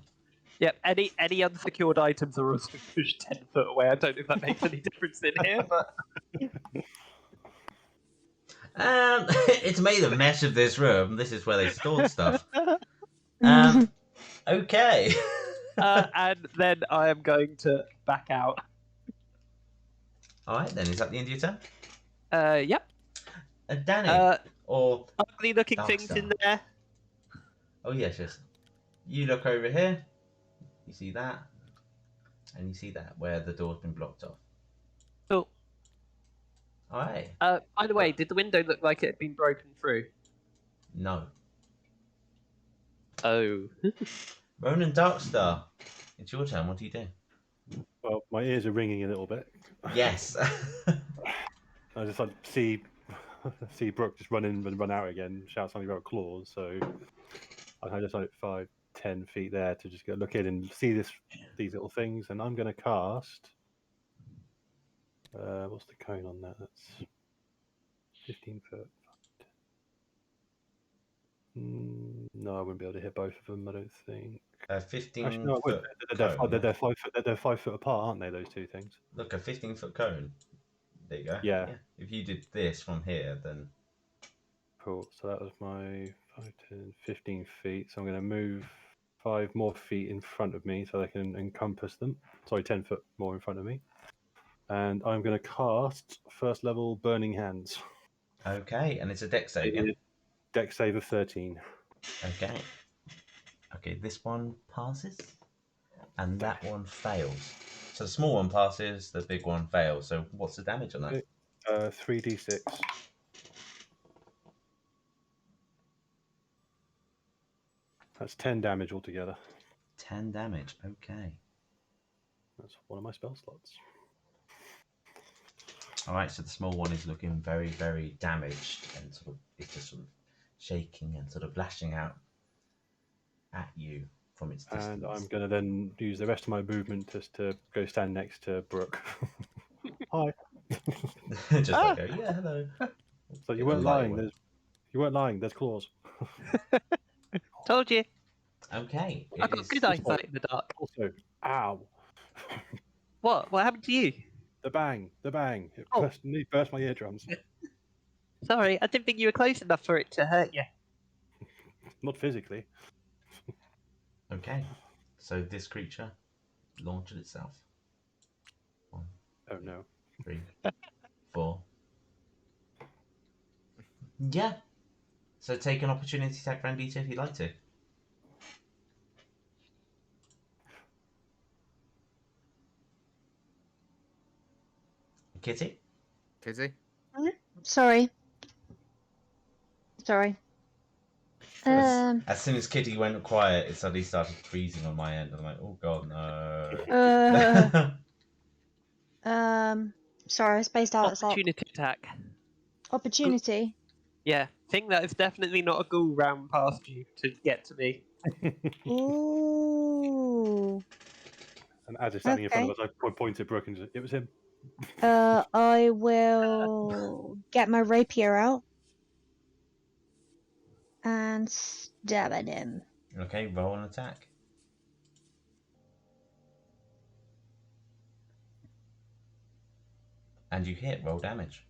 Yep, any unsecured items are also pushed 10 foot away. I don't know if that makes any difference in here, but It's made a mess of this room. This is where they stored stuff. Okay. and then I am going to back out. All right, then. Is that the end of your turn? Yep. Danny. Or Ugly looking Dark things Star. in there. Oh yes, yes. You look over here. You see that, and you see that where the door's been blocked off. Cool. All right. By the way, did the window look like it had been broken through? No. Oh. Ronan Darkstar. It's your turn. What do you do? Well, my ears are ringing a little bit. Yes. I just like see Brooke just run in and run out again, shout something about claws. So I just like 5, 10 feet there to just go look in and see these little things, and I'm going to cast. What's the cone on that? That's 15 foot. No, I wouldn't be able to hit both of them. I don't think. 15 Actually, no, I would. foot They're, cone. they're 5 foot. They're 5 foot apart, aren't they? Those two things. Look, a 15-foot cone. There you go. Yeah. If you did this from here, then Cool. So that was my 5, 10, 15 feet. So I'm going to move 5 more feet in front of me so they can encompass them. Sorry, 10 foot more in front of me. And I'm going to cast first level Burning Hands. okay. And it's a dex save. Yeah? Dex save of 13. Okay. Okay. This one passes, and that one fails. So the small one passes, the big one fails. So what's the damage on that? 3d6. That's 10 damage altogether. 10 damage. Okay. That's one of my spell slots. All right. So the small one is looking very, very damaged, and sort of it's just sort of shaking and sort of lashing out at you from its distance. And I'm going to then use the rest of my movement just to go stand next to Brooke. Hi. just like go, yeah, hello. So you Get weren't the light lying. away. You weren't lying. There's claws. Told you. Okay. I've got good eyesight in the dark. Also, ow. What? What happened to you? The bang. It Oh. burst my eardrums. Sorry, I didn't think you were close enough for it to hurt you. Not physically. Okay. So this creature launches itself. 1, Oh no. 3, 4. Yeah. So take an opportunity attack round D2 if you'd like to. Kitty? Kitty? Sorry. As soon as Kitty went quiet, it suddenly started freezing on my end. I'm like, oh god, no. Sorry, I spaced out. It's like Opportunity attack. opportunity. Yeah, think that is definitely not a ghoul round past you to get to me. Ooh. And as he's standing in front of Okay. us, I pointed Brooke and it was him. I will get my rapier out and stab at him. Okay, roll an attack. And you hit, roll damage.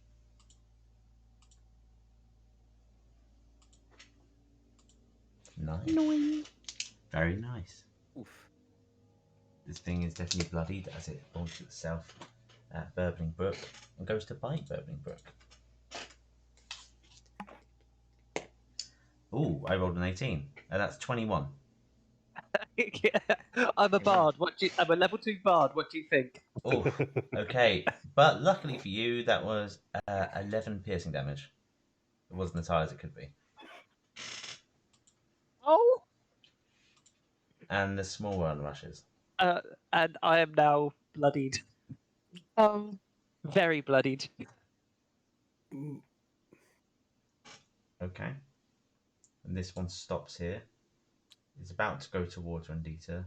Nice. Annoying. Very nice. Oof. This thing is definitely bloodied as it launches itself at Burbling Brook and goes to bite Burbling Brook. Ooh, I rolled an 18, and that's 21. I'm a bard. I'm a level 2 bard. What do you think? Oh, okay. But luckily for you, that was 11 piercing damage. It wasn't as high as it could be. Oh. And the small one rushes. And I am now bloodied. Oh. Very bloodied. Okay. And this one stops here. It's about to go towards Randita.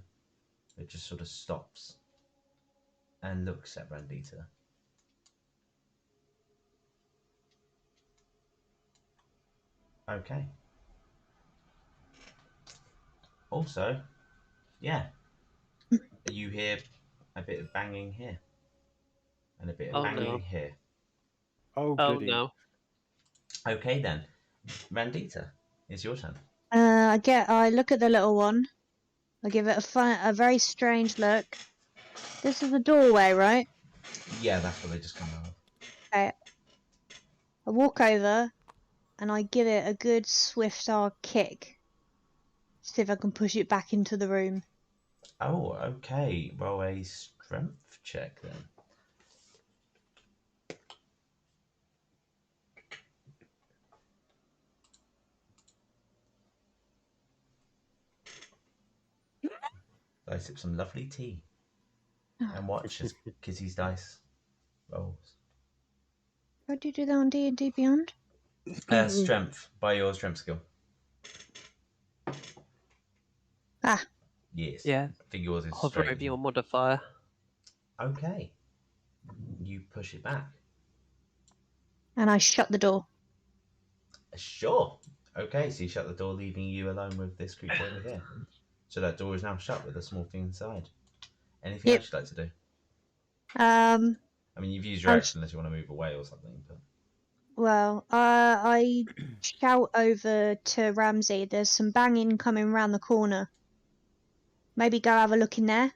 It just sort of stops and looks at Randita. Okay. Also, yeah, you hear a bit of banging here and a bit of Oh, banging no. here. Oh, Oh goody. no. Okay then, Randita, it's your turn. I look at the little one. I give it a very strange look. This is a doorway, right? Yeah, that's what they just come out of. Okay. I walk over and I give it a good swift hard kick. See if I can push it back into the room. Oh, okay. Roll a strength check then. I sip some lovely tea and watch as Kizzy's dice rolls. How do you do that on D&D Beyond? Strength, by your strength skill. Ah. Yes. Yeah. I think yours is Hover straight. over your modifier. Okay. You push it back. And I shut the door. Sure. Okay, so you shut the door, leaving you alone with this creature over here. So that door is now shut with a small thing inside. Anything Yep. else you'd like to do? I mean, you've used your I'll action unless you want to move away or something. But Well, I shout over to Ramsey. There's some banging coming round the corner. Maybe go have a look in there.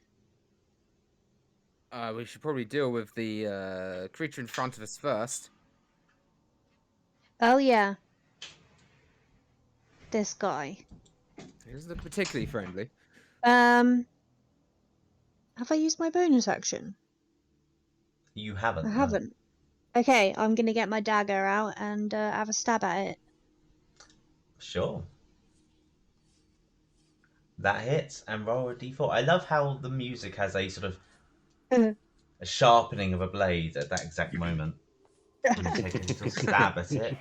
We should probably deal with the creature in front of us first. Oh yeah, this guy. He doesn't look particularly friendly. Have I used my bonus action? you haven't. I no. haven't. Okay, I'm gonna get my dagger out and have a stab at it. Sure. That hits and roll a d4. I love how the music has a sort of a sharpening of a blade at that exact moment. And you take a little stab at it,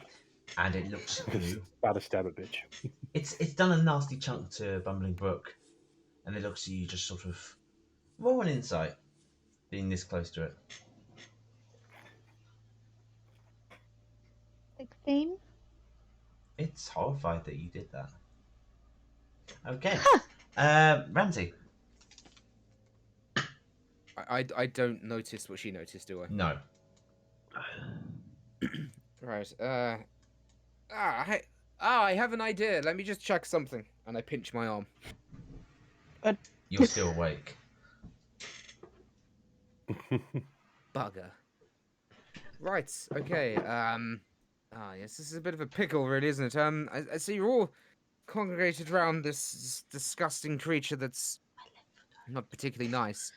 and it looks at you. Bad a stab at bitch. It's done a nasty chunk to Bumbling Brook, and it looks at you just sort of roll an insight, being this close to it. 16. It's horrified that you did that. Okay. Ramsey. I don't notice what she noticed, do I? No. Right. I have an idea. Let me just check something. And I pinch my arm. You're still awake. Bugger. Right. Okay. Yes, this is a bit of a pickle, really, isn't it? I see you're all congregated around this disgusting creature that's not particularly nice.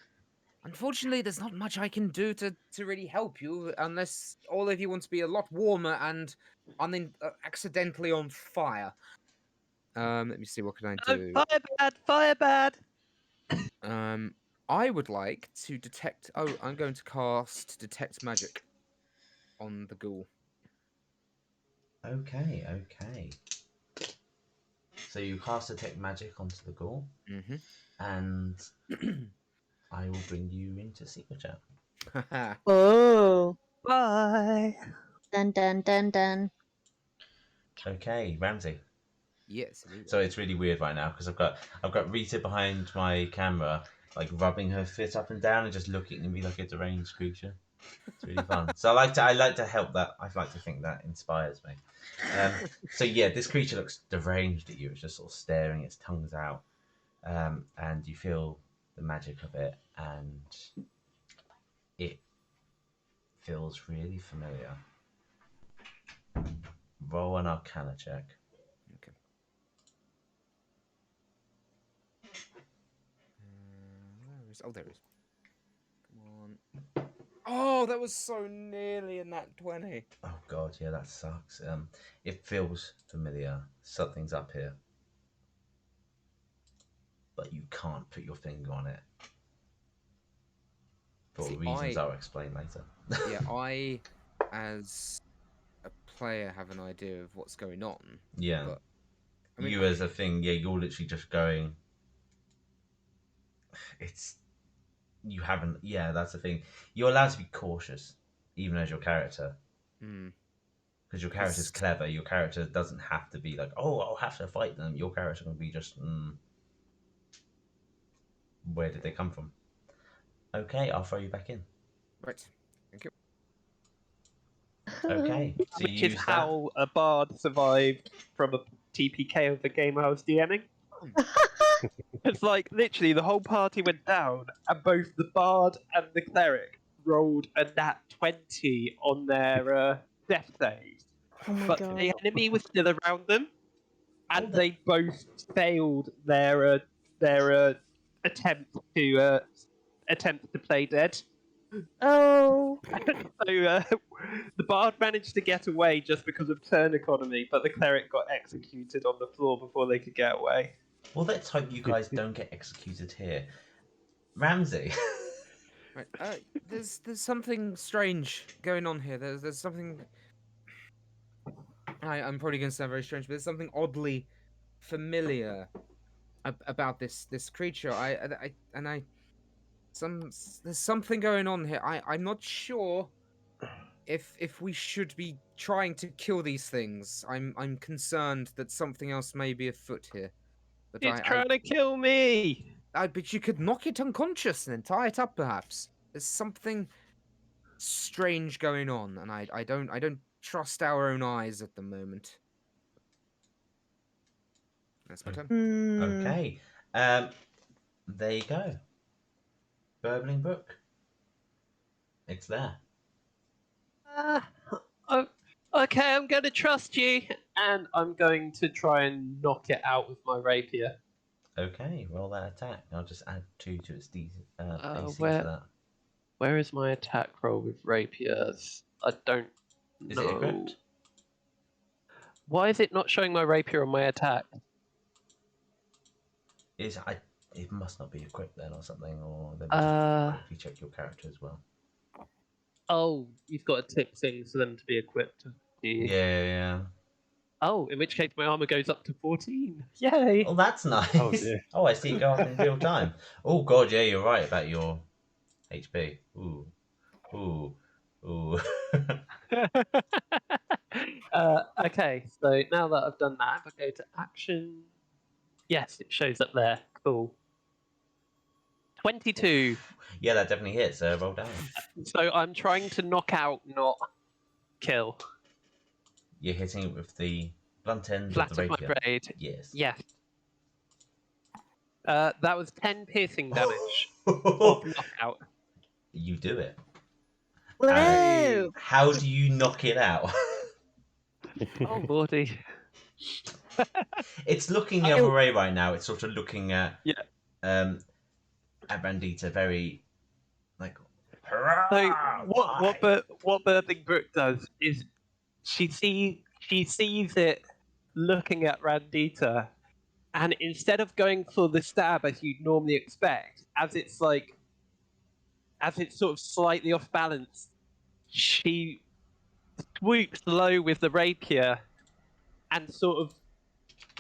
Unfortunately, there's not much I can do to really help you unless all of you want to be a lot warmer and accidentally on fire. Let me see, what can I do? Fire bad! I would like to detect... Oh, I'm going to cast Detect Magic on the ghoul. Okay. So you cast Detect Magic onto the ghoul, and I will bring you into Secret Chat. Oh. Bye! Dun dun dun dun. Okay, Ramsey. Yes. Indeed. So it's really weird right now because I've got Rita behind my camera, like rubbing her foot up and down and just looking at me like a deranged creature. It's really fun. So I like to help that. I like to think that inspires me. So yeah, this creature looks deranged at you. It's just sort of staring its tongues out, and you feel the magic of it, and it feels really familiar. Roll an Arcana check. Okay. Where is? Oh, there it is. Come on. Oh, that was so nearly in that 20. Oh god, yeah, that sucks. It feels familiar. Something's up here, but you can't put your finger on it for See, reasons I'll explain later. Yeah, I, as a player, have an idea of what's going on. Yeah. But I mean, You as a thing, yeah, you're literally just going. It's you haven't. Yeah, that's the thing. You're allowed to be cautious, even as your character, hmm, because your character's clever. Your character doesn't have to be like, oh, I'll have to fight them. Your character can be just, where did they come from? Okay, I'll throw you back in. right. Thank you. Okay, so Which you is use that. how a bard survived from a TPK of the game I was DMing. It's like literally the whole party went down, and both the bard and the cleric rolled a nat 20 on their death saves. Oh my But god. the enemy was still around them, and Oh, they both failed their attempt to play dead. Oh. So the bard managed to get away just because of turn economy, but the cleric got executed on the floor before they could get away. Well, let's hope you guys don't get executed here. Ramsey. Right. There's something strange going on here. There's something. I'm probably going to sound very strange, but there's something oddly familiar about this creature. There's something going on here. I'm not sure if we should be trying to kill these things. I'm concerned that something else may be afoot here. But It's trying to kill me! but you could knock it unconscious and then tie it up, perhaps. There's something strange going on, and I don't trust our own eyes at the moment. That's my turn. Okay. There you go. Burbling Brook. It's there. Oh, okay, I'm going to trust you, and I'm going to try and knock it out with my rapier. Okay, roll that attack. I'll just add 2 to its AC Where- for that. Where is my attack roll with rapiers? I don't Is know. it equipped? Why is it not showing my rapier on my attack? It must not be equipped then or something, or let me Uh, just quickly check your character as well. Oh, you've got to tip things for them to be equipped. Do you? Yeah. Oh, in which case my armor goes up to 14. Yay! Oh, that's nice. Oh, dear. Oh, I see it go up in real time. Oh god, yeah, you're right about your HP. Ooh. Okay, so now that I've done that, if I go to action. Yes, it shows up there. Cool. 22. Yeah, that definitely hits. Roll damage. So I'm trying to knock out, not kill. You're hitting it with the blunt end Flat of the of my rapier. blade. Yes. Yes. That was 10 piercing damage of knockout. You do it. Whoa! How do you knock it out? Oh, lordy. It's looking the other way right now. It's sort of looking at at Bandita very like. Hurrah! So what Birthing Brook does is she sees it looking at Randita, and instead of going for the stab as you'd normally expect, as it's sort of slightly off balance, she swoops low with the rapier and sort of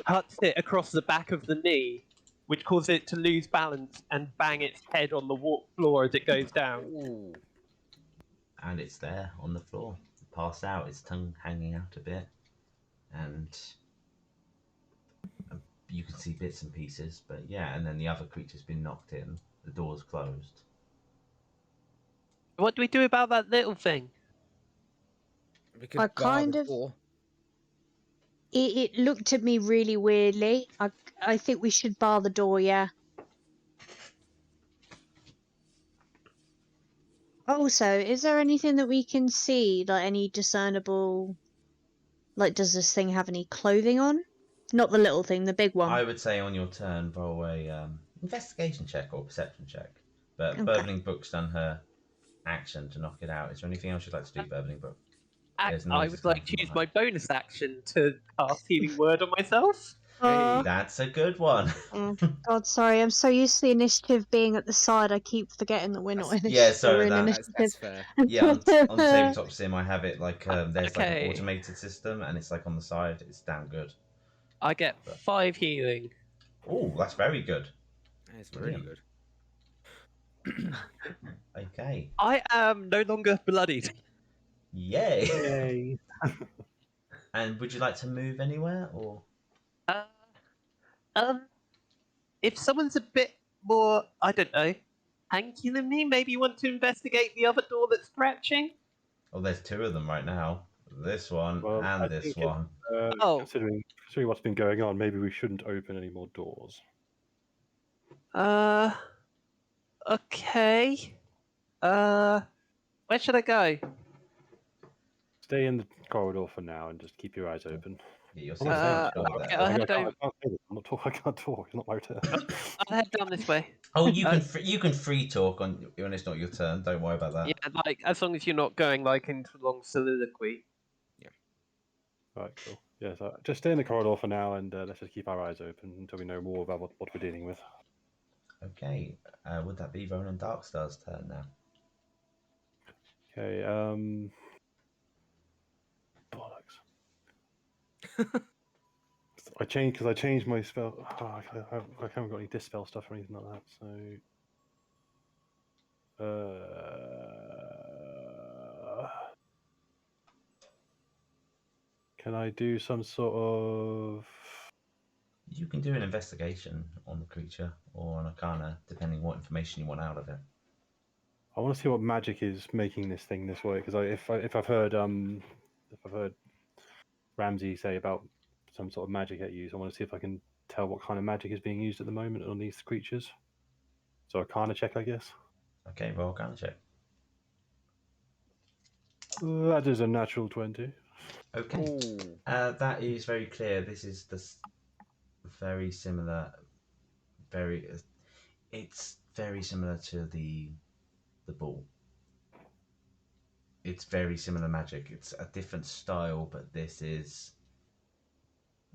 cuts it across the back of the knee, which causes it to lose balance and bang its head on the floor as it goes down. Ooh. And it's there on the floor, passed out, its tongue hanging out a bit, and you can see bits and pieces. But yeah, and then the other creature's been knocked in. The door's closed. What do we do about that little thing? We could I bar kind the of- door. It looked at me really weirdly. I think we should bar the door, yeah. Also, is there anything that we can see, like any discernible... Like, does this thing have any clothing on? Not the little thing, the big one. I would say on your turn, roll a investigation check or perception check. But Okay. Burbling Brook's done her action to knock it out. Is there anything else you'd like to do, Burbling Brook? There's I noises would coming like from to use behind. my bonus action to cast Healing Word on myself. Hey. That's a good one. Oh, God, sorry. I'm so used to the initiative being at the side, I keep forgetting that we're not That's- yeah, initiative. sorry, We're in that- initiative. That's fair. Yeah, on Tabletop Sim, I have it like there's like an Okay. automated system, and it's like on the side. It's damn good. I get 5 healing. Oh, that's very good. That's really Brilliant. good. Okay, I am no longer bloodied. yay! Yay! And would you like to move anywhere, or Uh, if someone's a bit more, I don't know, hanky than me, maybe you want to investigate the other door that's scratching? oh, there's two of them right now. This one Well, I and this think one. Oh. Considering what's been going on, maybe we shouldn't open any more doors. Okay. Where should I go? Stay in the corridor for now and just keep your eyes open. Yeah, you'll see I'm the not Uh, door okay, there. I'll I head can't over. say this. I can't talk. It's not my turn. I'll head down this way. Oh, you Uh, can you can free talk on when it's not your turn. Don't worry about that. Yeah, like, as long as you're not going, like, into a long soliloquy. Right, cool. Yeah, so just stay in the corridor for now, and let's just keep our eyes open until we know more about what we're dealing with. Okay, would that be Ronan Darkstar's turn now? Okay. Bollocks. I changed my spell. Oh, I haven't got any dispel stuff or anything like that. So. Can I do some sort of? You can do an investigation on the creature or an arcana, depending what information you want out of it. I want to see what magic is making this thing this way, because if I've heard Ramsey say about some sort of magic at use, I want to see if I can tell what kind of magic is being used at the moment on these creatures. So arcana check, I guess. Okay, roll arcana check. That is a natural 20. Okay, Ooh. that is very clear. This is very similar. It's very similar to the ball. It's very similar magic. It's a different style, but this is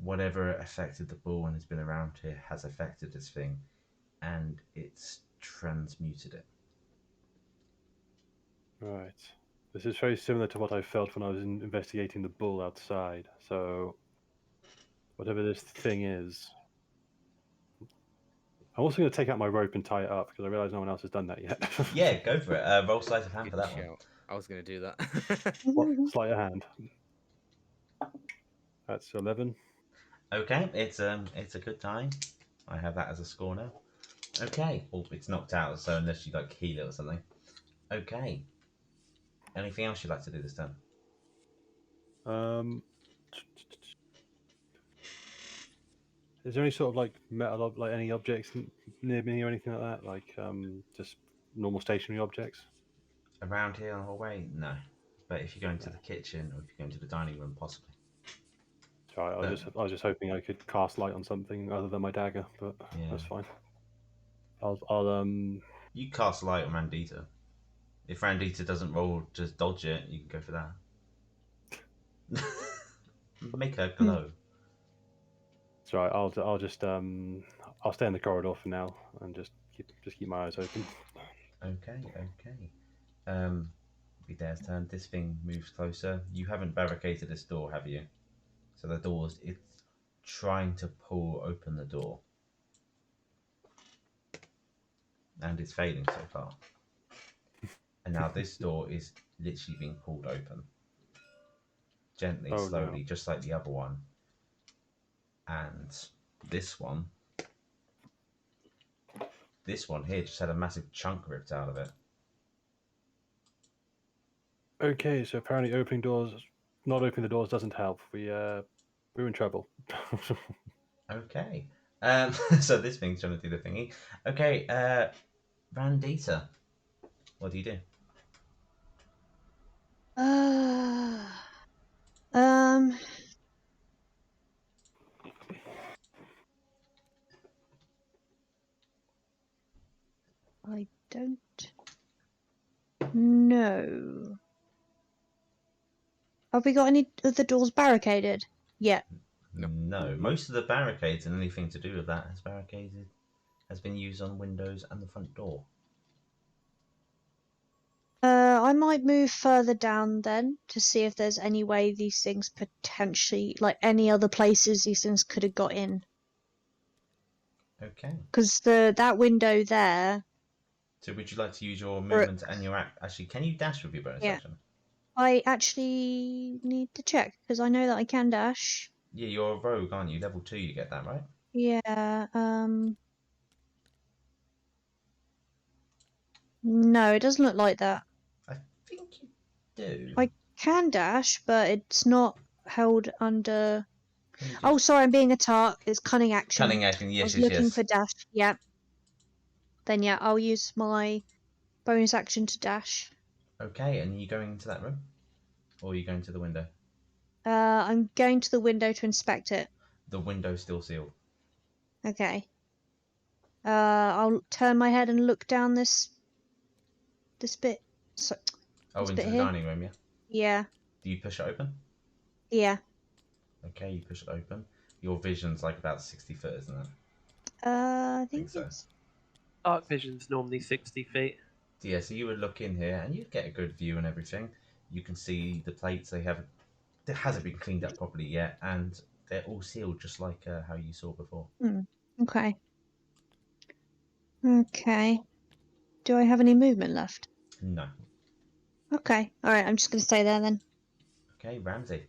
whatever affected the ball and has been around here has affected this thing, and it's transmuted it. Right. This is very similar to what I felt when I was investigating the bull outside. So, whatever this thing is, I'm also going to take out my rope and tie it up because I realise no one else has done that yet. Yeah, go for it. Roll sleight of hand Good for that one. shout. I was going to do that. Sleight of hand. That's 11. Okay, it's a good time. I have that as a score now. Okay, well, it's knocked out, so unless you like heal it or something. Okay. Anything else you'd like to do this turn? Is there any sort of like metal, like any objects near me or anything like that? Like just normal stationary objects? Around here on the hallway? No. But if you go into the kitchen or if you go into the dining room, possibly. Sorry, I was just hoping I could cast light on something other than my dagger, but Yeah. that's fine. I'll You cast light on Randita. If Randita doesn't roll, just dodge it. You can go for that. Make her glow. sorry, I'll just I'll stay in the corridor for now and just keep my eyes open. Okay. Bidar's turn. This thing moves closer. You haven't barricaded this door, have you? So the door's it's trying to pull open the door. And it's failing so far. And now this door is literally being pulled open. Gently, Oh, slowly, no. just like the other one. And this one here just had a massive chunk ripped out of it. Okay, so apparently not opening the doors doesn't help. We're in trouble. Okay. So this thing's trying to do the thingy. Okay, Randita, what do you do? Um. I don't know. Have we got any of the doors barricaded? Yeah. No. No. Most of the barricades and anything to do with that has been used on windows and the front door. I might move further down then to see if there's any way these things potentially, like any other places these things could have got in. Okay. Because that window there. So would you like to use your Or, movement and your act? Actually, can you dash with your bonus yeah. action? I actually need to check because I know that I can dash. Yeah, you're a rogue, aren't you? Level 2, you get that, right? Yeah. No, it doesn't look like that. I think you do. I can dash, but it's not held under. Can you just... Oh, sorry, I'm being a tart. It's cunning action. Cunning action, I yes, was yes, looking yes. for dash. Yeah. Then yeah, I'll use my bonus action to dash. Okay, and are you going into that room? Or are you going to the window? I'm going to the window to inspect it. The window's still sealed. Okay. I'll turn my head and look down this bit. So, Oh, this into bit the here. dining room, yeah? Yeah. Do you push it open? Yeah. Okay, you push it open. Your vision's like about 60 foot, isn't it? I Think think so. it's. Dark vision's normally 60 feet. Yeah, so you would look in here and you'd get a good view and everything. You can see the plates, it hasn't been cleaned up properly yet, and they're all sealed just like how you saw before. Okay. Okay. Do I have any movement left? No. Okay. All right. I'm just gonna stay there then. Okay, Ramsey.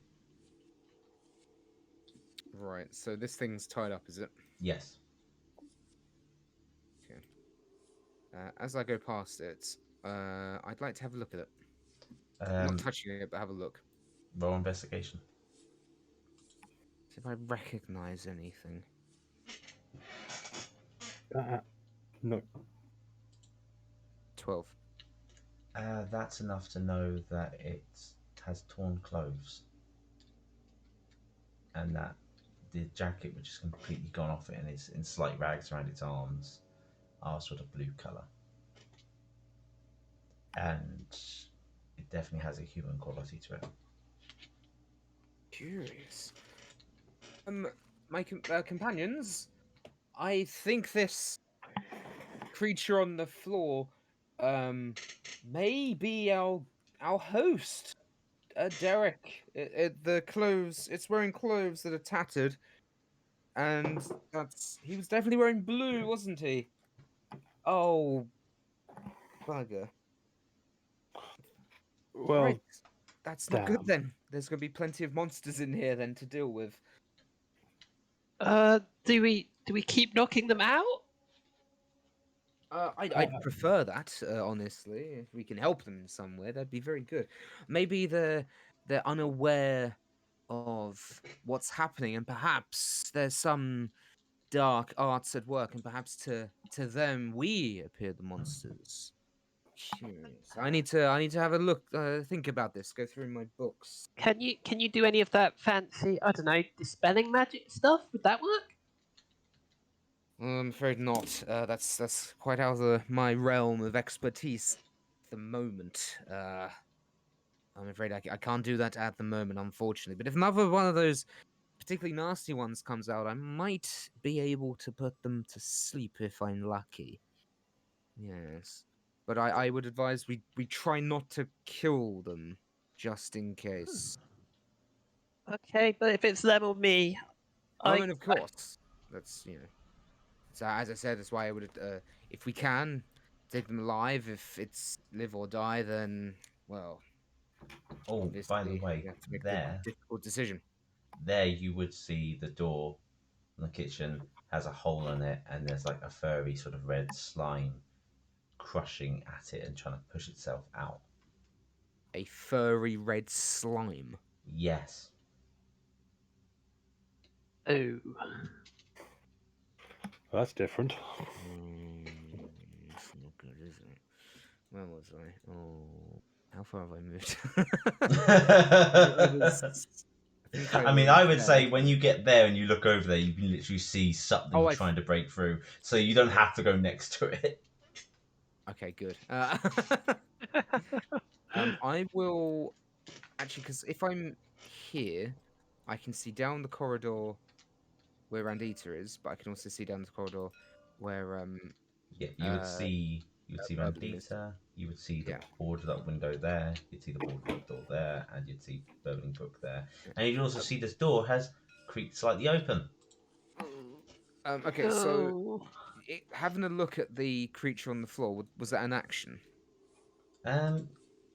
Right. So this thing's tied up, is it? Yes. Okay. As I go past it, I'd like to have a look at it. Not touching it, but have a look. Roll investigation. See if I recognize anything. No. 12. That's enough to know that it has torn clothes. And that the jacket, which is completely gone off it and it's in slight rags around its arms, are sort of blue colour. And it definitely has a human quality to it. Curious. My companions, I think this creature on the floor, may be our host, Derek. The clothes, it's wearing clothes that are tattered, and he was definitely wearing blue, wasn't he? Oh, bugger. Well, Right, that's not good damn. then. There's gonna be plenty of monsters in here then to deal with. Do we keep knocking them out? I'd prefer that, honestly. If we can help them in some way, that'd be very good. Maybe they're unaware of what's happening, and perhaps there's some dark arts at work, and perhaps to them we appear the monsters. Curious. I need to have a look, think about this, go through my books. Can you do any of that fancy, I don't know, dispelling magic stuff? Would that work? I'm afraid not. That's quite out of my realm of expertise at the moment. I'm afraid I can't do that at the moment, unfortunately. But if another one of those particularly nasty ones comes out, I might be able to put them to sleep if I'm lucky. Yes. But I would advise we try not to kill them, just in case. Okay, but if it's them or me, I mean, of course. That's, So as I said, that's why I would, if we can, take them alive. If it's live or die, then, well, Oh, by the obviously way, we have to make the difficult decision. there you would see the door in the kitchen has a hole in it, and there's like a furry sort of red slime crushing at it and trying to push itself out. a furry red slime. Yes. Oh. That's different. It's not good, is it? Where was I? Oh, how far have I moved? I think I I mean, I was would there. say when you get there and you look over there, you can literally see something Oh, trying to break through. So you don't have to go next to it. Okay, good. I will actually, because if I'm here, I can see down the corridor where Randita is, but I can also see down the corridor where Yeah, uh you would see Burbling is. Vandita, you would see the Yeah. boarded up window there, you'd see the boarded up door there, and you'd see Burbling Brook there. And you'd also see this door has creaked slightly open. Okay, so having a look at the creature on the floor, was that an action?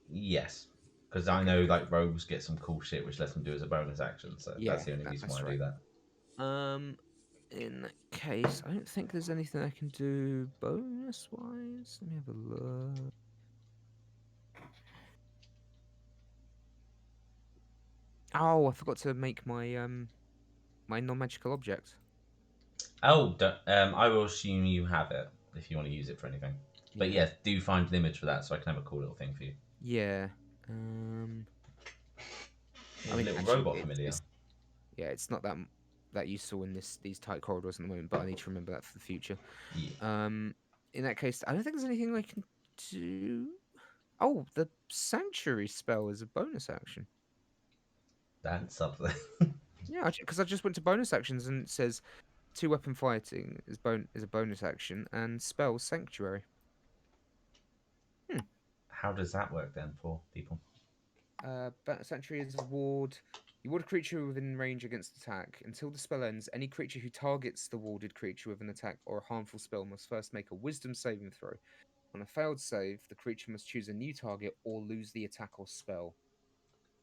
Yes. Because I Okay, know good. like rogues get some cool shit which lets them do as a bonus action, so Yeah, that's the only reason that's why I right. do that. In that case, I don't think there's anything I can do bonus-wise. Let me have a look. Oh, I forgot to make my my non-magical object. Oh, I will assume you have it if you want to use it for anything. But Yeah. yes, do find an image for that so I can have a cool little thing for you. Yeah. Here's I a mean, little actually, robot familiar. yeah, it's not that useful in these tight corridors at the moment, but I need to remember that for the future. Yeah. In that case, I don't think there's anything I can do. Oh, the sanctuary spell is a bonus action. That's something. Yeah, because I just went to bonus actions and it says two weapon fighting is a bonus action and spell sanctuary. How does that work then for people? Sanctuary is a ward. You ward a creature within range against attack. Until the spell ends, any creature who targets the warded creature with an attack or a harmful spell must first make a wisdom saving throw. On a failed save, the creature must choose a new target or lose the attack or spell.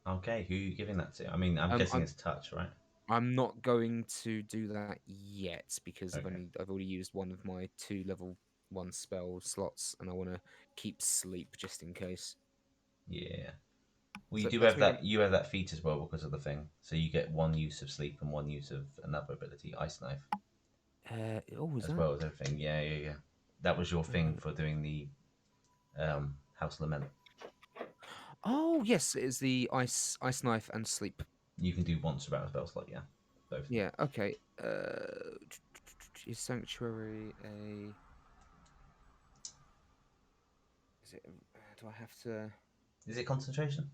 Okay, who are you giving that to? I mean, I'm Um, guessing I'm it's touch, right? I'm not going to do that yet because Okay. I've already used one of my 2 level 1 spell slots, and I want to keep sleep just in case. Yeah. Well, you So do that's have me. that. You have that feat as well because of the thing. So you get one use of sleep and one use of another ability, Ice Knife, Is as that? well as everything. Yeah. That was your thing for doing the House Lament. Oh yes, it is the ice knife and sleep. You can do once about a spell slot, yeah. Both. Yeah. Okay. Is sanctuary a? Is it? Do I have to? Is it concentration?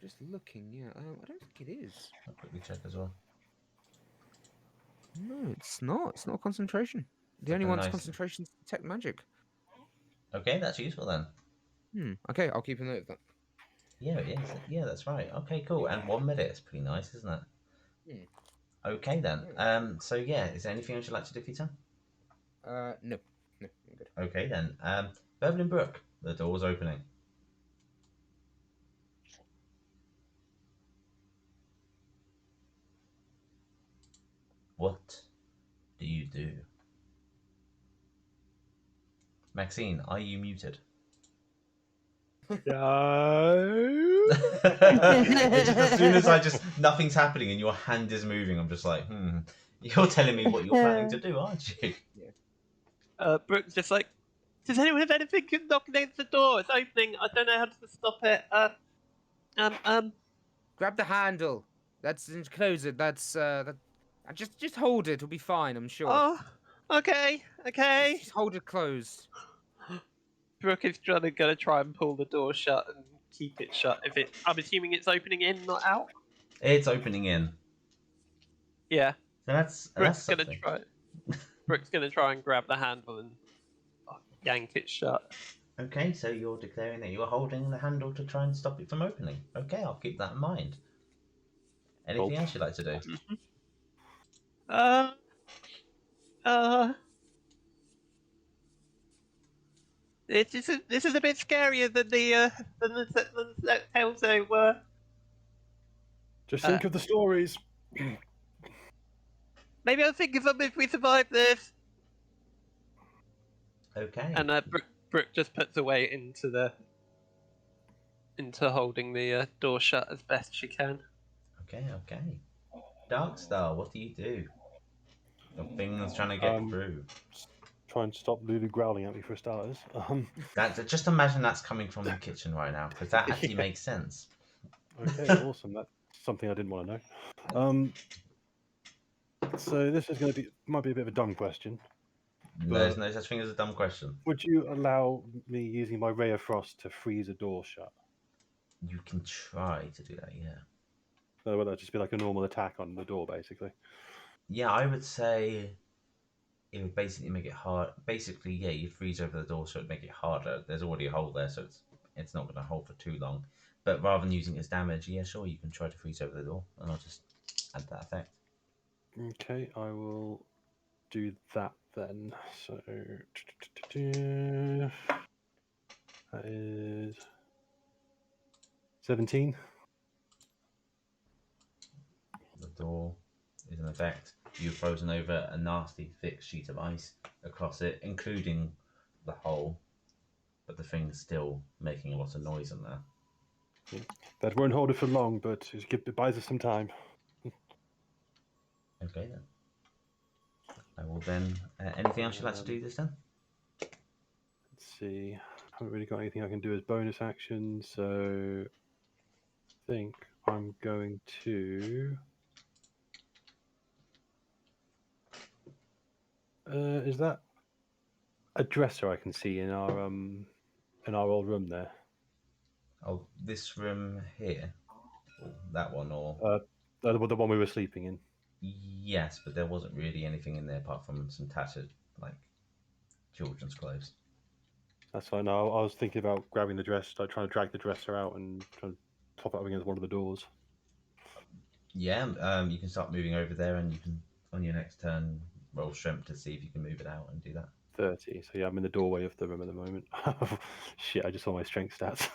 Just looking. Yeah. I don't think it is. I'll quickly check as well. No, it's not. It's not concentration. It's The like only a one's nice. concentration is detect magic. Okay, that's useful then. Okay, I'll keep a note of that. Yeah, yes, yeah, that's right. Okay, cool. And 1 minute is pretty nice, isn't it? Okay then. So yeah, is there anything else you'd like to do for your turn? No, I'm good. Okay then. Beverlyn Brook, the door's opening. What do you do? Maxine, are you muted? No. It's just as soon as nothing's happening and your hand is moving, I'm just like, You're telling me what you're planning to do, aren't you? Brooke's just like, does anyone have anything to knock against the door? It's opening. I don't know how to stop it. Grab the handle. That's close it. That's that. Just hold it. It'll be fine. I'm sure. Oh, okay. Just hold it closed. Brooke is gonna try and pull the door shut and keep it shut. I'm assuming it's opening in, not out. It's opening in. Yeah. So that's Brooke's gonna something. try. Brooke's gonna try and grab the handle and yank it shut. Okay, so you're declaring that you are holding the handle to try and stop it from opening. Okay, I'll keep that in mind. Anything else you'd like to do? This is a bit scarier than the tales they were. Just think of the stories. Maybe I'll think of them if we survive this. Okay. And Brooke just puts away into the into holding the door shut as best she can. Okay. Darkstar, what do you do? The thing's trying to get through. Try and stop Lulu growling at me for starters. Just imagine that's coming from the kitchen right now, because that actually Yeah. makes sense. Okay, awesome. That's something I didn't want to know. So this is going to might be a bit of a dumb question. There's no such thing as a dumb question. Would you allow me using my Ray of Frost to freeze a door shut? You can try to do that, yeah. So would that just be like a normal attack on the door, basically? Yeah, I would say it would basically make it hard. Basically, yeah, you freeze over the door, so it'd make it harder. There's already a hole there, so it's not going to hold for too long. But rather than using it as damage, yeah, sure, you can try to freeze over the door, and I'll just add that effect. Okay, I will do that then. So that is 17. The door is in effect. You've frozen over a nasty, thick sheet of ice across it, including the hole, but the thing's still making a lot of noise in there. That won't hold it for long, but it buys us some time. Okay then. I will then. Anything else you'd like to do this then? Let's see. I haven't really got anything I can do as bonus action, so I think I'm going to. Is that a dresser I can see in our old room there? Oh, this room here, or that one, or The one we were sleeping in. yes, but there wasn't really anything in there apart from some tattered like children's clothes. That's fine. No, I was thinking about grabbing the dress, like trying to drag the dresser out and trying to pop it up against one of the doors. Yeah, you can start moving over there, and you can on your next turn roll strength to see if you can move it out and do that. 30. So yeah, I'm in the doorway of the room at the moment. Shit, I just saw my strength stats.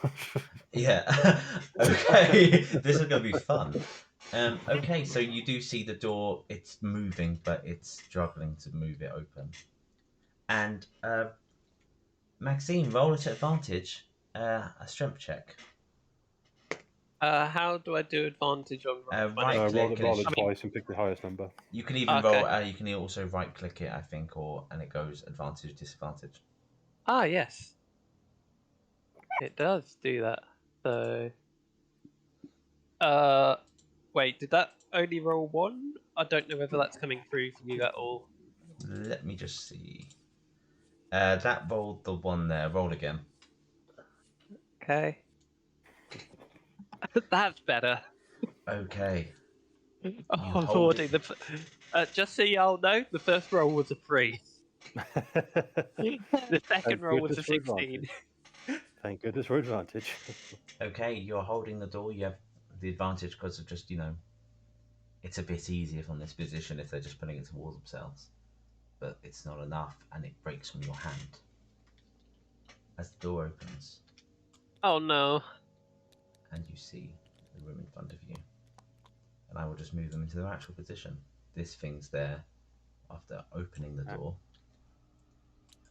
Yeah. Okay, this is gonna be fun. Okay, so you do see the door. It's moving, but it's struggling to move it open. And Maxine, roll it at advantage. A strength check. How do I do advantage on roll 20? Right roll click. it twice and pick the highest number. You can even Okay. roll. You can also right click it, I think, and it goes advantage, disadvantage. Ah, yes. It does do that. So, wait, did that only roll one? I don't know whether that's coming through for you at all. Let me just see. That rolled the one there. Roll again. Okay. That's better. Okay. Oh, hold lordy. it. Just so y'all know, the first roll was a 3. The second roll was a goodness for 16. advantage. Thank goodness for advantage. Okay, you're holding the door. You have the advantage because of just it's a bit easier from this position if they're just putting it towards themselves. But it's not enough, and it breaks from your hand as the door opens, Oh no. and you see the room in front of you. And I will just move them into their actual position. This thing's there after opening the door,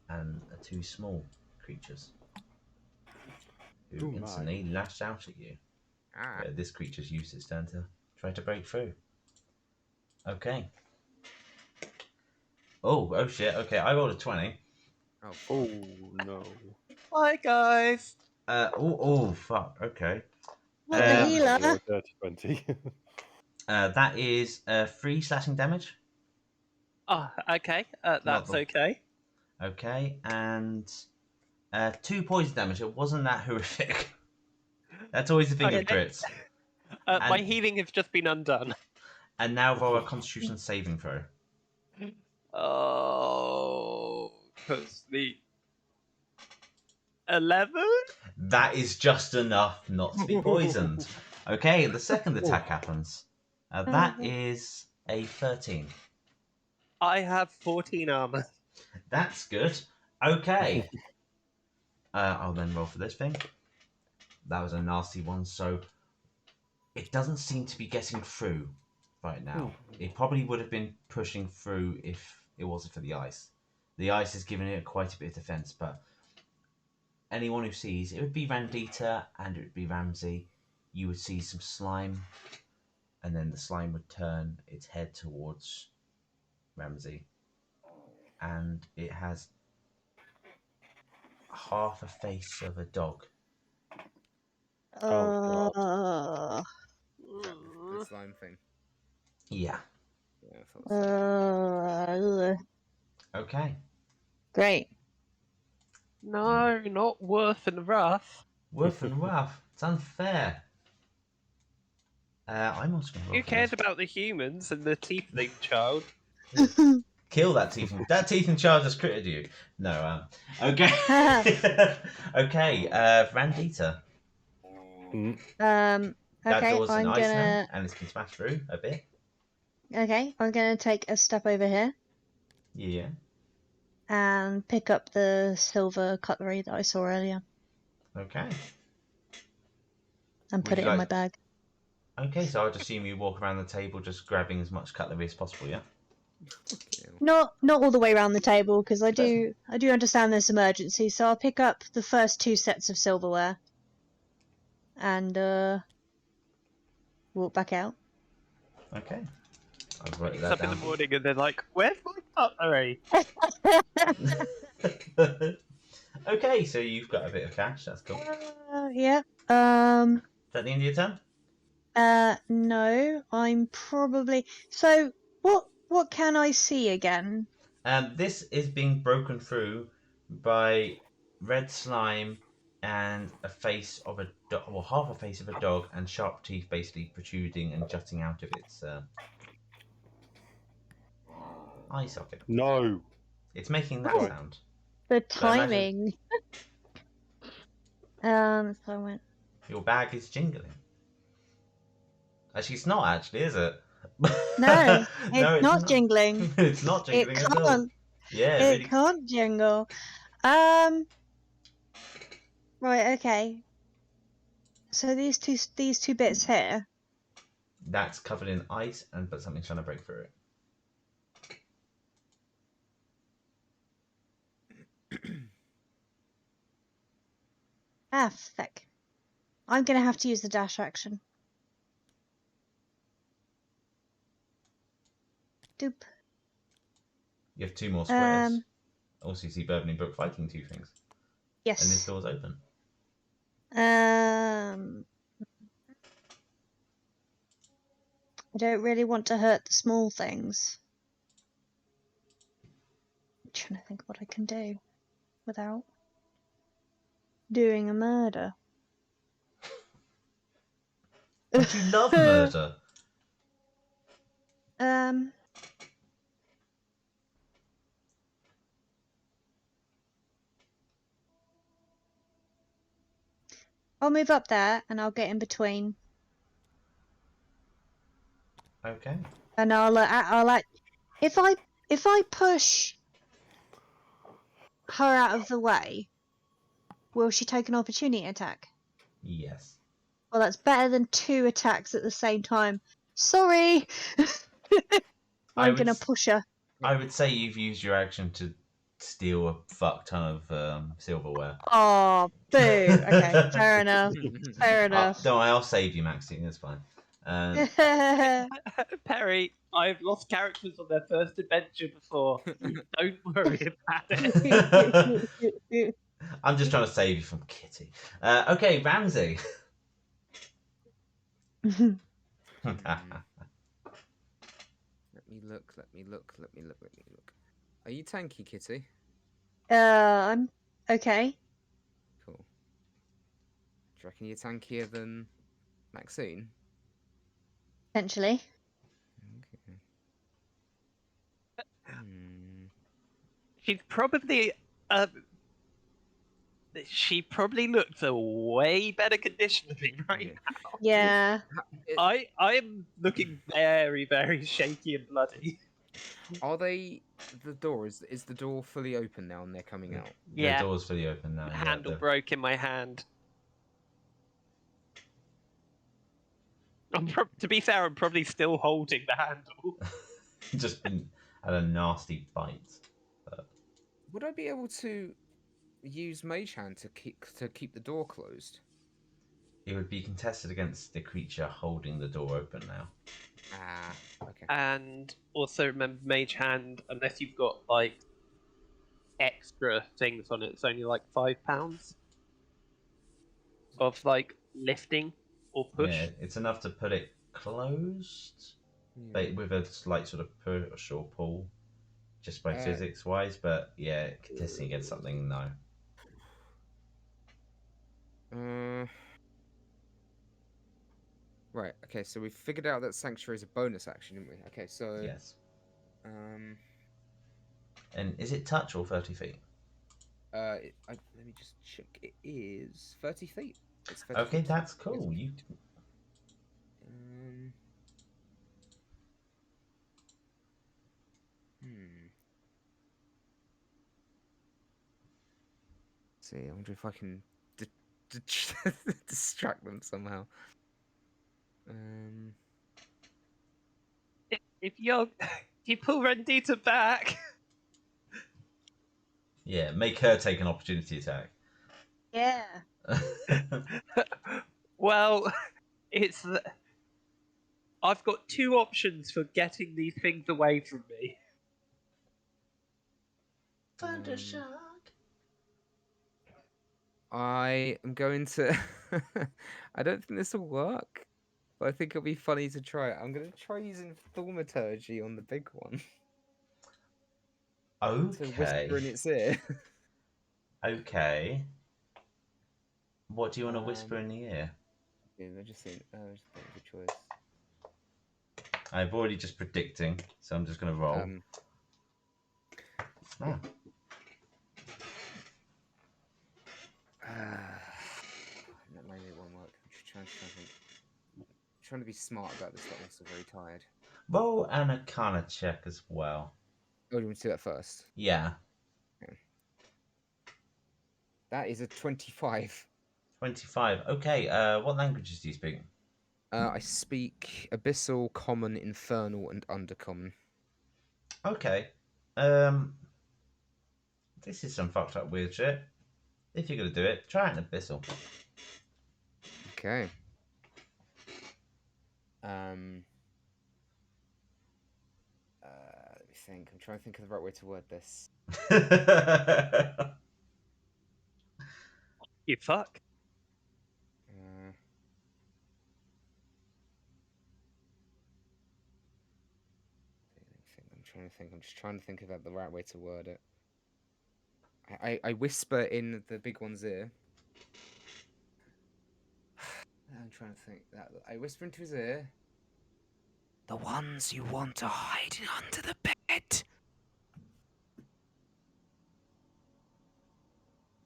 and are two small creatures who Ooh, my. instantly lash out at you. This creature's used its turn to try to break through. Okay. Oh shit. Okay, I rolled a 20. Oh no. Hi, guys. Oh fuck. Okay. Not the healer. Dirty 20. That is 3 slashing damage. Oh, okay. That's the- okay. Okay, and 2 poison damage. It wasn't that horrific. That's always the thing with Okay. crits. My And- healing has just been undone. And now roll a Constitution saving throw. Oh, because the 11? That is just enough not to be poisoned. Okay, the second attack happens. That is a 13. I have 14 armor. That's good. Okay. I'll then roll for this thing. That was a nasty one, so it doesn't seem to be getting through right now. It probably would have been pushing through if it wasn't for the ice. The ice is giving it quite a bit of defense, but anyone who sees, it would be Randita and it would be Ramsey. You would see some slime, and then the slime would turn its head towards Ramsey, and it has half a face of a dog. Oh, The slime thing. Yeah. Yeah, I thought so. Okay. Great. No, not worth and rough. Woof and Ruff. It's unfair. I'm also going to roll You for cared this. about the humans and the tiefling child. Kill that Tiefling. That Tiefling child just critted you. No, okay. Okay, Randita. Mm. That Okay, door's an I'm ice now, gonna. and it's been smashed through a bit. Okay, I'm gonna take a step over here Yeah. and pick up the silver cutlery that I saw earlier Okay. and put Would it you in like- my bag. Okay, so I'd assume you walk around the table just grabbing as much cutlery as possible, yeah? Not all the way around the table because I do understand this emergency. So I'll pick up the first 2 sets of silverware and walk back out. Okay. I've wrote Wakes that up in the down. morning and they're like, "Where's my cutlery?" Okay, so you've got a bit of cash, that's cool. Yeah. Is that the end of your turn? No, I'm probably. So what can I see again? This is being broken through by red slime and a face of a dog, well, half a face of a dog, and sharp teeth basically protruding and jutting out of its eye socket. No. It's making that Oh. sound. The So imagine- timing. So I went. Your bag is jingling. Actually, it's not actually, is it? No, No, it's not jingling. It's not It jingling at all. can't. Yeah, It really. can't jingle. Right. Okay. So these two bits here. That's covered in ice, but something's trying to break through it. Ah, fuck. I'm gonna have to use the dash action. Doop. You have 2 more squares. Um. Also, you see Burbandy Brook fighting 2 things, Yes. and this door's open. I don't really want to hurt the small things. I'm trying to think what I can do without doing a murder. But you love murder. I'll move up there and I'll get in between. Okay. And I'll if I push her out of the way, will she take an opportunity attack? Yes. Well, that's better than 2 attacks at the same time. Sorry. I'm gonna push her. I would say you've used your action to steal a fuck ton of silverware. Oh, boo. Okay, fair enough. Fair enough. Don't worry, I'll save you, Maxine. It's fine. Perry, I've lost characters on their first adventure before. Don't worry about it. I'm just trying to save you from Kitty. Okay, Ramsey. Let me look. Are you tanky, Kitty? I'm okay. Cool. Do you reckon you're tankier than Maxine? Potentially. Okay. She's probably she probably looks a way better condition than me right now. Yeah. I am looking very, very shaky and bloody. Are they? The door is the door fully open now, and they're coming out. Yeah. The door's fully open now. The handle broke in my hand. To be fair, I'm probably still holding the handle. Just been had a nasty bite. Would I be able to use Mage Hand to keep the door closed? It would be contested against the creature holding the door open now. Ah, okay. And also remember, Mage Hand, unless you've got like extra things on it, it's only like £5 of like lifting or push. Yeah, it's enough to put it closed, Yeah. but with a slight sort of push or pull, just by physics wise. But yeah, contesting against something, no. Right. Okay. So we figured out that Sanctuary is a bonus action, didn't we? Okay. So Yes. um, And is it touch or 30 feet? let me just check. It is 30 feet. It's 30 Okay, feet. that's cool. You Um. Hmm. See, I wonder if I can distract them somehow. If you pull Rendita back. yeah, make her take an opportunity attack. Yeah. Well, it's I've got two options for getting these things away from me. Thundershock. I am going to. I don't think this will work, but I think it'll be funny to try it. I'm going to try using Thaumaturgy on the big one to whisper in Okay. its ear. Okay. What do you want to whisper Um, in the ear? yeah, I just think just think of a choice. I've already just predicting, so I'm just going to roll. Ah. That maybe won't work. I'm just trying to think. Trying to be smart about this, but I'm still very tired. Roll an Arcana check as well. Oh, do you want to do that first? Yeah. Okay. That is a 25. 25. Okay, what languages do you speak? I speak Abyssal, Common, Infernal, and Undercommon. Okay. This is some fucked up weird shit. If you're going to do it, try an Abyssal. Okay. Let me think. I'm trying to think of the right way to word this. You fuck. I'm trying to think. I'm just trying to think about the right way to word it. I whisper in the big one's ear. I'm trying to think. I whisper into his ear. The ones you want to hide under the bed.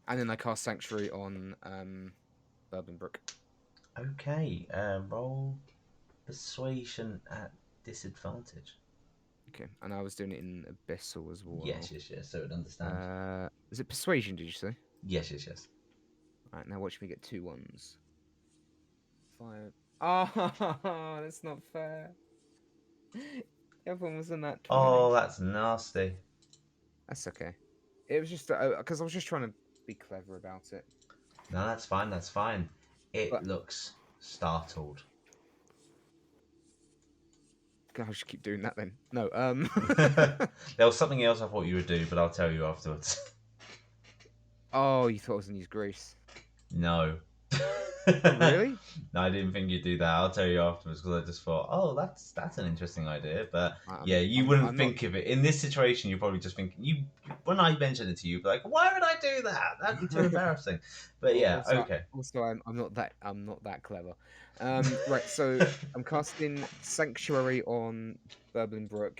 And then I cast Sanctuary on Bourbonbrook. Okay, roll Persuasion at disadvantage. Okay, and I was doing it in Abyssal as well. Yes, so it understands. Is it Persuasion, did you say? Yes. Alright, now watch me get 2 ones. 5. Oh, that's not fair. Everyone was in that 20. Oh, that's nasty. That's okay. It was just because I was just trying to be clever about it. No, that's fine. It But- looks startled. I'll just keep doing that then. No, There was something else I thought you would do, but I'll tell you afterwards. Oh, you thought I was gonna use Grease. No. Oh, really? No, I didn't think you'd do that. I'll tell you afterwards because I just thought, oh, that's an interesting idea. But yeah, you wouldn't I'm think of it in this situation. You're probably just thinking you. When I mentioned it to you, you'd be like, why would I do that? That'd be too embarrassing. But yeah, okay. Also, I'm not that clever. Right, so I'm casting Sanctuary on Bourbonbrook,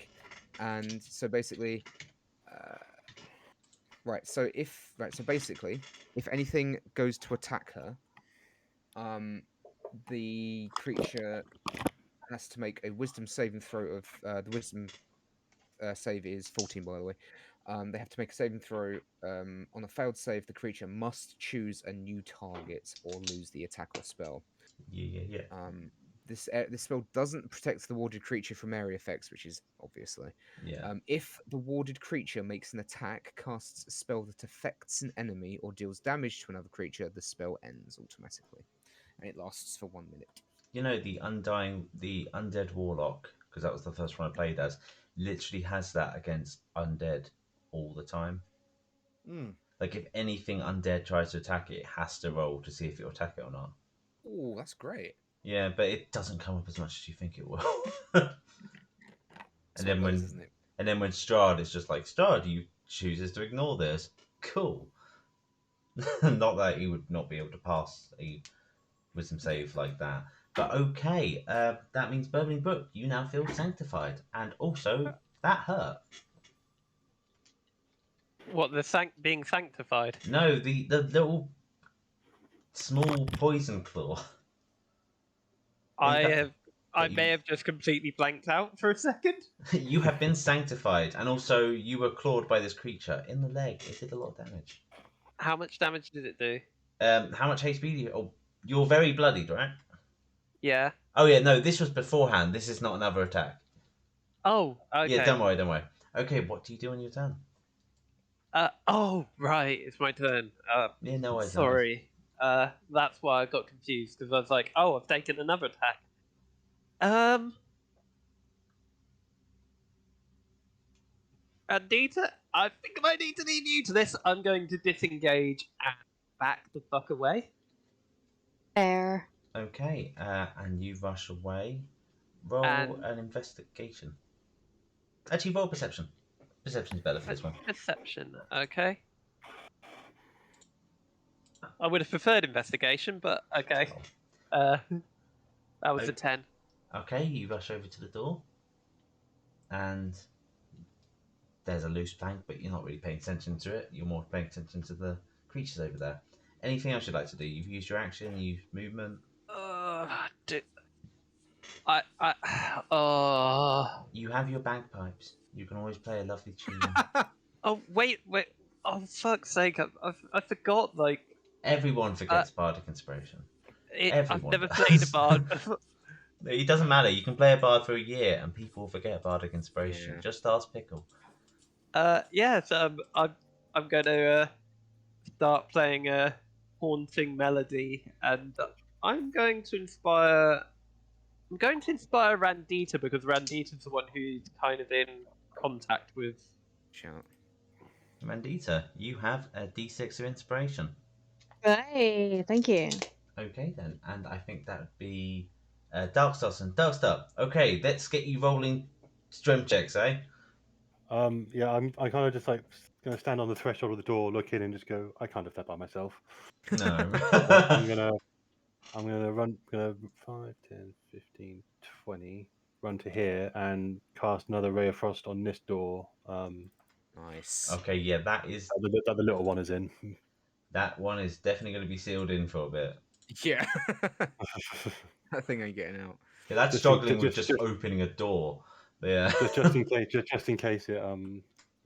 and so basically, so basically, if anything goes to attack her, the creature has to make a Wisdom saving throw of the Wisdom save is 14, by the way. They have to make a saving throw. On a failed save, the creature must choose a new target or lose the attack or spell. Yeah. this spell doesn't protect the warded creature from area effects, which is obviously. Yeah. If the warded creature makes an attack, casts a spell that affects an enemy, or deals damage to another creature, the spell ends automatically, and it lasts for 1 minute. You know, the undead warlock, because that was the first one I played as, literally has that against undead all the time. Like if anything undead tries to attack it, it has to roll to see if it'll attack it or not. Oh, that's great. Yeah, but it doesn't come up as much as you think it will. So it does, doesn't it? And then when Strahd is just like, Strahd, you chooses to ignore this. Cool. Not that he would not be able to pass a wisdom save like that. But okay, that means Burbling Brook, you now feel sanctified. And also, that hurt. What, being sanctified? No, the little small poison claw. I may have just completely blanked out for a second. You have been sanctified, and also you were clawed by this creature in the leg. It did a lot of damage. How much damage did it do? How much HP do you? Oh, you're very bloodied, right? Yeah. Oh yeah, no, this was beforehand. This is not another attack. Oh, okay. Yeah, don't worry. Okay, what do you do on your turn? Oh, right, it's my turn. Yeah, no worries. Sorry. That's why I got confused, because I was like, oh, I've taken another attack. Andita, I think I need to leave you to this. I'm going to disengage and back the fuck away. Fair. Okay, and you rush away. Roll an investigation. Actually, roll perception. Perception's better for this one. Perception, okay. I would have preferred investigation, but okay. That was a 10. Okay, you rush over to the door, and there's a loose plank, but you're not really paying attention to it. You're more paying attention to the creatures over there. Anything else you'd like to do? You've used your action, you've used movement. You have your bagpipes. You can always play a lovely tune. Oh, wait. Oh, fuck's sake, I forgot, like... Everyone forgets Bardic Inspiration. I've never played a bard before. It doesn't matter. You can play a bard for a year, and people forget Bardic Inspiration. Yeah. Just ask Pickle. So I'm going to start playing a haunting melody, and I'm going to inspire Randita, because Randita's the one who's kind of in contact with. Shout. Mandita, you have a D6 of inspiration. Hey, thank you. Okay then, and I think that would be Darkstar. Darkstar. Okay, let's get you rolling strength checks, eh? Yeah, I'm kind of just like gonna stand on the threshold of the door, look in, and just go. I can't have that by myself. No. I'm gonna run. 5, 10, 15, 20. Run to here and cast another ray of frost on this door. Nice. Okay, yeah, that is. That the little one is in. That one is definitely going to be sealed in for a bit. Yeah. That thing ain't getting out. Yeah, that's struggling with just opening a door. Yeah. just in case it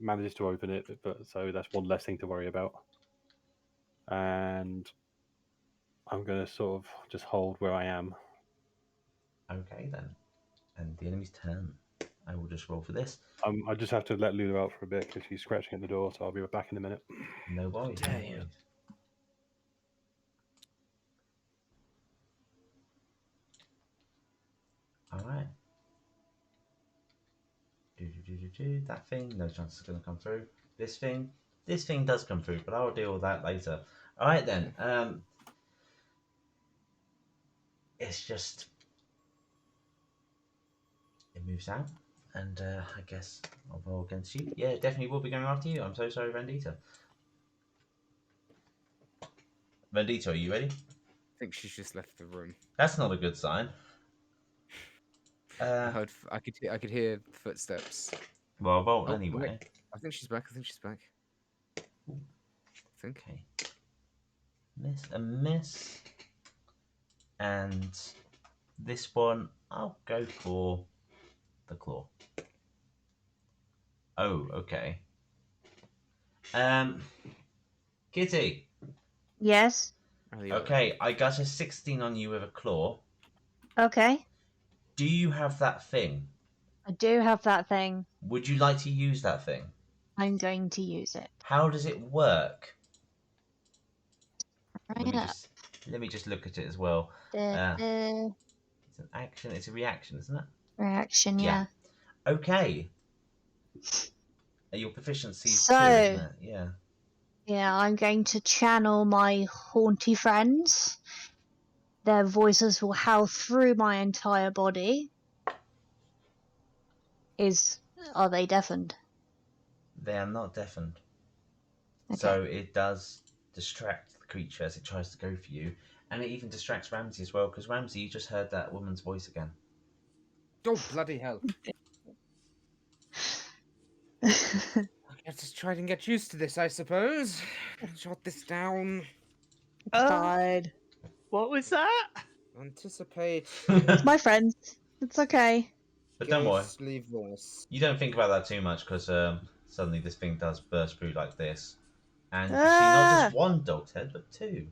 manages to open it, but so that's one less thing to worry about. And I'm gonna sort of just hold where I am. Okay then, and the enemy's turn. I will just roll for this. I just have to let Lula out for a bit because she's scratching at the door, so I'll be back in a minute. No worries. No worries. All right. That thing, no chance it's going to come through. This thing does come through, but I'll deal with that later. All right then. It's just it moves out, and I guess I'll roll against you. Yeah, it definitely will be going after you. I'm so sorry, Vendita. Vendita, are you ready? I think she's just left the room. That's not a good sign. I could hear footsteps. Well, I'll roll Oh, anyway. wait. I think she's back. Ooh. I think. Okay. Miss. And this one, I'll go for the claw. Oh, okay. Kitty. Yes. Oh, yeah. Okay, I got a 16 on you with a claw. Okay. Do you have that thing? I do have that thing. Would you like to use that thing? I'm going to use it. How does it work? Right up. Let me just look at it as well. Da, da. It's an action. It's a reaction, isn't it? Reaction, Yeah. yeah. Okay. Your proficiency is 2, So- isn't it? Yeah. Yeah, I'm going to channel my haunty friends. Their voices will howl through my entire body. Are they deafened? They are not deafened. Okay. So it does distract the creature as it tries to go for you. And it even distracts Ramsey as well, because Ramsey, you just heard that woman's voice again. Oh, bloody hell. I have to try and get used to this, I suppose. Jot this down. Fine. What was that? Anticipate It's my friends. It's okay. But don't worry. ghostly voice. You don't think about that too much, because suddenly this thing does burst through like this. And you see not Ah! just one dog's head, but 2.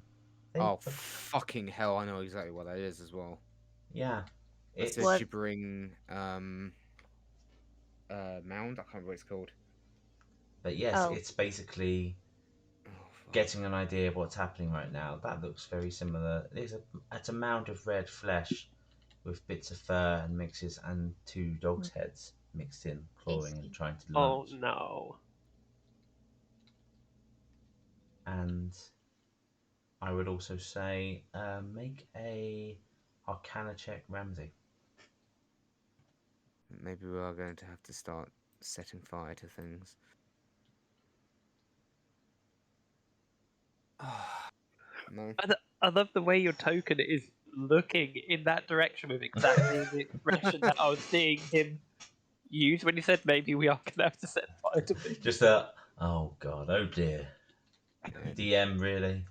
Oh, fucking hell, I know exactly what that is as well. Yeah. It's It's, a What? gibbering mound. I can't remember what it's called. but yes, Oh. it's basically Oh, fuck. getting an idea of what's happening right now. That looks very similar. It's a mound of red flesh with bits of fur and mixes and 2 dogs' heads mixed in, clawing and trying to Oh lunge. no. And I would also say make a Arcana check, Ramsey. Maybe we are going to have to start setting fire to things. No. I love the way your token is looking in that direction with exactly the expression that I was seeing him use when he said maybe we are gonna have to set fire to things. Just oh god, oh dear. DM, really?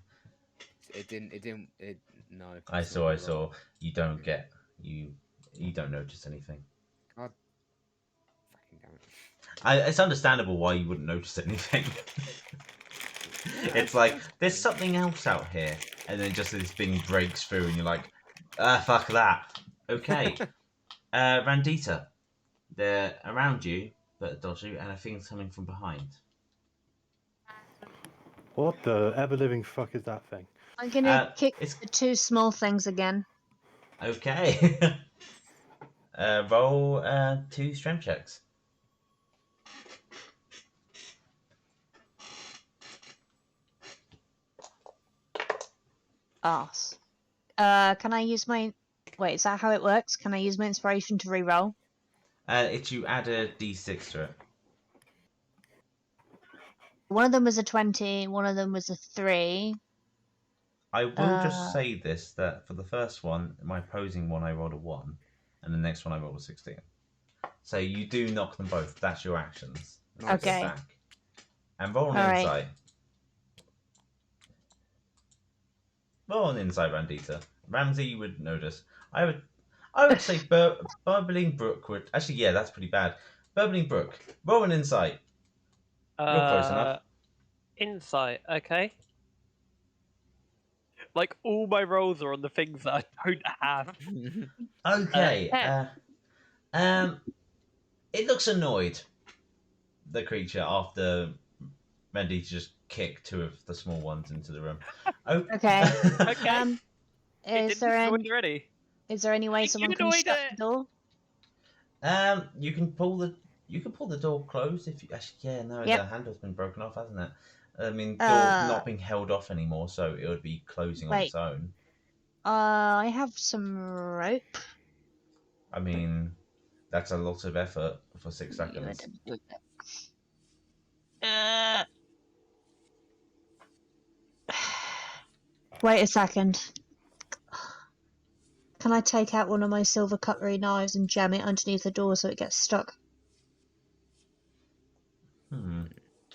No. I it's not saw. right. You don't get, you don't notice anything. God. Fucking damn it. It's understandable why you wouldn't notice anything. It's like, there's something else out here. And then just this thing breaks through and you're like, fuck that. Okay. Randita, they're around you, but dodge you, and a thing's coming from behind. What the ever-living fuck is that thing? I'm gonna kick It's the 2 small things again. okay. Roll 2 strength checks. Arse. Can I use my... Wait, is that how it works? Can I use my inspiration to reroll? It's you add a d6 to it. One of them was a 20, one of them was a 3. I will just say this, that for the first one, my opposing one, I rolled a 1, and the next one I rolled a 16. So you do knock them both. That's your actions. Nice. Okay. Back. And roll an All right. insight. Roll an insight, Randita. Ramsey, you would notice. I would say Burbling Brook would... Actually, yeah, that's pretty bad. Burbling Brook, roll an insight. You're close enough. Insight, okay. Like all my rolls are on the things that I don't have. Okay. Ten. It looks annoyed, the creature, after Randita just kicked 2 of the small ones into the room. Okay. Okay. It Is didn't there destroy any already. way You someone can annoyed shut it. the door? You can pull the door closed if you... Actually, yeah, no, Yep. the handle's been broken off, hasn't it? I mean, door Uh, not being held off anymore, so it would be closing on wait. its own. I have some rope. I mean, that's a lot of effort for 6 seconds. Wait a second. Can I take out one of my silver cutlery knives and jam it underneath the door so it gets stuck?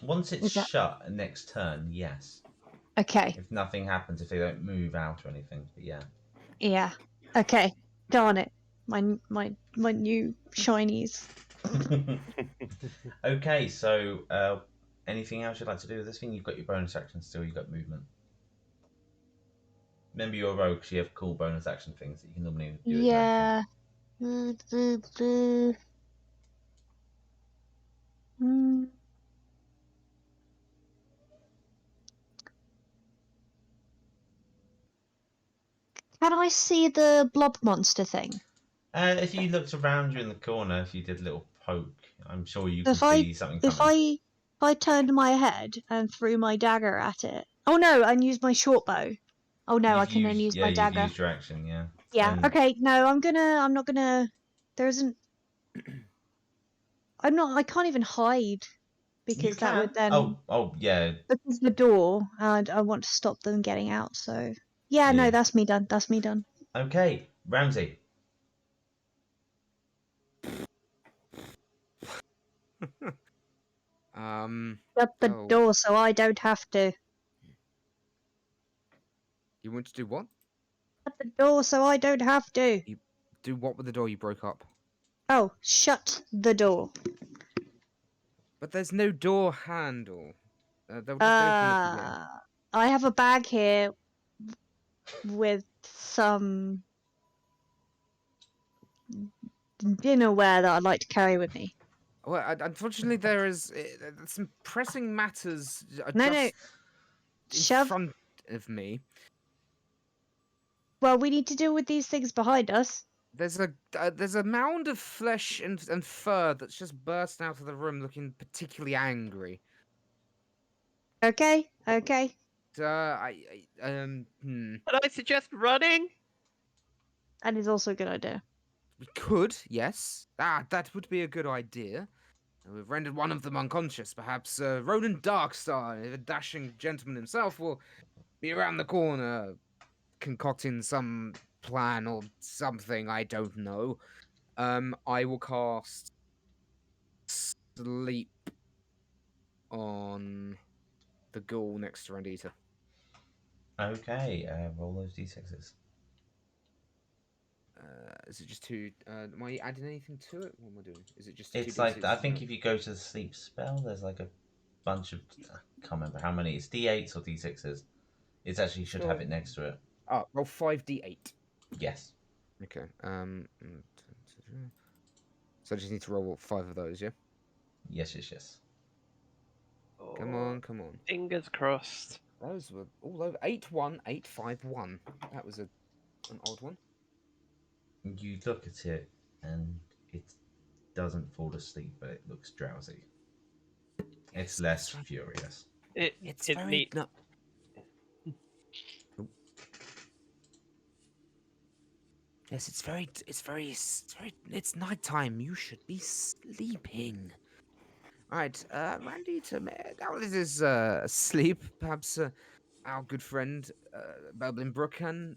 Once it's Is that- shut, next turn, yes. Okay. If nothing happens, if they don't move out or anything, but yeah. Yeah. Okay. Darn it. My new shinies. Okay, so anything else you'd like to do with this thing? You've got your bonus action still, you've got movement. Remember you're a rogue, so you have cool bonus action things that you can normally do. As an action. Hmm. Can I see the blob monster thing? If you looked around you in the corner, if you did a little poke, I'm sure you can If I see something if coming. I turned my head and threw my dagger at it. Oh no, and used my short bow. Oh no, I can only use my You've dagger. used your action, yeah. Yeah. And Okay. No, I'm not gonna. There isn't. I'm not. I can't even hide you because that would can. then Yeah, because the door, and I want to stop them getting out. So yeah, no, yeah. that's me done. That's me done. Okay, Ramsey. Shut the Oh, door so I don't have to. you want to do what? Shut the door so I don't have to. You do what with the door you broke up? Oh, shut the door. But there's no door handle. They'll just open it again. I have a bag here with some dinnerware that I'd like to carry with me. Well, unfortunately, there is some pressing matters No, just in shove. front of me. Well, we need to deal with these things behind us. There's a mound of flesh and fur that's just burst out of the room, looking particularly angry. Okay, okay. Hmm. Can I suggest running? That is also a good idea. We could, yes. That would be a good idea. We've rendered one of them unconscious. Perhaps Ronan Darkstar, a dashing gentleman himself, will be around the corner concocting some plan or something. I don't know. I will cast Sleep on the ghoul next to Randita. Okay, roll those d6s. Is it just two? Am I adding anything to it? What am I doing? Is it just It's 2d6? like, I think if you go to the sleep spell, there's like a bunch of, I can't remember how many, it's d8s or d6s. It actually should have it next to it. Roll 5d8. Yes. Okay. So I just need to roll 5 of those, yeah? Yes. Come Oh, on, come on. fingers crossed. Those were all over. 81851. That was an odd one. You look at it and it doesn't fall asleep, but it looks drowsy. It's less that's right. furious. It's It very need, no. Yes, it's nighttime. You should be sleeping. All right, Randy, now this is sleep. Perhaps our good friend Bubbling Brook can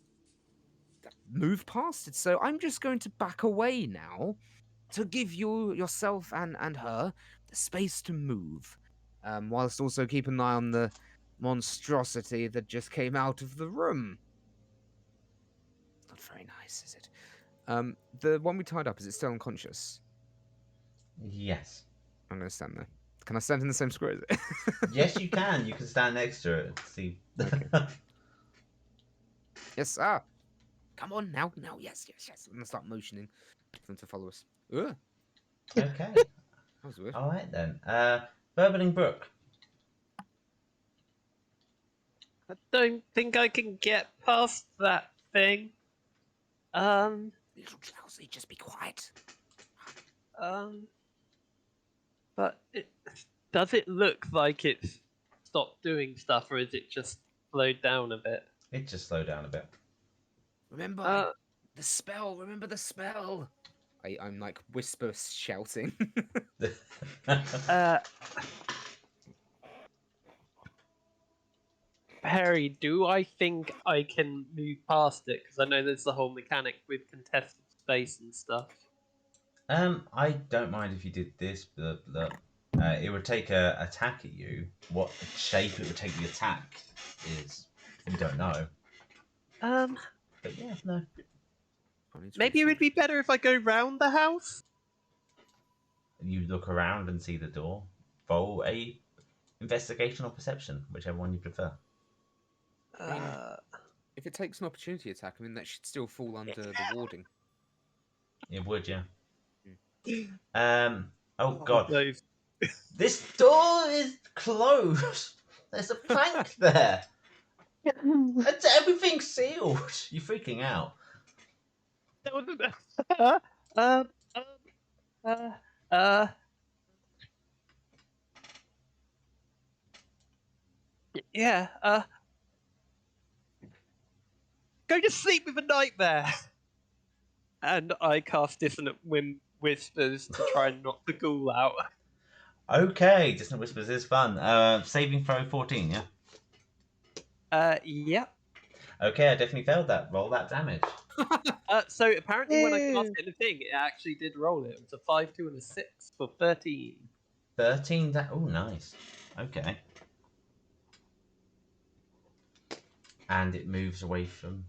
move past it. So I'm just going to back away now to give you yourself and her the space to move, whilst also keep an eye on the monstrosity that just came out of the room. Not very nice, is it? The one we tied up, is it still unconscious? Yes. I'm going to stand there. Can I stand in the same square as it? Yes, you can. You can stand next to it and see. Okay. Yes, come on now, yes. I'm going to start motioning for them to follow us. Ugh, Okay. that was weird. All right then. Burbling Brook. I don't think I can get past that thing. Little drowsy, just be quiet. But does it look like it's stopped doing stuff, or is it just slowed down a bit? It just slowed down a bit. Remember the spell, remember the spell. I'm like whisper shouting. Perry, do I think I can move past it? Because I know there's the whole mechanic with contested space and stuff. I don't mind if you did this, but it would take a attack at you. What shape it would take the attack is you don't know. But yeah, no. Maybe it would be better if I go round the house. You look around and see the door. Roll a investigation or perception, whichever one you prefer. I mean, if it takes an opportunity attack, I mean that should still fall under the warding. It would, yeah. Mm. Oh god, Those- this door is closed. There's a plank there. Everything's sealed. You're freaking out. That wasn't. Um. Uh. Uh. Yeah. Go to sleep with a nightmare. And I cast Dissonant Whispers to try and knock the ghoul out. Okay, Distant Whispers is fun. Saving throw 14, yeah? Yeah. Okay, I definitely failed that. Roll that damage. So apparently when I cast Ew. it in the thing, it actually did roll it. It was a 5, 2, and a 6 for 13. 13, that. Oh, nice. Okay. And it moves away from.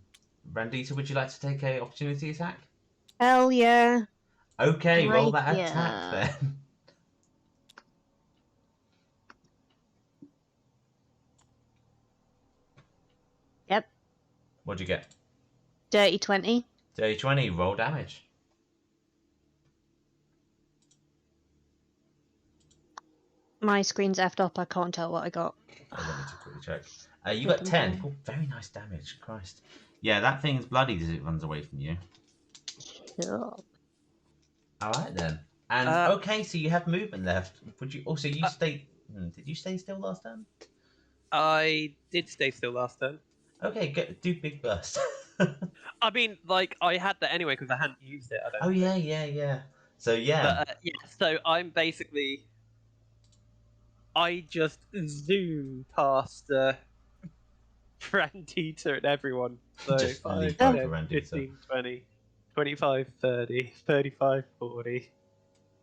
Randita, would you like to take a opportunity attack? Hell yeah. Okay, roll Right, that yeah. attack then. Yep. What'd you get? Dirty 20. Dirty 20, roll damage. My screen's effed up. I can't tell what I got. Oh, let me just quickly check. You got 10. Oh, very nice damage. Christ. Yeah, that thing's bloodied as it runs away from you. Cool. Alright then. And okay, so you have movement left. Would you also you stay did you stay still last time? I did stay still last turn. Okay, do big burst. I mean, like, I had that anyway because I hadn't used it, I don't Oh think. yeah. So yeah. But, yeah, so I'm basically... I just zoom past Brandita and everyone. So Just 5, leap over 10, Brandita. 15, 20, 25, 30, 35, 40,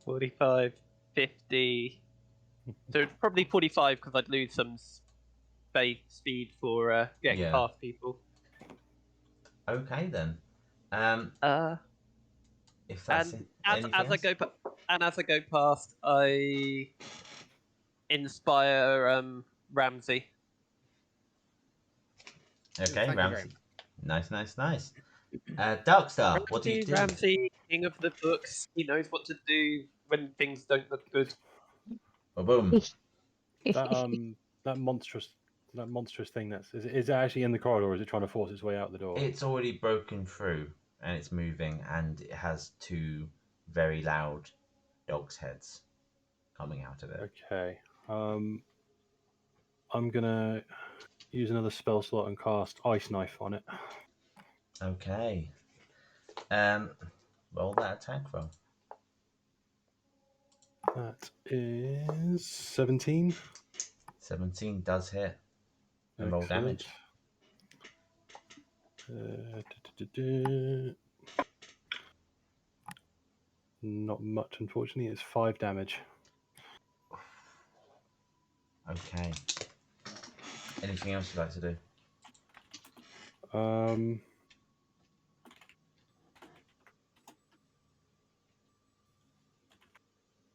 45, 50. So it's probably 45 because I'd lose some speed for getting Yeah. past people. Okay then. If that's And anything as I else? go past, I inspire Ramsey. Okay, Thank you very Ramsey. Nice. Darkstar, what do you do? Ramsey, king of the books. He knows what to do when things don't look good. Oh, boom. That monstrous thing is it actually in the corridor, or is it trying to force its way out the door? It's already broken through and it's moving and it has two very loud dog's heads coming out of it. Okay. I'm gonna use another spell slot and cast Ice Knife on it. Okay. Roll that attack roll. That is 17. 17 does hit. And roll Excellent. damage. Not much, unfortunately. It's 5 damage. Okay. Anything else you'd like to do?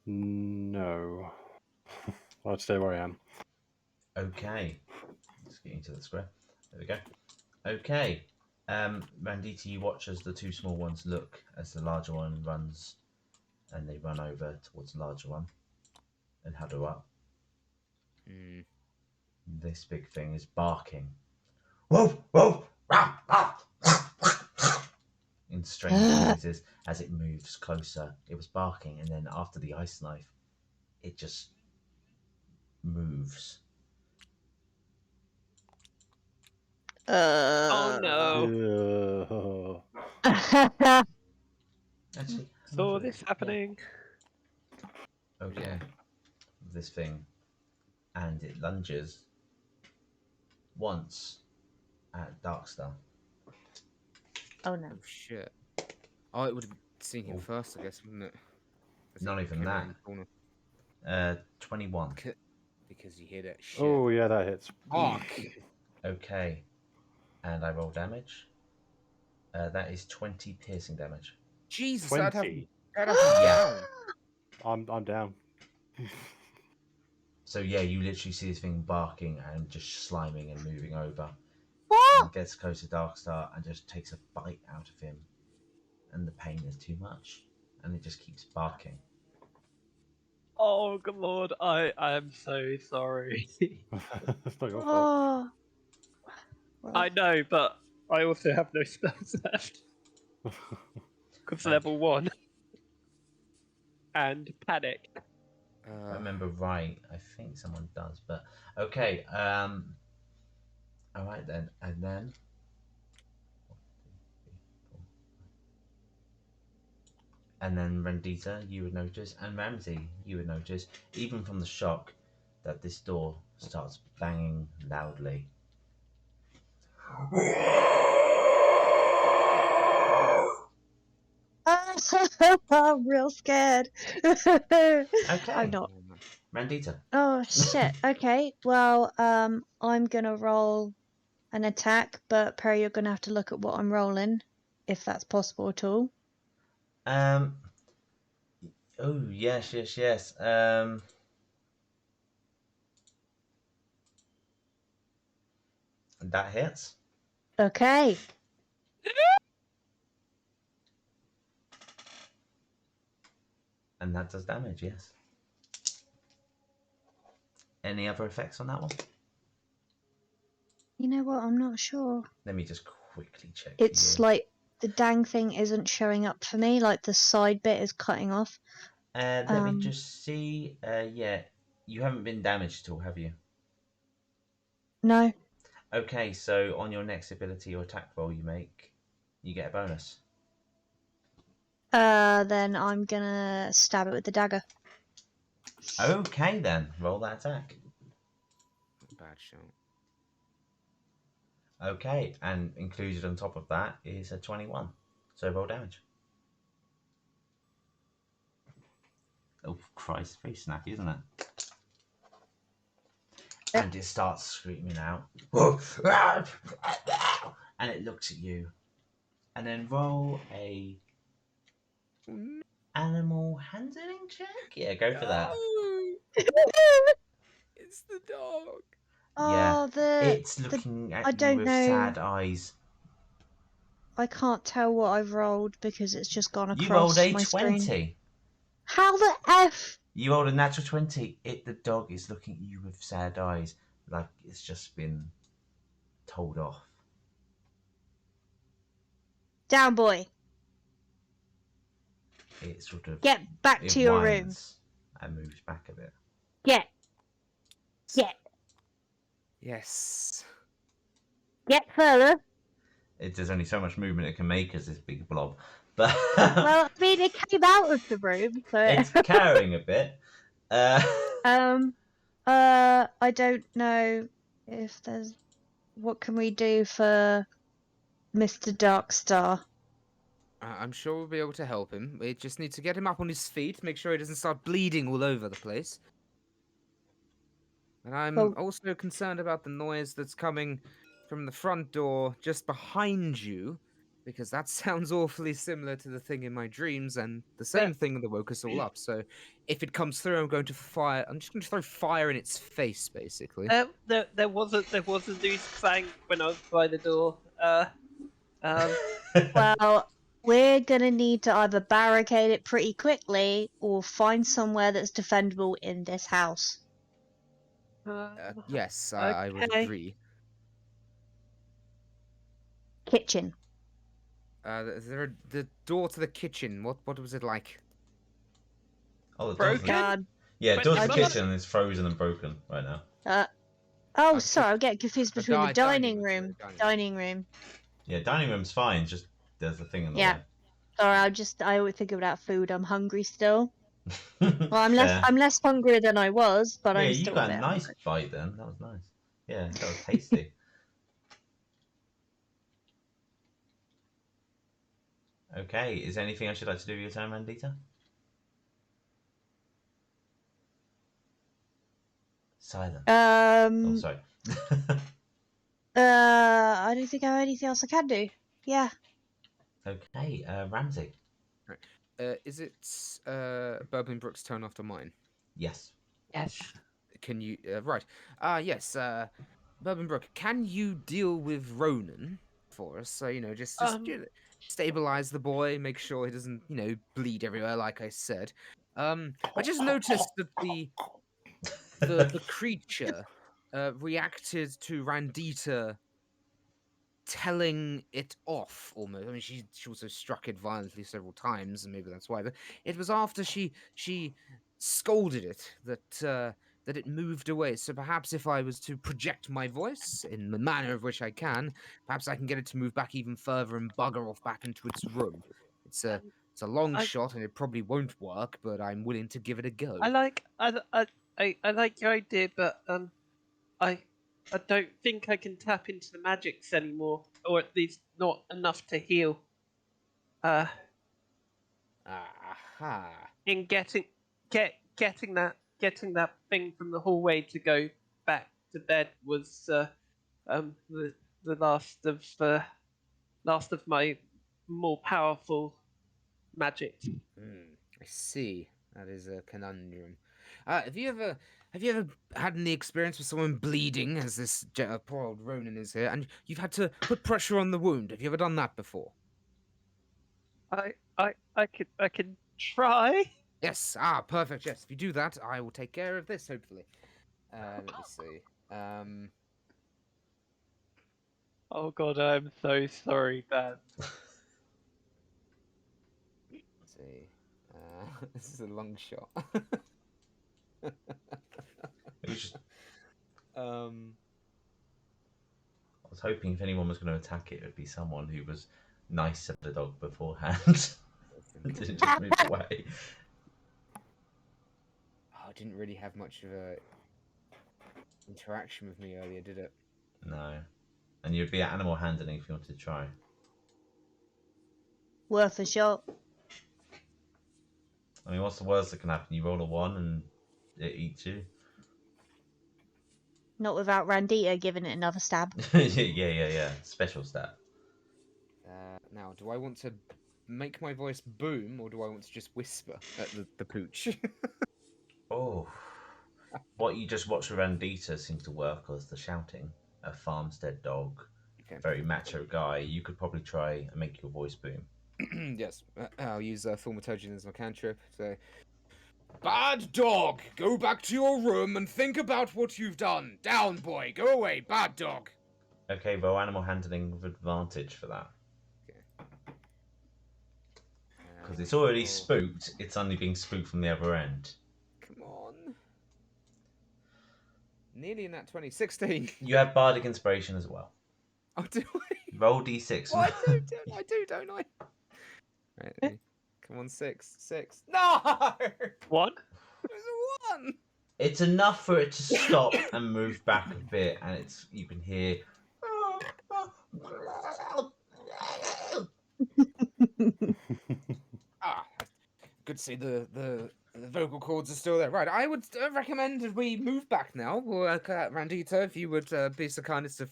No. I'd stay where I am. Okay. Let's get into the square. There we go. Okay. Randita, you watch as the two small ones look as the larger one runs, and they run over towards the larger one and huddle up. Mm. This big thing is barking. Woof, woof, rah, rah, in strange noises as it moves closer. It was barking, and then after the ice knife, it just moves. Oh no! Actually, Saw this happening. Okay. This thing. And it lunges once at Darkstar. Oh no. Oh shit. Oh, it would have seen him Oh. first, I guess, wouldn't it? As Not it even came that. around the corner. 21. Because you hear that shit. Oh, yeah, that hits. Fuck. Okay. And I roll damage. That is 20 piercing damage. Jesus, 20. I'd have down. I'm down. So yeah, you literally see this thing barking and just sliming and moving over. What? And gets close to Darkstar and just takes a bite out of him. and the pain is too much, and it just keeps barking. Oh, good lord, I am so sorry. It's not your fault. Oh. I know, but I also have no spells left. Because Right. level 1. And panic. If I remember right, I think someone does, but okay. All right then, and then. And then Rendita, you would notice, and Ramsey, you would notice, even from the shock, that this door starts banging loudly. I'm real scared. Okay, I'm not. Rendita. Oh shit. Okay. Well, I'm gonna roll an attack, but Perry, you're gonna have to look at what I'm rolling, if that's possible at all. Oh yes, yes, yes. That hits, Okay. and that does damage. Yes. Any other effects on that one? You know what? I'm not sure. Let me just quickly check. It's for you. like the dang thing isn't showing up for me. Like the side bit is cutting off. Let me just see. Yeah, you haven't been damaged at all, have you? No. Okay, so on your next ability or attack roll you make, you get a bonus. Then I'm gonna stab it with the dagger. Okay then, roll that attack. Bad shout. Okay, and included on top of that is a 21. So roll damage. Oh Christ, very snappy, isn't it? And it starts screaming out. And it looks at you. And then roll a animal handling check? Yeah, go for that. It's the dog. Yeah. Oh, It's looking I at you don't with know. sad eyes. I can't tell what I've rolled because it's just gone You rolled across a my 20. screen. How the F? You rolled a natural 20. The dog is looking at you with sad eyes, like it's just been told off. Down, boy. It sort of Get back to your room. whines and moves back a bit. Get. Yes. Get further. There's only so much movement it can make as this big blob, but Well, I mean, it came out of the room, so it's carrying a bit. I don't know if there's. What can we do for Mr. Darkstar? I'm sure we'll be able to help him. We just need to get him up on his feet, make sure he doesn't start bleeding all over the place. And I'm Well- also concerned about the noise that's coming from the front door just behind you, because that sounds awfully similar to the thing in my dreams and the same thing that woke us all up. So if it comes through, I'm just going to throw fire in its face, basically. There was a loose clang when I was by the door. Well, we're gonna need to either barricade it pretty quickly or find somewhere that's defendable in this house. Yes, I would okay. agree. Kitchen. The door to the kitchen, what was it like? Oh, the Broken? God. Yeah, But door to I the just- kitchen is frozen and broken right now. Oh, sorry, I'm getting confused a between the dining dining room, room. sorry, Dining room. Yeah, dining room's fine. Just there's a thing in the Yeah. Sorry, I always think about food. I'm hungry still. way. Well, I'm Fair. less hungry than I was, but Yeah, I'm you still a got a bit nice hungry. bite then. That was nice. Yeah, that was tasty. Okay, is there anything else you'd like to do with your turn, Randita? Silence. Oh, sorry. I don't think I have anything else I can do. Yeah. Okay, Ramsey. Is it Burbling Brook's turn after mine? Yes. Yes. Can you right? Yes. Bourbon Brook, can you deal with Ronan for us. So just Um, stabilize the boy, make sure he doesn't bleed everywhere, like I said. I just noticed that the creature reacted to Randita telling it off almost. I mean, she also struck it violently several times, and maybe that's why. But it was after she scolded it that it moved away. So perhaps if I was to project my voice in the manner of which I can, perhaps I can get it to move back even further and bugger off back into its room. It's a um, it's a long I, shot, and it probably won't work, but I'm willing to give it a go. I like your idea, but I I don't think I can tap into the magics anymore, or at least not enough to heal. Uh, Aha. in getting that thing from the hallway to go back to bed was the last of my more powerful magic. I see. That is a conundrum. Have you ever had any experience with someone bleeding, as this poor old Ronan is here, and you've had to put pressure on the wound? Have you ever done that before? I can try. Yes. Perfect. Yes. If you do that, I will take care of this. Hopefully. Let me see. Oh god, I'm so sorry, Ben. Let's see. This is a long shot. It was just, um. I was hoping if anyone was going to attack it, it would be someone who was nice to the dog beforehand and didn't just move away. Oh, it didn't really have much of a interaction with me earlier, did it? No. And you'd be at animal handling if you wanted to try. Worth a shot. I mean, what's the worst that can happen? You roll a 1 and it eats you? Not without Randita giving it another stab. yeah. Special stat. Now, do I want to make my voice boom, or do I want to just whisper at the pooch? Oh. What you just watched with Randita seems to work as the shouting. A farmstead dog, Okay. very macho guy. You could probably try and make your voice boom. Yes, I'll use thaumaturgy as my cantrip. So, bad dog, go back to your room and think about what you've done. Down, boy, go away, bad dog. Okay, roll animal handling with advantage for that. Because it's already spooked, it's only being spooked from the other end. Come on. Nearly in that 2016. You have bardic inspiration as well. Oh, do I? Roll d6. Oh, I do, don't I? Right, come on, 6. No! One. It was a 1! It's enough for it to stop and move back a bit, and you can hear. Good to see the vocal cords are still there. Right, I would recommend that we move back now. Or, Randita, if you would be so kind as to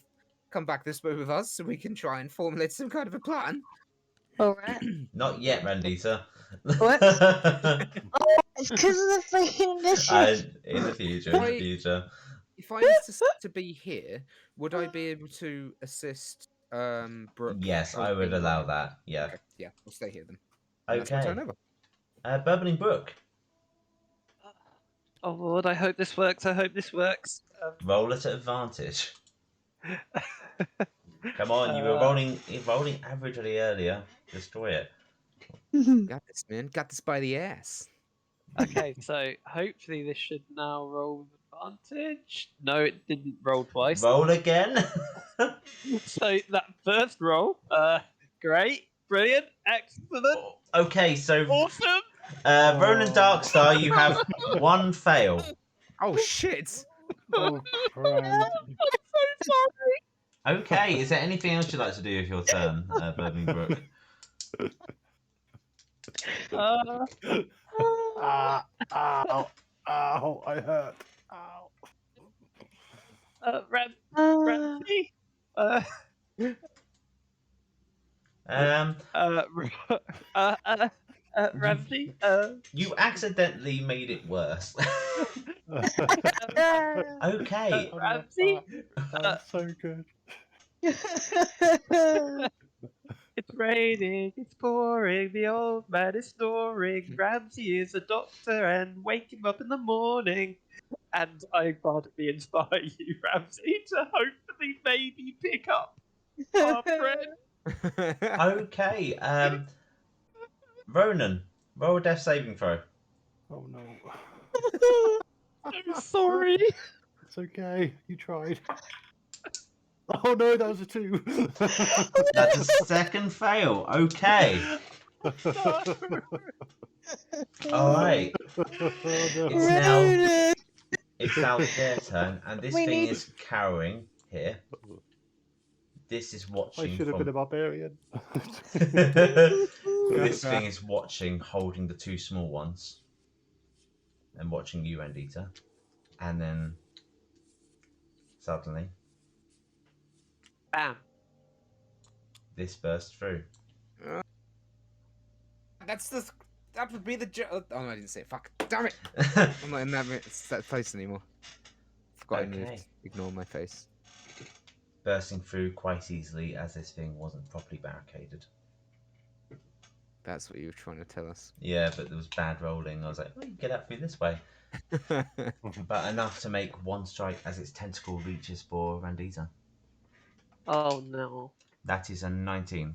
come back this way with us so we can try and formulate some kind of a plan. Alright. Not yet, Randita. What? It's because of the freaking initiative. In the future. If I was to be here, would I be able to assist Brooke? Yes, I would allow that. Yeah. Okay, yeah, we'll stay here then. And Okay. That's my turn over. Burbling Brook. Oh lord, I hope this works. Roll it at advantage. Come on, you were rolling average really earlier. Destroy it. Got this, man. Got this by the ass. Okay, so hopefully this should now roll with advantage. No, it didn't roll twice. Roll again. So that first roll, great, brilliant, excellent, Okay, so awesome. Ronan Darkstar, you have 1 fail. Oh shit! Oh, crap. I'm so sorry. Okay, is there anything else you'd like to do with your turn, Burbling Brook? Ow, I hurt. Ow. Ramsey, Ramsey, You accidentally made it worse. Okay. Ramsey, That's so good. It's raining, it's pouring, the old man is snoring. Ramsey is a doctor and wake him up in the morning. And I ardently inspire you, Ramsey, to hopefully maybe pick up our friend. Okay. Ronan, roll a death saving throw. Oh no. I'm sorry. It's okay. You tried. Oh no, that was a 2. That's a second fail. Okay. All right. Oh, no. It's now their turn, and this We thing need- is cowering here. This is I watching should have been a from. barbarian. This thing is watching, holding the 2 small ones, and watching you, Rendita, and then suddenly Bam. this bursts through. That would be the oh no, I didn't say it. Fuck. Damn it. I'm not in that place anymore. Forgot I Okay. moved. Ignore my face. Bursting through quite easily as this thing wasn't properly barricaded. That's what you were trying to tell us. Yeah, but there was bad rolling. I was like, oh, you can get out through this way. But enough to make 1 strike as its tentacle reaches for Rendita. Oh no. That is a 19.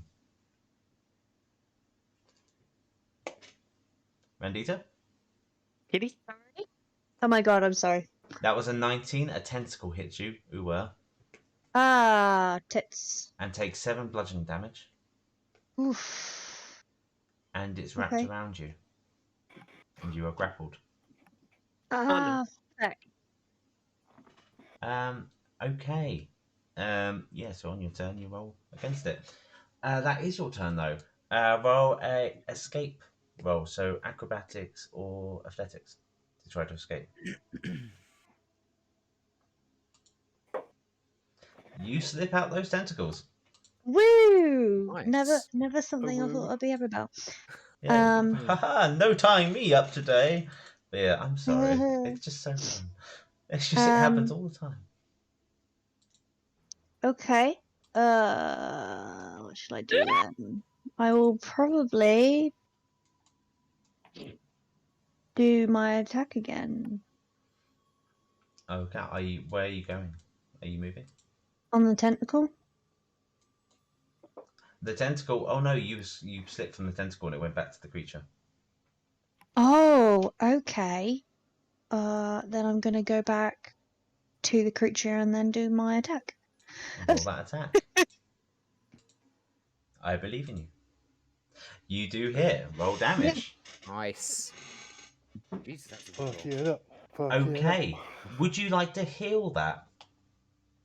Rendita? Kitty? Oh my god, I'm sorry. That was a 19. A tentacle hits you, Uwer, Ah, tits. and takes 7 bludgeoning damage. Oof. And it's wrapped Okay. around you. And you are grappled. Ah, heck. Okay. Yeah, so on your turn, you roll against it. That is your turn, though. Roll a escape roll, so acrobatics or athletics to try to escape. You slip out those tentacles. Woo! Nice. Never something I woo. thought I'd be happy about. Yeah. Haha, no tying me up today. But yeah, I'm sorry. It's just so fun. It's just it happens all the time. Okay. What should I do then? I will probably do my attack again Okay, where are you going? Are you moving? on the tentacle. The tentacle. Oh no, you slipped from the tentacle and it went back to the creature. Oh, okay. Then I'm gonna go back to the creature and then do my attack. Roll that attack. I believe in you. You do hit. Roll damage. Nice. Jesus, that's a Fuck good roll. it up. Fuck it up. Okay. Would you like to heal that?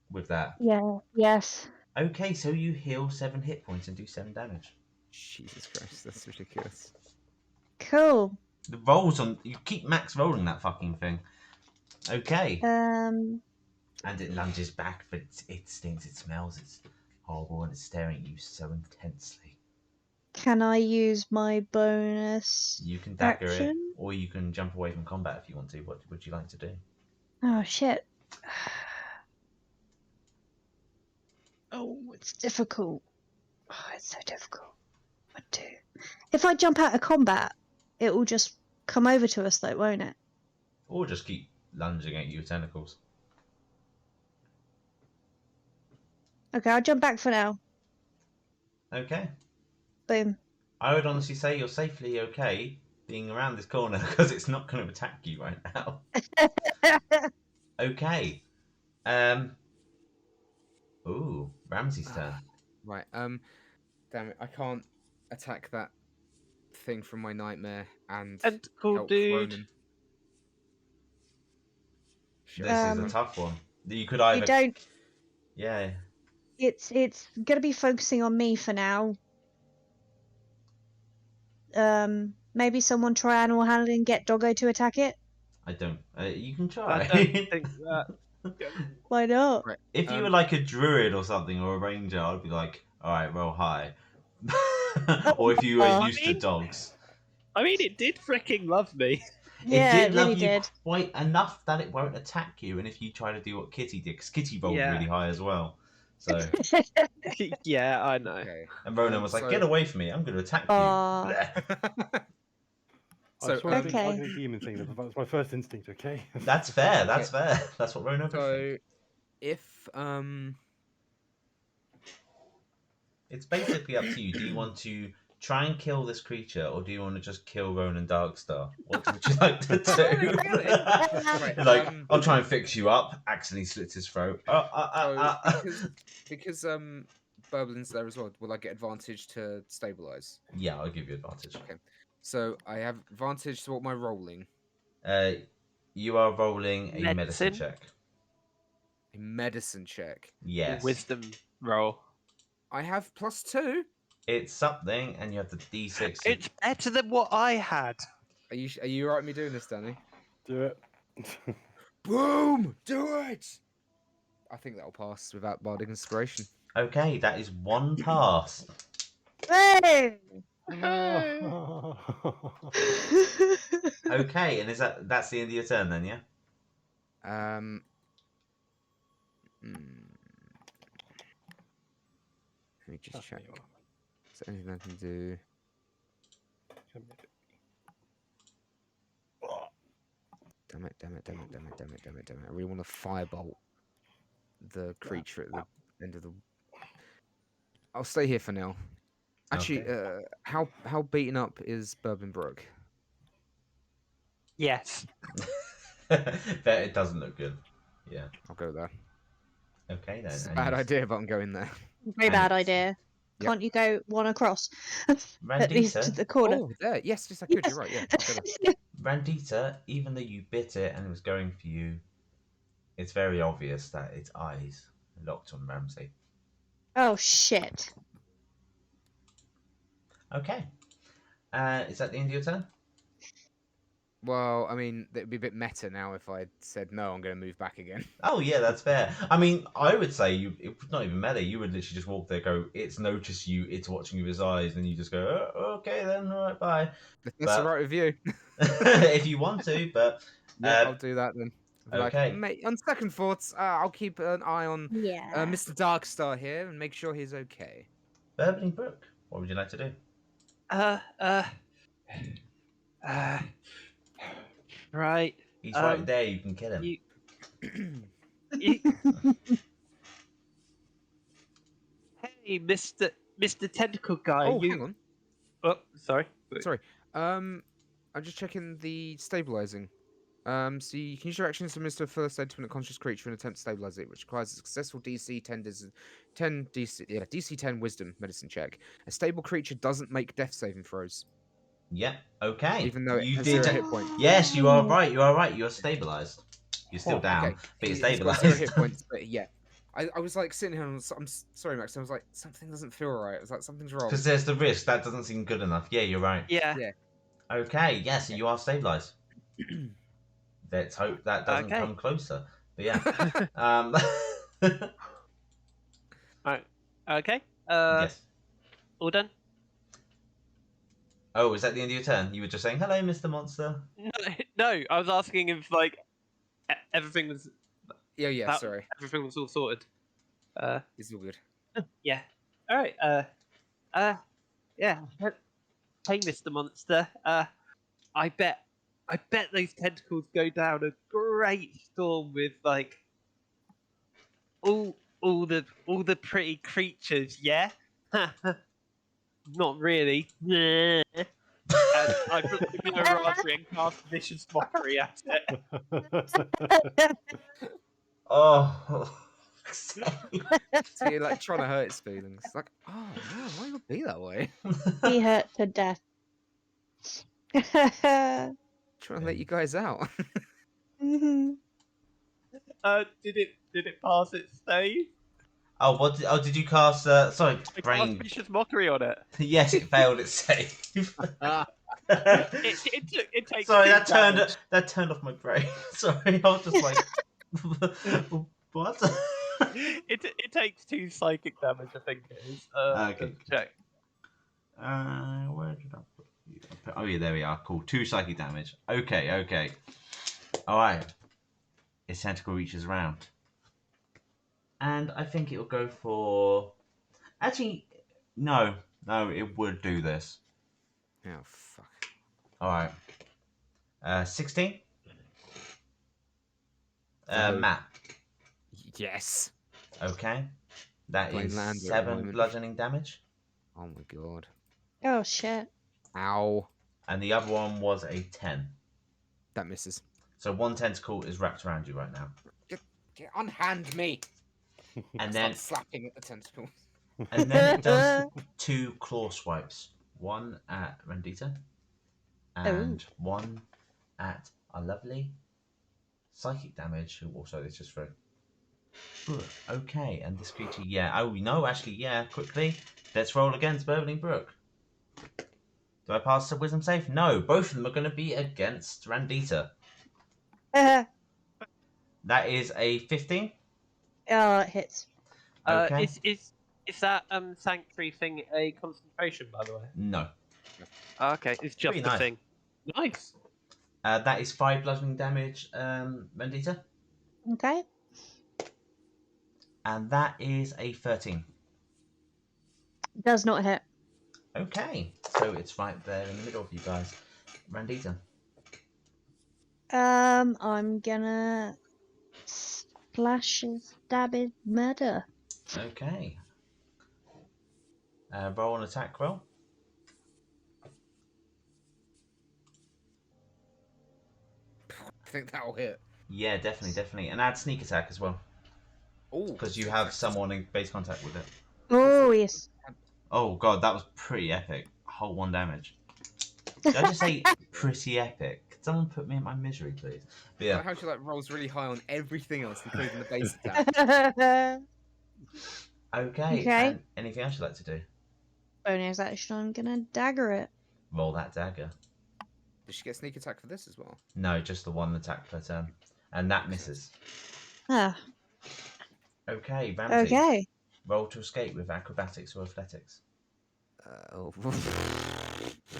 With that. Yeah. Yes. Okay, so you heal 7 hit points and do 7 damage. Jesus Christ, that's ridiculous. Cool. The rolls on. You keep max rolling that fucking thing. Okay. And it lunges back, but it stinks, it smells, it's horrible, and it's staring at you so intensely. Can I use my bonus? You can dagger it, Action? or you can jump away from combat if you want to. What would you like to do? Oh shit. Oh, it's difficult. Oh, it's so difficult. What do? If I jump out of combat, it will just come over to us, though, won't it? Or just keep lunging at you with tentacles. Okay, I'll jump back for now. Okay. Boom. I would honestly say you're safely okay being around this corner because it's not going to attack you right now. Okay. Ooh, Ramsey's turn. Right, damn it, I can't attack that thing from my nightmare and Tentacle help dude. Ronan. Shit. This is a tough one. You could either. You don't. Yeah. It's gonna be focusing on me for now. Maybe someone try animal handling and get Doggo to attack it. I don't. You can try. I don't think that. Why not? Right, If you were like a druid or something or a ranger, I'd be like, all right, roll high. Or if you were used to dogs. I mean, it did freaking love me. Yeah, It it did love really you did. quite enough that it won't attack you. And if you try to do what Kitty did, because Kitty rolled Yeah. really high as well. So, Yeah, I know. Okay. and Ronan was like, so- "Get away from me! I'm going to attack you." Aw. Bleh. I So, saw a big Okay. ugly demon thing. That's my first instinct. Okay. That's fair. That's fair. That's what Ronan would think. so if It's basically up to you. Do you want to try and kill this creature, or do you want to just kill Ronan Darkstar? What would you like to do? Right, Like, I'll try and fix you up. Accidentally slits his throat. so because Burblin's there as well, will I get advantage to stabilize? Yeah, I'll give you advantage. Okay. So I have advantage to what am I rolling? You are rolling a medicine Medicine? check. A medicine check. Yes. Wisdom roll. I have +2. It's something, and you have the D6. It's better than what I had. Are you alright with me doing this, Danny? Do it. Boom! Do it! I think that'll pass without bardic inspiration. Okay, that is one pass. Hey! Okay, and that's the end of your turn then, yeah? Let me just check. Is there anything I can do? Damn it. I really want to firebolt the creature at the end of the... I'll stay here for now. Actually, Okay. how beaten up is Bourbon Brook? Yes. But it doesn't look good. Yeah. I'll go there. Okay then. It's a and bad you- idea, but I'm going there. Very And bad it's- idea. Yep. Can't you go one across? At least to Randita, the corner. Oh, there. Yes, I could. Yes. You're right. Yeah. I'll go there. Randita, even though you bit it and it was going for you, it's very obvious that its eyes are locked on Ramsey. Oh shit. Okay. Is that the end of your turn? Well, I mean, it would be a bit meta now if I said no. I'm going to move back again. Oh yeah, that's fair. I mean, I would say it's not even meta. You would literally just walk there, go, it's noticed you, it's watching you with his eyes, and you just go, oh, okay then, all right, bye. If that's But- all right with you. If you want to, but Yeah, I'll do that then. I'll be okay. Like, mate, on second thoughts, I'll keep an eye on Yeah. Mr. Darkstar here and make sure he's okay. Burbling Brook, what would you like to do? Right. He's right there. You can kill him. You... Hey, Mr. Tentacle Guy. Oh, you... hang on. Oh, sorry. Sorry. I'm just checking the stabilizing. So you can use your actions to administer first aid to an unconscious creature and attempt to stabilize it, which requires a successful DC 10 Wisdom medicine check. A stable creature doesn't make death saving throws, Yeah. Okay. even though it you has did. 0 hit points. Yes, you are right. You are right. You are stabilized. You're still Oh, down, okay. but you're It's got stabilized. 0 hit points, but yeah. I was like sitting here and I'm sorry, Max. I was like, something doesn't feel right. I was like, something's wrong. Because there's the risk. That doesn't seem good enough. Yeah, you're right. Yeah. Yeah. Okay. Yeah. So you are stabilized. Let's hope that doesn't Okay. come closer. But yeah. Right. Okay. Yes. All done? Oh, is that the end of your turn? You were just saying hello, Mr. Monster. No, I was asking if like everything was Yeah, that- sorry. everything was all sorted. It's all good. Yeah. All right. Yeah. Hey, Mr. Monster. I bet those tentacles go down a great storm with like all the pretty creatures. Yeah. Not really. And I put the raspberry and cast vicious mockery at it. Oh. So you're like trying to hurt its feelings. It's like, oh man, why would it be that way? He hurt to death. Trying to let you guys out. Mhm. Did it pass its save? Did you cast? Sorry, I cast brain. vicious mockery on it. Yes, it failed its save. It takes. Sorry, 2 that damage. turned off my brain. Sorry, I was just like, what? It takes 2 psychic damage, I think it is. Okay. Check. Where did I put you? Oh yeah, there we are. Cool. 2 psychic damage. Okay. All right. Its tentacle reaches around. And I think it'll go for. Actually, no, it would do this. Oh fuck. All right. 16. So- Matt. Yes. Okay. That Playing is Lander at the 7 moment. bludgeoning damage. Oh my god. Oh shit. Ow. And the other one was a 10. That misses. So one tentacle is wrapped around you right now. Get unhand me. And Start then slapping at the tentacle. it does 2 claw swipes. One at Rendita. And one at our lovely psychic damage, who also this is for Brooke. Okay, and this creature, yeah. Oh no, actually, yeah, quickly. Let's roll against Burbling Brook. Do I pass the wisdom save? No, both of them are going to be against Randita. That is a 15. Oh, it hits. Okay. Is that sanctuary thing a concentration, by the way? No. Okay, it's just Pretty a nice. thing. Nice. That is 5 bludgeoning damage, Randita. Okay. And that is a 13. Does not hit. Okay, so it's right there in the middle of you guys. Randita. I'm gonna splash his stabby murder. Okay. Roll an attack roll. I think that'll hit. Yeah, definitely. And add sneak attack as well. Oh. Because you have someone in base contact with it. Oh yes. Oh god, that was pretty epic. Whole 1 damage. Did I just say pretty epic? Could someone put me in my misery, please? But Yeah. yeah. How she like rolls really high on everything else, including the base attack. Okay. Okay. And anything else you'd like to do? Bonus action. I'm gonna dagger it. Roll that dagger. Does she get sneak attack for this as well? No, just the 1 attack per turn. And that misses. Ah. Okay, Ramsey. Okay. Roll to escape with acrobatics or athletics. Oh.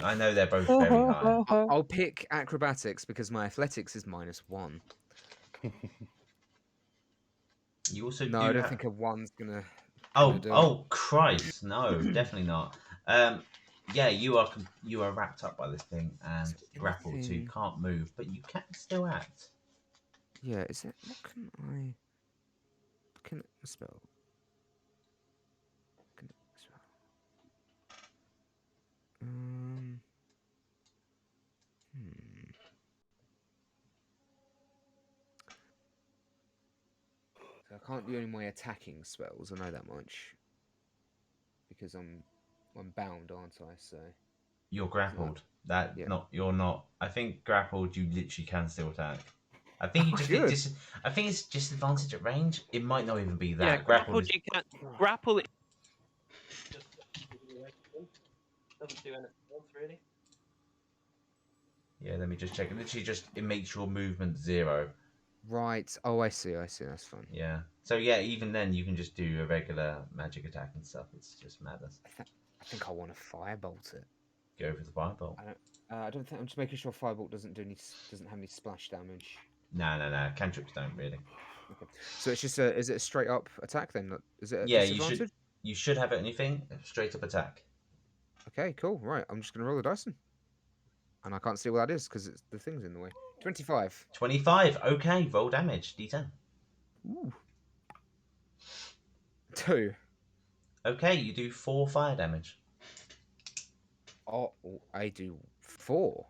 I know they're both very high. I'll pick acrobatics because my athletics is -1. You also No, do I don't have... think a 1's gonna. Oh, do it. oh, Christ! No, definitely not. Yeah, you are wrapped up by this thing and grappled, so you anything- can't move, but you can still act. Yeah, is it? What can I? Can I spell? Can I spell? So I can't do any more attacking spells. I know that much because I'm bound, aren't I? So You're grappled. That Yeah. not you're not. I think grappled, you literally can still attack. I think you Oh, just good. get I think it's disadvantage at range. It might not even be that. Yeah, grapple. is- You can't grapple. Doesn't do anything else really. Yeah, let me just check. Literally, it makes your movement 0. right. Oh, I see. That's fine. Yeah. So yeah, even then you can just do a regular magic attack and stuff. It's just madness. I think I want to firebolt it. Go for the fireball. I don't think I'm just making sure firebolt doesn't have any splash damage. No. Cantrips don't really. Okay. So it's just is it a straight up attack then? Is it a Yeah, disadvantage? you should have anything straight up attack. Okay, cool. Right, I'm just gonna roll the dice then. And I can't see what that is because the thing's in the way. 25. 25. Okay, roll damage. D10. Ooh. 2. Okay, you do 4 fire damage. Oh, I do 4.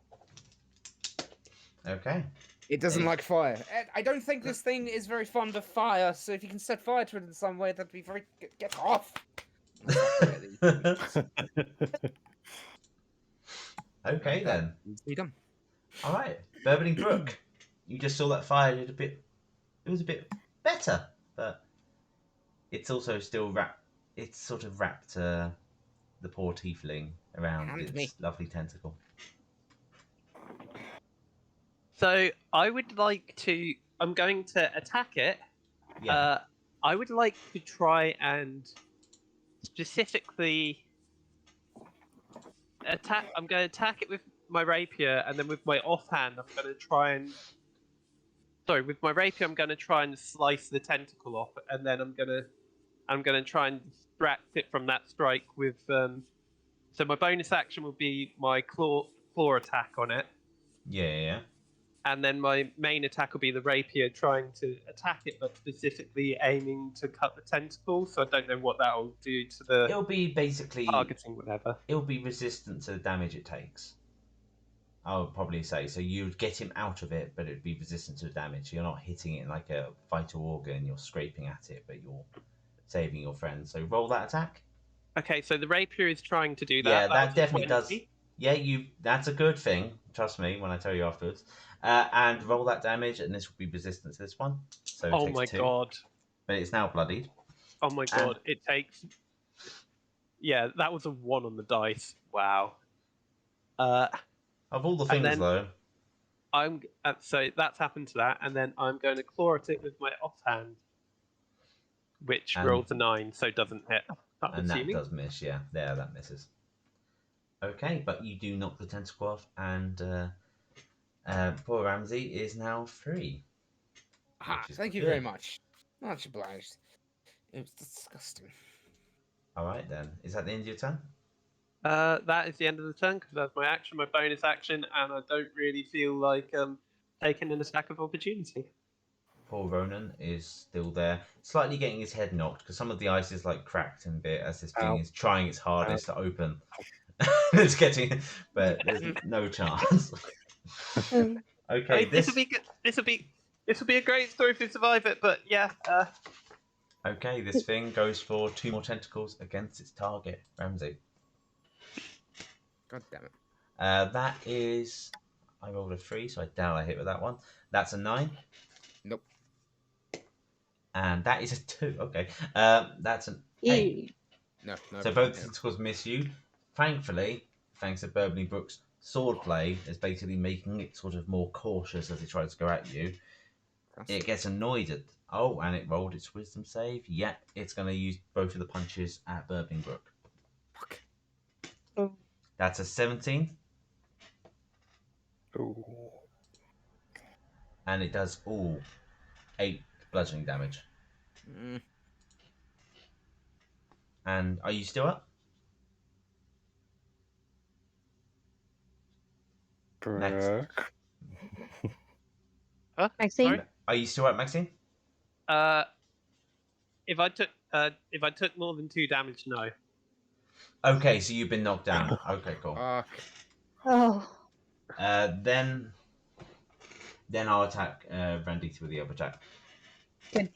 Okay. It doesn't Hey. like fire. I don't think this thing is very fond of fire, so if you can set fire to it in some way, that'd be very... Get off! Okay then. Be done. All right, Burbling Brook. You just saw that fire. It was a bit better, but it's also still wrapped. It's sort of wrapped the poor tiefling around Hand its me. lovely tentacle. So I would like to. I'm going to attack it. Yeah. I would like to try and specifically attack. I'm going to attack it with my rapier, and then with my offhand, I'm going to try and sorry, with my rapier, I'm going to try and slice the tentacle off, and then I'm gonna try and distract it from that strike with. So my bonus action will be my claw attack on it, Yeah. and then my main attack will be the rapier trying to attack it, but specifically aiming to cut the tentacle. So I don't know what that will do to the It'll be basically. targeting, whatever. It'll be resistant to the damage it takes. I would probably say so. You'd get him out of it, but it'd be resistant to the damage. You're not hitting it like a vital organ. You're scraping at it, but you're saving your friend. So roll that attack. Okay, so the rapier is trying to do that. Yeah, that was a definitely does. 20. Yeah, that's a good thing. Trust me when I tell you afterwards. And roll that damage, and this will be resistant to this one. So it Oh takes my 2, god! but it's now bloodied. Oh my god! It takes. Yeah, that was a 1 on the dice. Wow. Of all the And things, then- though, So that's happened to that, and then I'm going to claw at it with my offhand, which And- rolls a 9, so doesn't hit. I'm and that assuming. does miss. Yeah, that misses. Okay, but you do knock the tentacle off, and poor Ramsey is now free. Ah, Which is thank you good. very much. Much obliged. It was disgusting. All right then. Is that the end of your turn? That is the end of the turn because that's my action, my bonus action, and I don't really feel like taking an attack of opportunity. Poor Ronan is still there, slightly getting his head knocked because some of the ice is like cracked and bit as this thing Ow. is trying its hardest to open. It's getting, but there's no chance. Okay, I mean, this will be good. This will be a great story if we survive it. But yeah, Okay, this thing goes for 2 more tentacles against its target, Ramsey. God damn it. That is, I rolled a 3, so I doubt I hit with that one. That's a 9. Nope. And that is a 2. Okay, that's an 8. Ew. No. So both tentacles miss you. Thankfully, thanks to Burbling Brook's swordplay, is basically making it sort of more cautious as it tries to go at you. It gets annoyed at. Oh, and it rolled its wisdom save. Yep, it's going to use both of the punches at Burbling Brook. Fuck. Oh. That's a 17, Ooh. and it does all 8 bludgeoning damage. Mm, And are you still up? Next. Brooke. Maxine? Sorry? Are you still up, Maxine? if I took more than 2 damage, no. Okay, so you've been knocked down. Okay, cool. fuck. Oh. Then I'll attack Brandita with the other attack. Good.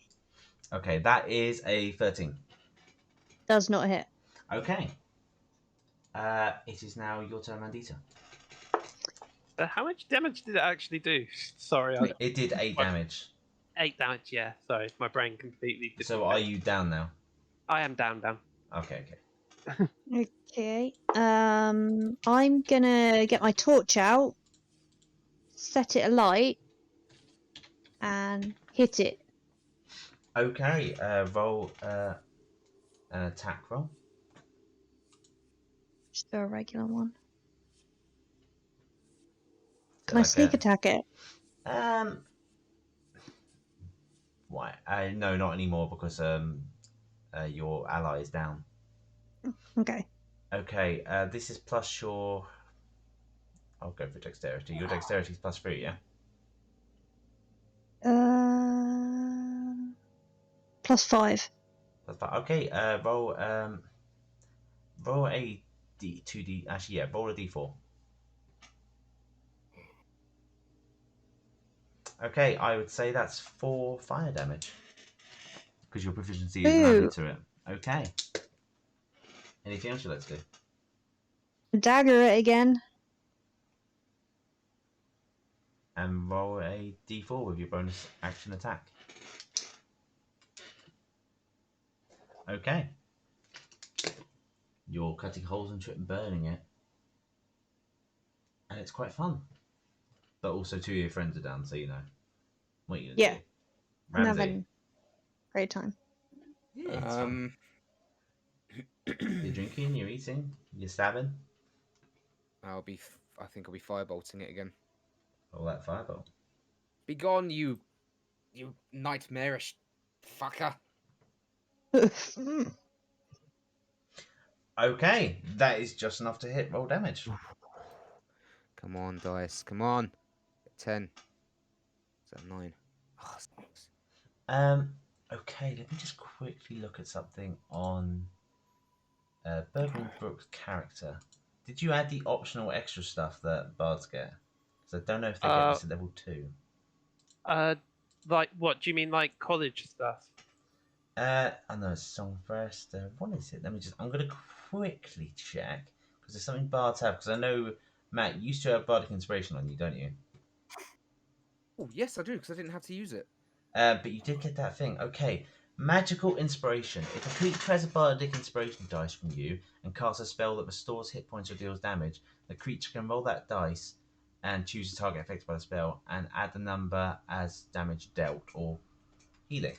Okay, that is a 13. Does not hit. Okay. It is now your turn, Brandita. How much damage did it actually do? Sorry, It did 8 damage. 8 damage. Yeah, sorry, my brain completely. So are you down now? I am down. Okay. Okay. I'm gonna get my torch out, set it alight, and hit it. Okay, roll an attack roll. Just do a regular one. Can I Like sneak a- attack it? Why? No, not anymore because your ally is down. Okay. Okay, this is plus your. I'll go for dexterity. Your dexterity is +3, yeah. +5. +5. Okay. Roll a D2D. Actually, yeah. Roll a D4. Okay, I would say that's 4 fire damage because your proficiency is added to it. Okay. Anything else you'd like to do? Dagger it again. And roll a D4 with your bonus action attack. Okay. You're cutting holes into it and burning it. And it's quite fun. But also 2 of your friends are down, so you know what you're going to Yeah. do. I'm Ramsey, having a great time. yeah, it's fun. You're drinking, you're eating, you're stabbing. I think I'll be firebolting it again. All that fireball. Be gone, you You nightmarish fucker. Okay, that is just enough to hit roll damage. Come on, dice. Come on. 10. Is that 9? Oh, six. Okay, let me just quickly look at something on Bergman Brooks' character. Did you add the optional extra stuff that bards get? Because I don't know if they get this at level 2. Like what? Do you mean like college stuff? I know it's Song First. What is it? I'm going to quickly check because there's something bards have. Because I know Matt you used to have bardic inspiration on you, don't you? Oh, yes, I do, because I didn't have to use it. But you did get that thing. Okay. Magical inspiration. If a creature has a bardic inspiration dice from you and casts a spell that restores hit points or deals damage, the creature can roll that dice and choose a target affected by the spell and add the number as damage dealt or healing.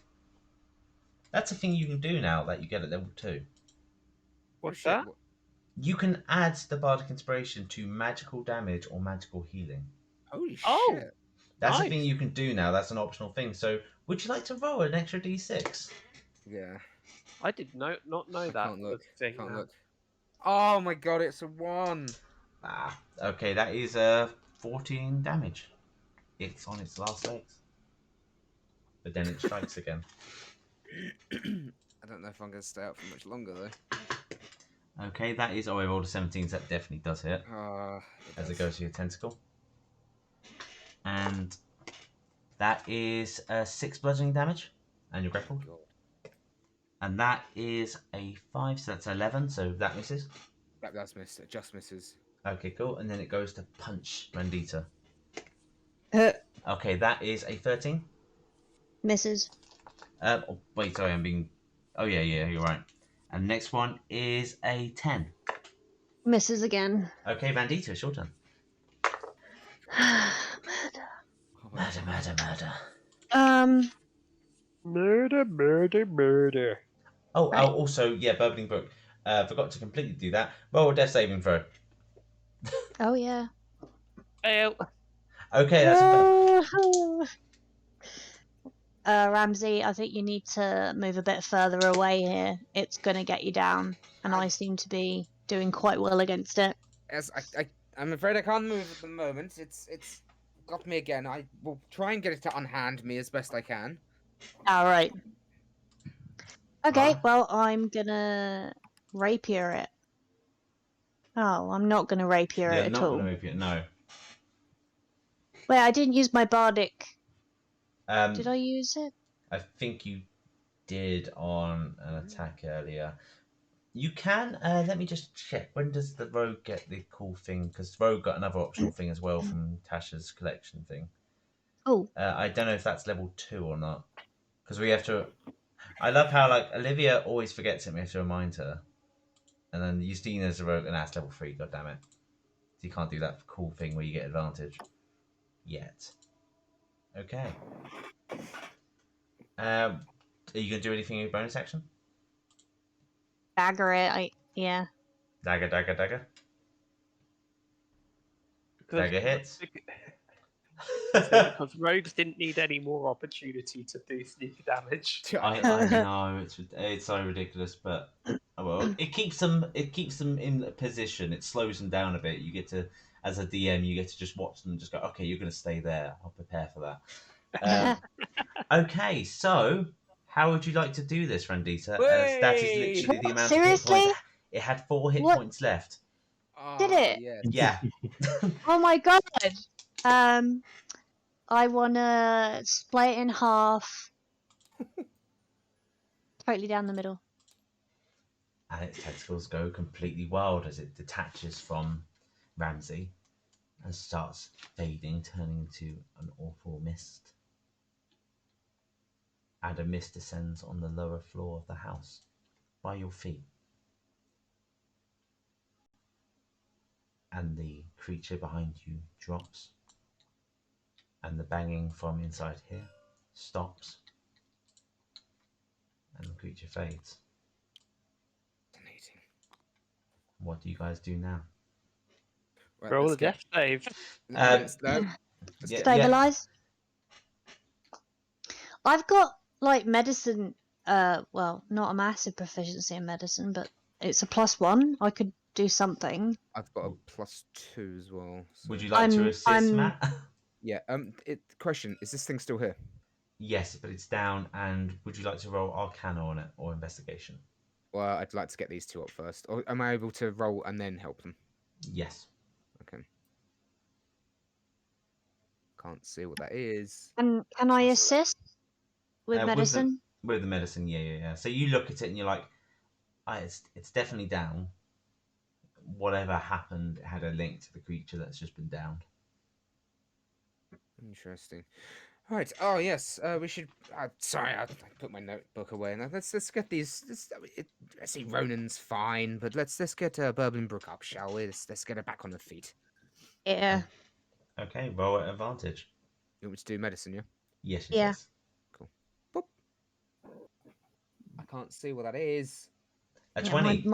That's a thing you can do now that you get at level 2. What's shit. that? You can add the bardic inspiration to magical damage or magical healing. Holy Oh, shit. That's a nice. thing you can do now. That's an optional thing. So, would you like to roll an extra d6? Yeah. I did not know I that can't was look. a thing. Can't now. look. Oh my god, it's a 1. Ah, okay, that is 14 damage. It's on its last legs. But then it strikes again. I don't know if I'm going to stay out for much longer, though. Okay, that is. Oh, I rolled a 17, so that definitely does hit. As it goes to your tentacle. And that is 6 bludgeoning damage. And you're grappled. God. And that is a 5, so that's 11, so that misses. That's missed. It just misses. Okay, cool. And then it goes to punch Rendita. Uh, Okay, that is a 13. Misses. Oh, wait, sorry, I'm being... Oh, yeah, you're right. And next one is a 10. Misses again. Okay, Vandita, it's your turn. Murder. Oh my God. Murder. Murder. Oh, Right. also, yeah, Burbling Brook. Forgot to completely do that. Roll a death saving throw. Oh yeah. Fail. Okay, that's a Ramsey, I think you need to move a bit further away here. It's gonna get you down, and I seem to be doing quite well against it. As I'm afraid I can't move at the moment. It's got me again. I will try and get it to unhand me as best I can. All right. Okay. Alright. Well, I'm gonna rapier it. Oh, I'm not gonna rapier Yeah, it at not all. going to move it, no. Wait, I didn't use my bardic. Did I I use it? think you did on an attack earlier. You can, let me just check. When does the rogue get the cool thing? Because rogue got another optional thing as well from Tasha's collection thing. Oh, I don't know if that's level 2 or not. Because we have to... I love how, like, Olivia always forgets it. We have to remind her. And then Justina's a rogue, and that's level 3, God damn it. So you can't do that cool thing where you get advantage. Yet. Okay. Are you going to do anything in your bonus action? dagger it. Yeah. Dagger. Dagger hits. Because rogues didn't need any more opportunity to do sneak damage. I know it's so ridiculous, but oh well, it keeps them in position. It slows them down a bit. You get to, as a DM, you get to just watch them and just go, okay, you're going to stay there. I'll prepare for that. Okay, so how would you like to do this, Rendita? That is literally the amount of hit Seriously? points. It had 4 hit What? points left. Did it? Yes. Yeah. Oh my god. I wanna split it in half. Totally down the middle. And its tentacles go completely wild as it detaches from Ramsey and starts fading, turning into an awful mist. And a mist descends on the lower floor of the house by your feet. And the creature behind you drops. And the banging from inside here stops. And the creature fades. Fascinating. What do you guys do now? Right, Roll let's a get- death save. let's Yeah, Stabilize. I've got like medicine. Well, not a massive proficiency in medicine, but it's a +1. I could do something. I've got a +2 as well. Would So- you like to I'm- assist, I'm- Matt? Yeah. Question: is this thing still here? Yes, but it's down. And would you like to roll Arcana on it or Investigation? Well, I'd like to get these two up first. Or am I able to roll and then help them? Yes. Okay. Can't see what that is. Can I That's all right. assist with With medicine? With the medicine, yeah. So you look at it and you're like, it's definitely down. Whatever happened had a link to the creature that's just been downed. Interesting. Right. Oh yes. We should. Sorry, I put my notebook away. Now let's get these. Let's see. Ronan's fine, but let's get Burblinbrook up, shall we? Let's get her back on her feet. Yeah. Okay, roll at advantage. You want me to do medicine? Yeah. Yes, Yeah. yes. Boop. I can't see what that is. A Yeah, 20.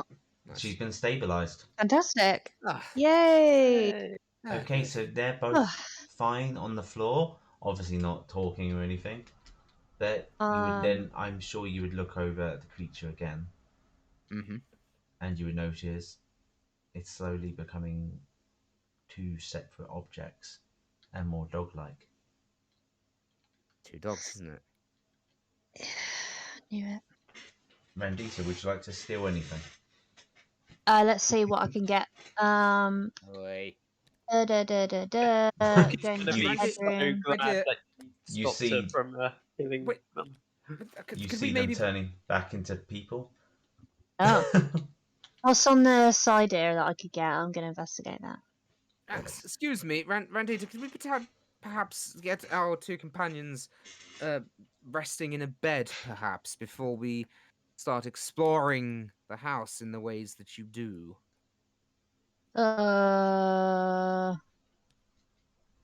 Nice. She's been stabilized. Fantastic. Ah, Yay. Okay, good. so they're both fine on the floor. Obviously not talking or anything. But you would then, I'm sure you would look over at the creature again, Mm-hmm. and you would notice it's slowly becoming two separate objects and more dog-like. 2 dogs, isn't it? Knew it. Randita, would you like to steal anything? Let's see what I can get. Oi. Going He's to gonna the be Randy- so bedroom. glad Randy- that You stopped see- her from killing Wait. them. You Could see we them maybe? turning back into people. Oh, what's on the side here that I could get? I'm going to investigate that. Excuse me, Randita. Could we perhaps get our 2 companions resting in a bed, perhaps, before we start exploring the house in the ways that you do?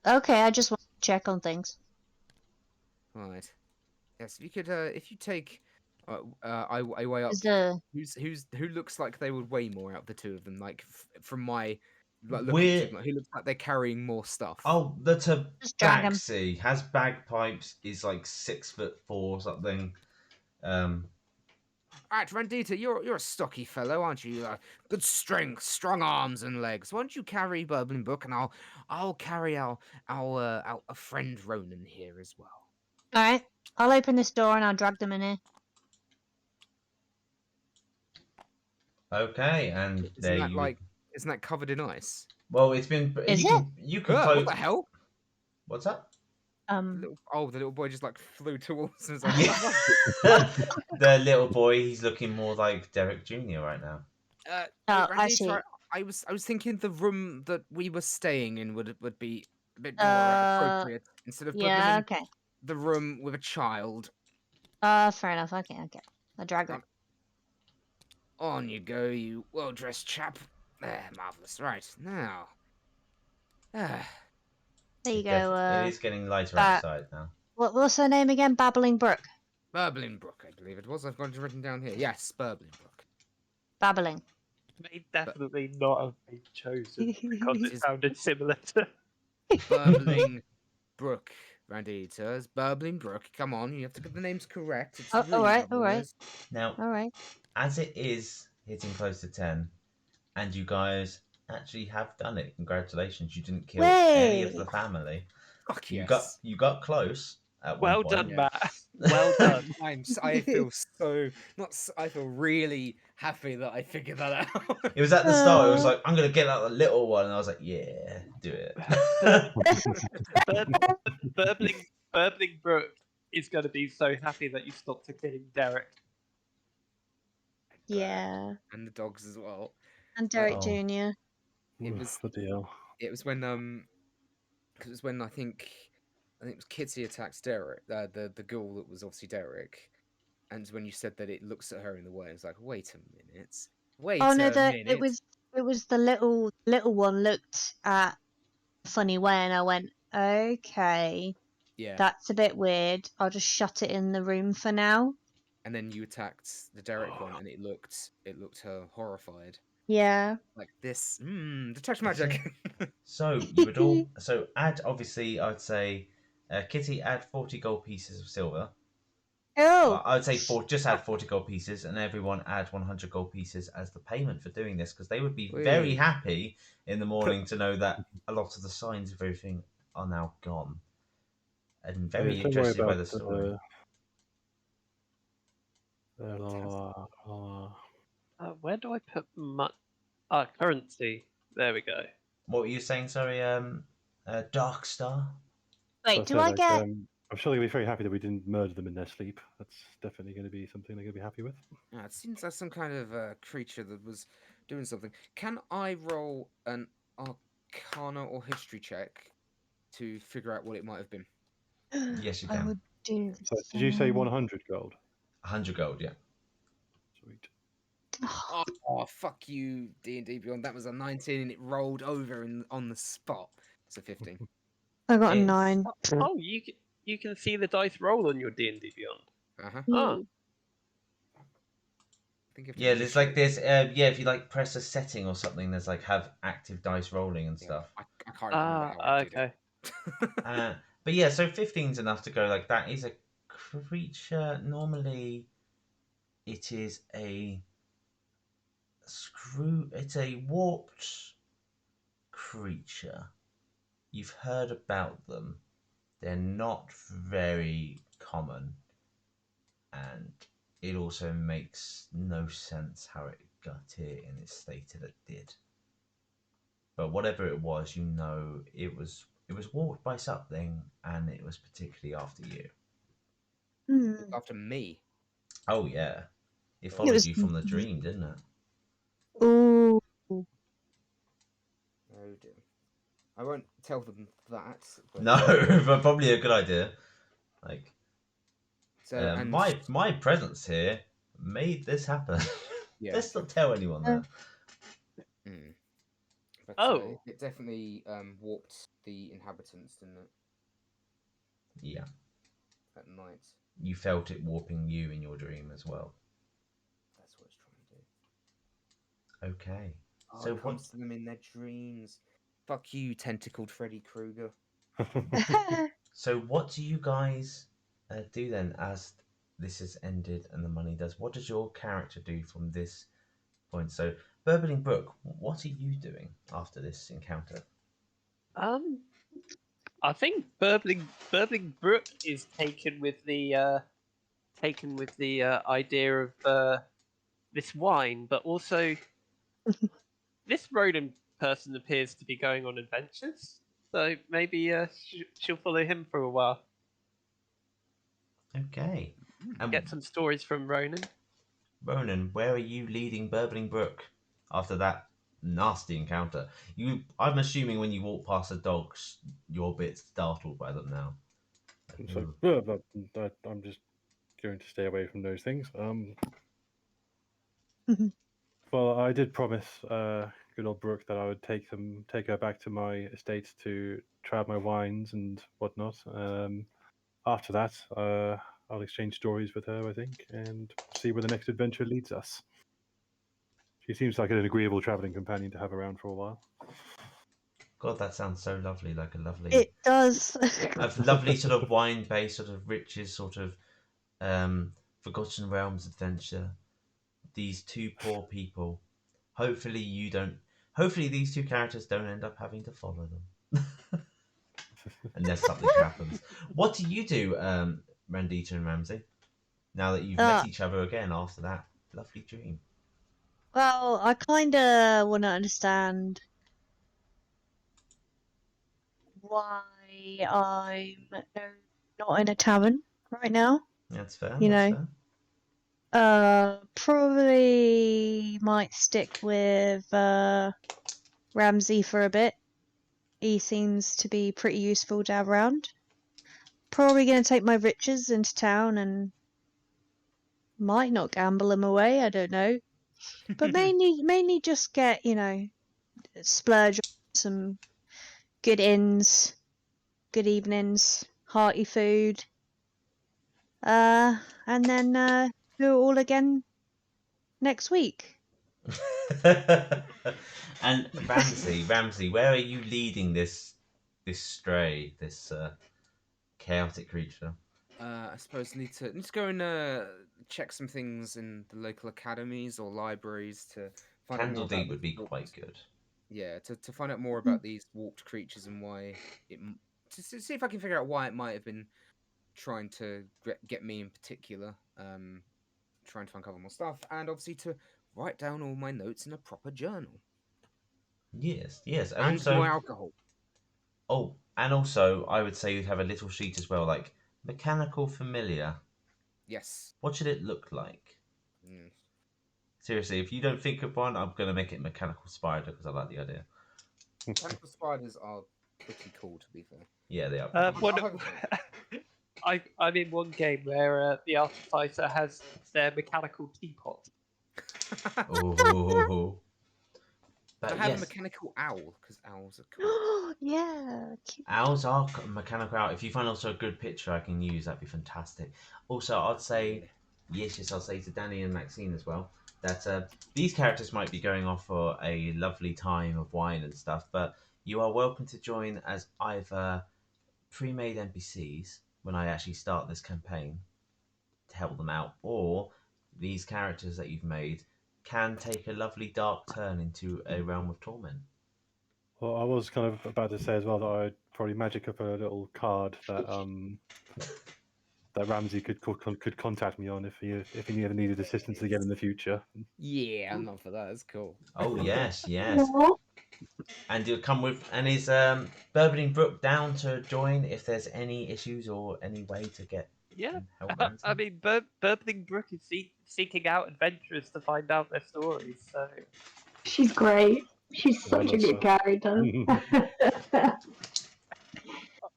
Okay, I just want to check on things. Right. Yes. If you could, if you take, I weigh up. Is the Who looks like they would weigh more out of the 2 of them? Like from my looking We're- at them, like, who looks like they're carrying more stuff? Oh, the Just drag 'em. tabaxi has bagpipes, is like 6'4" or something. Right, Randita, you're a stocky fellow, aren't you? Good strength, strong arms and legs. Why don't you carry Burblinbrook, and I'll carry our friend Ronan here as well. all right? I'll open this door and I'll drag them in here. Okay, and there Isn't that you. isn't that covered in ice? Well, it's been. Is you can What close. the hell? What's that? The little boy just like flew towards us. Yeah. The little boy, he's looking more like Derek Jr. right now. Oh, Randita, actually- I was thinking the room that we were staying in would be a bit more appropriate instead of putting them Yeah, in okay. the room with a child. Fair enough. Okay. I'll drag her. On you go, you well-dressed chap. Marvelous. Right, now. There you It go. is getting lighter that- outside now. What's her name again? Babbling Brook. Burblinbrook, I believe it was. I've got it written down here. Yes, Burblinbrook. Babbling. May definitely not have been chosen because it Is- sounded similar to. Burbling Brook, Randita. It's Burblinbrook. Come on, you have to get the names correct. It's Oh, rude all right. otherwise. Now, All right. as it is hitting close to 10, and you guys actually have done it. Congratulations, you didn't kill any of Way. the family. Fuck You yes. got close at one Well point. done, Yeah. Matt. Well done. I feel so I feel really happy that I figured that out. It was at the start. It was like, I'm gonna get out the little one, and I was like, yeah, do it. Burbling Brook is going to be so happy that you stopped killing Derek. Yeah. And the dogs as well. And Derek Oh. Jr. It Oof, was- bloody hell. It was when because it was when I think it was Kitty attacked Derek, the girl that was obviously Derek, and when you said that it looks at her in the way, it's like, wait a minute, wait Oh no, a minute. it was the little one looked at a funny way, and I went, okay, Yeah, that's a bit weird. I'll just shut it in the room for now. and then you attacked the Derek one, and it looked her horrified, Yeah. like this. Detect magic. So you would add, obviously, I'd say, Kitty, add 40 gold pieces of silver. Oh, I would say just add 40 gold pieces, and everyone add 100 gold pieces as the payment for doing this, because they would be very Whee. happy in the morning to know that a lot of the signs of everything are now gone, and Yeah, very don't worry interested by about the story. Where do I put my currency? There we go. What were you saying? Sorry, Dark Star. wait, So do I like, get? I'm sure they'll be very happy that we didn't murder them in their sleep. That's definitely going to be something they're going to be happy with. It seems like some kind of creature that was doing something. Can I roll an Arcana or History check to figure out what it might have been? Yes, you I can. would do. the So did you say same. 100 gold? 100 gold, yeah. Sweet. Oh, fuck you, D&D Beyond. That was a 19 and it rolled over on the spot. It's a 15. I got a It's 9. Oh, you can see the dice roll on your D&D Beyond. Uh-huh. Ah, I think you have to yeah, be there's like history. this. If you like press a setting or something, there's like have active dice rolling and Yeah, stuff. I can't remember how I did okay. it. But yeah, so 15's enough to go. Like that is a creature. Normally, it is a screw. It's a warped creature. You've heard about them. They're not very common, and it also makes no sense how it got here in its state that it did. But whatever it was, it was warped by something, and it was particularly after you. After me. Oh yeah, it Oh, It followed was. you from the dream, didn't it? Ooh. oh dear. I won't tell them that. But, No, but probably a good idea. Like so and my presence here made this happen. yeah. Let's not tell anyone that. Mm. But Oh. it definitely warped the inhabitants, didn't it? Yeah, At night. you felt it warping you in your dream as well. That's what it's trying to do. Okay. Oh, So it comes to them in their dreams. Fuck you, tentacled Freddy Krueger. So what do you guys do then as this has ended and the money does? What does your character do from this point? So, Burbling Brook, what are you doing after this encounter? I think Burbling Brook is taken with the idea of this wine, but also this rodent person appears to be going on adventures. So maybe she'll follow him for a while, Okay. get some stories from Ronan. Ronan, where are you leading Burbling Brook after that nasty encounter? I'm assuming when you walk past the dogs, you're a bit startled by them now. So, I'm just going to stay away from those things. Well, I did promise good old Brooke that I would take her back to my estate to try out my wines and whatnot. After that, I'll exchange stories with her, I think, and see where the next adventure leads us. She seems like an agreeable traveling companion to have around for a while. God, that sounds so lovely. Like It does. a lovely sort of wine-based, sort of riches, sort of Forgotten Realms adventure. These two poor people. Hopefully, you don't. Hopefully, these two characters don't end up having to follow them, unless something happens. What do you do, Randita and Ramsey? Now that you've met each other again after that lovely dream. Well, I kind of want to understand why I'm not in a tavern right now. That's fair. You That's know, fair. probably might stick with Ramsey for a bit. He seems to be pretty useful to have around. Probably going to take my riches into town and might not gamble them away. I don't know, but mainly just get splurge on some good inns, good evenings, hearty food, and then do it all again next week. And Ramsey, where are you leading this stray, this chaotic creature? I suppose need to go and check some things in the local academies or libraries to find out more Candle about Deep would be these quite good. yeah, to find out more about these warped creatures and why to see if I can figure out why it might have been trying to get me in particular. Trying to uncover more stuff, and obviously to write down all my notes in a proper journal Yes, yes. And and more also, alcohol. and also, I would say you'd have a little sheet as well, like mechanical familiar. Yes. What should it look like? Mm. Seriously, if you don't think of one, I'm gonna make it mechanical spider because I like the idea. Tentacle spiders are pretty cool, to be fair. Yeah, they are. One, I'll have a I'm in one game where the artificer has their mechanical teapot. Oh, But I but have a yes, mechanical owl because owls are cool. Yeah. Cute. owls are mechanical owl. If you find also a good picture I can use, that'd be fantastic. Also, I'd say yes, I'll say to Danny and Maxine as well that these characters might be going off for a lovely time of wine and stuff, but you are welcome to join as either pre-made NPCs when I actually start this campaign to help them out, or these characters that you've made can take a lovely dark turn into a realm of torment. Well, I was kind of about to say as well that I'd probably magic up a little card that that Ramsey could contact me on if he ever needed assistance again in the future. Yeah, I'm not for that. That's cool. Oh yes, yes. Aw. And you'll come with, and is Burbening Brook down to join if there's any issues or any way to get Yeah, help I Ramsey? mean, Burbling Brook is seeking out adventurers to find out their stories. So She's great. She's Well, such a good character.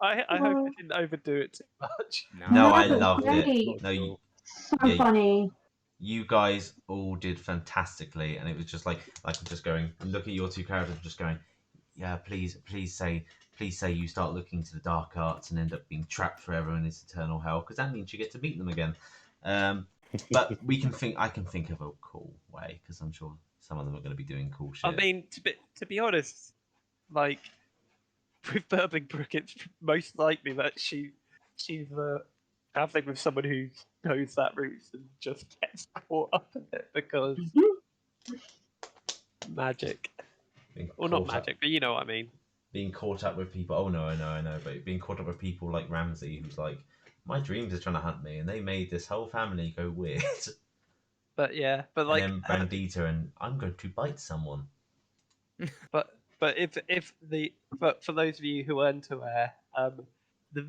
I hope Oh. I didn't overdo it too much. No, I No, loved it. great. No, you, So yeah, funny. you guys all did fantastically, and it was just like I'm just going and look at your two characters, just going, yeah, please say you start looking to the dark arts and end up being trapped forever in this eternal hell, because that means you get to meet them again. But I can think of a cool way, because I'm sure some of them are going to be doing cool shit. I mean, to be honest, like with Burbling Brook, it's most likely that she's traveling with someone who knows that route and just gets caught up in it because magic, Being or not caught up- magic, but you know what I mean. being caught up with people. Oh no, I know. But being caught up with people like Ramsey, who's like, my dreams are trying to hunt me, and they made this whole family go weird. But yeah, but like, and then Bandita, and I'm going to bite someone. but for those of you who aren't aware, the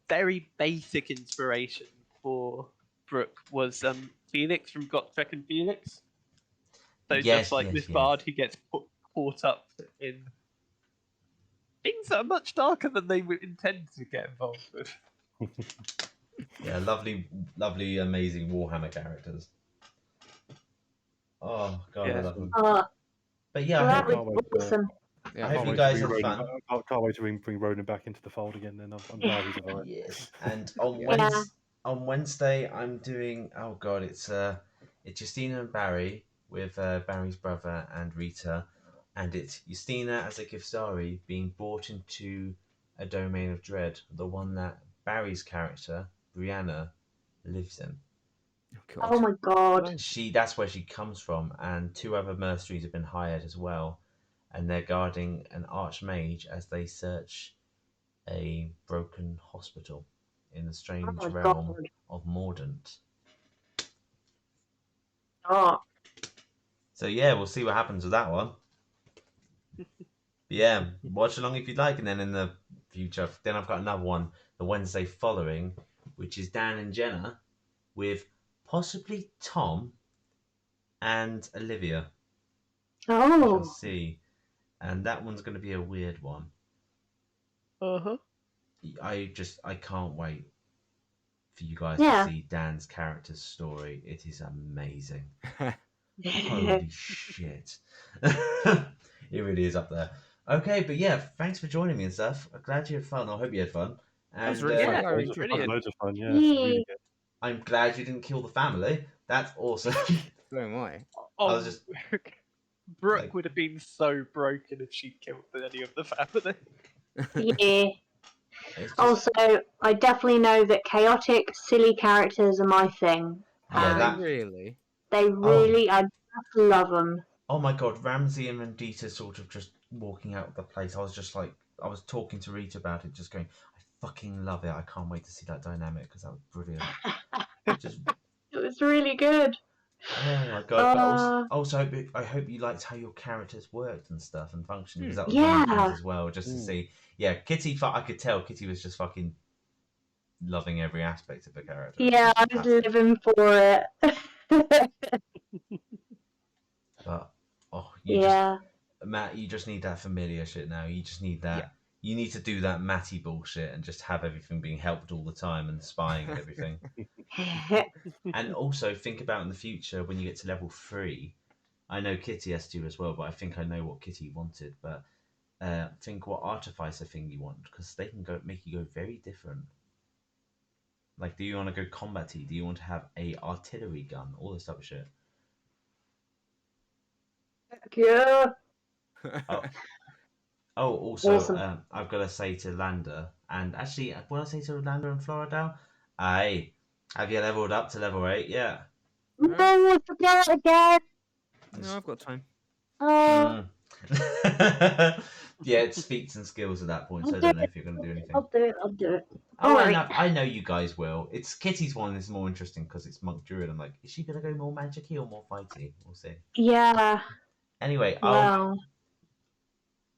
very basic inspiration for Brooke was Felix from Gotrek and Felix. So Yes, just like yes, this yes. bard who gets caught up in things that are much darker than they would intend to get involved with. Yeah, lovely, amazing Warhammer characters. Oh god, Yeah. I love them. Uh, But yeah, I that hope, was awesome. Yeah, I hope Can't you wait to guys bring had Ronan fun. can't wait to bring Ronan back into the fold again. Then I'm glad he's alright. Yes, and on Yeah. Wednesday I'm doing. Oh god, it's Justina and Barry with Barry's brother and Rita, and it's Justina as a Giftari being brought into a domain of dread, the one that Barry's character Brianna lives in. Oh my god. That's where she comes from, and two other mercenaries have been hired as well, and they're guarding an archmage as they search a broken hospital in the strange Oh my realm god. of Mordant. Oh. So yeah, we'll see what happens with that one. But yeah, watch along if you'd like, and then in the future, then I've got another one the Wednesday following, which is Dan and Jenna with possibly Tom and Olivia. We shall Oh. see. And that one's going to be a weird one. Uh-huh. I can't wait for you guys Yeah. to see Dan's character's story. It is amazing. Holy shit. It really is up there. Okay, but yeah, thanks for joining me and stuff. I'm glad you had fun. I hope you had fun. That was And really fun. yeah, Larry. brilliant. Loads of fun, yeah. Yay. Really good. I'm glad you didn't kill the family. That's awesome. So am I. Oh, was just- Brooke like- would have been so broken if she'd killed any of the family. Yeah. It's just, Also, I definitely know that chaotic, silly characters are my thing. Yeah, Are that- they really? They really, I just love them. oh my god, Ramsey and Rendita sort of just walking out of the place. I was just like, I was talking to Rita about it, just going, I fucking love it. I can't wait to see that dynamic because that was brilliant. Just, It was really good. oh my god! But Uh, also I hope you liked how your characters worked and stuff and functioned because that was Yeah. one of the things as well. Just to Mm. see, yeah, Kitty. I could tell Kitty was just fucking loving every aspect of the character. It yeah, I was fantastic. living for it. But you just Yeah. Matt, you just need that familiar shit now. You just need that. Yeah. You need to do that Matty bullshit and just have everything being helped all the time and spying and everything. And also think about in the future when you get to level 3. I know Kitty has to as well, but I think I know what Kitty wanted. But think what artificer thing you want because they can make you go very different. Like, do you want to go combat-y? Do you want to have a artillery gun? All this type of shit. Yeah. Oh, also, Awesome. I've got to say to Lander, and actually, what I say to Lander and Floridale? Aye, have you leveled up to level 8 yet? No, I forgot again. No, I've got time. Oh, Yeah, it's feats and skills at that point, so I I'll don't do know if you're going to do anything. I'll do it. I'll do it. Oh, Alright. I know you guys will. It's Kitty's one is more interesting because it's Monk Druid. I'm like, is she going to go more magic-y or more fighty? We'll see. Yeah. Anyway, Wow.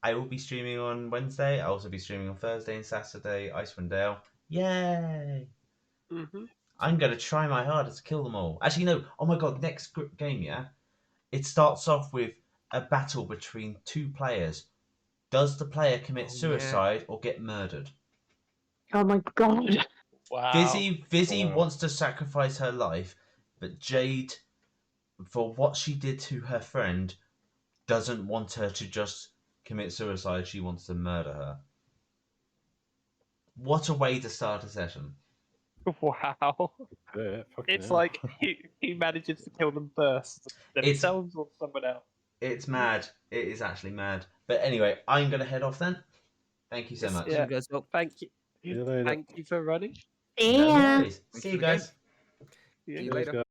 I will be streaming on Wednesday. I'll also be streaming on Thursday and Saturday. Icewind Dale. Yay! Mm-hmm. I'm going to try my hardest to kill them all. Actually, no. Oh my god, next game, yeah? It starts off with a battle between 2 players. Does the player commit Oh, yeah. suicide or get murdered? Oh my god. Wow. Vizzy Wow. wants to sacrifice her life, but Jade, for what she did to her friend, doesn't want her to just commit suicide. She wants to murder her. What a way to start a session. Wow. Yeah, fucking It's hell. like who manages to kill them first, themselves or someone else? It's mad. It is actually mad. But anyway, I'm going to head off then. Thank you so Yes, much. Yeah. you guys well. Thank you. See you later. Thank you for running. No Yeah. worries. Thanks See for you the game. guys. Yeah. See you Cheers, later. guys.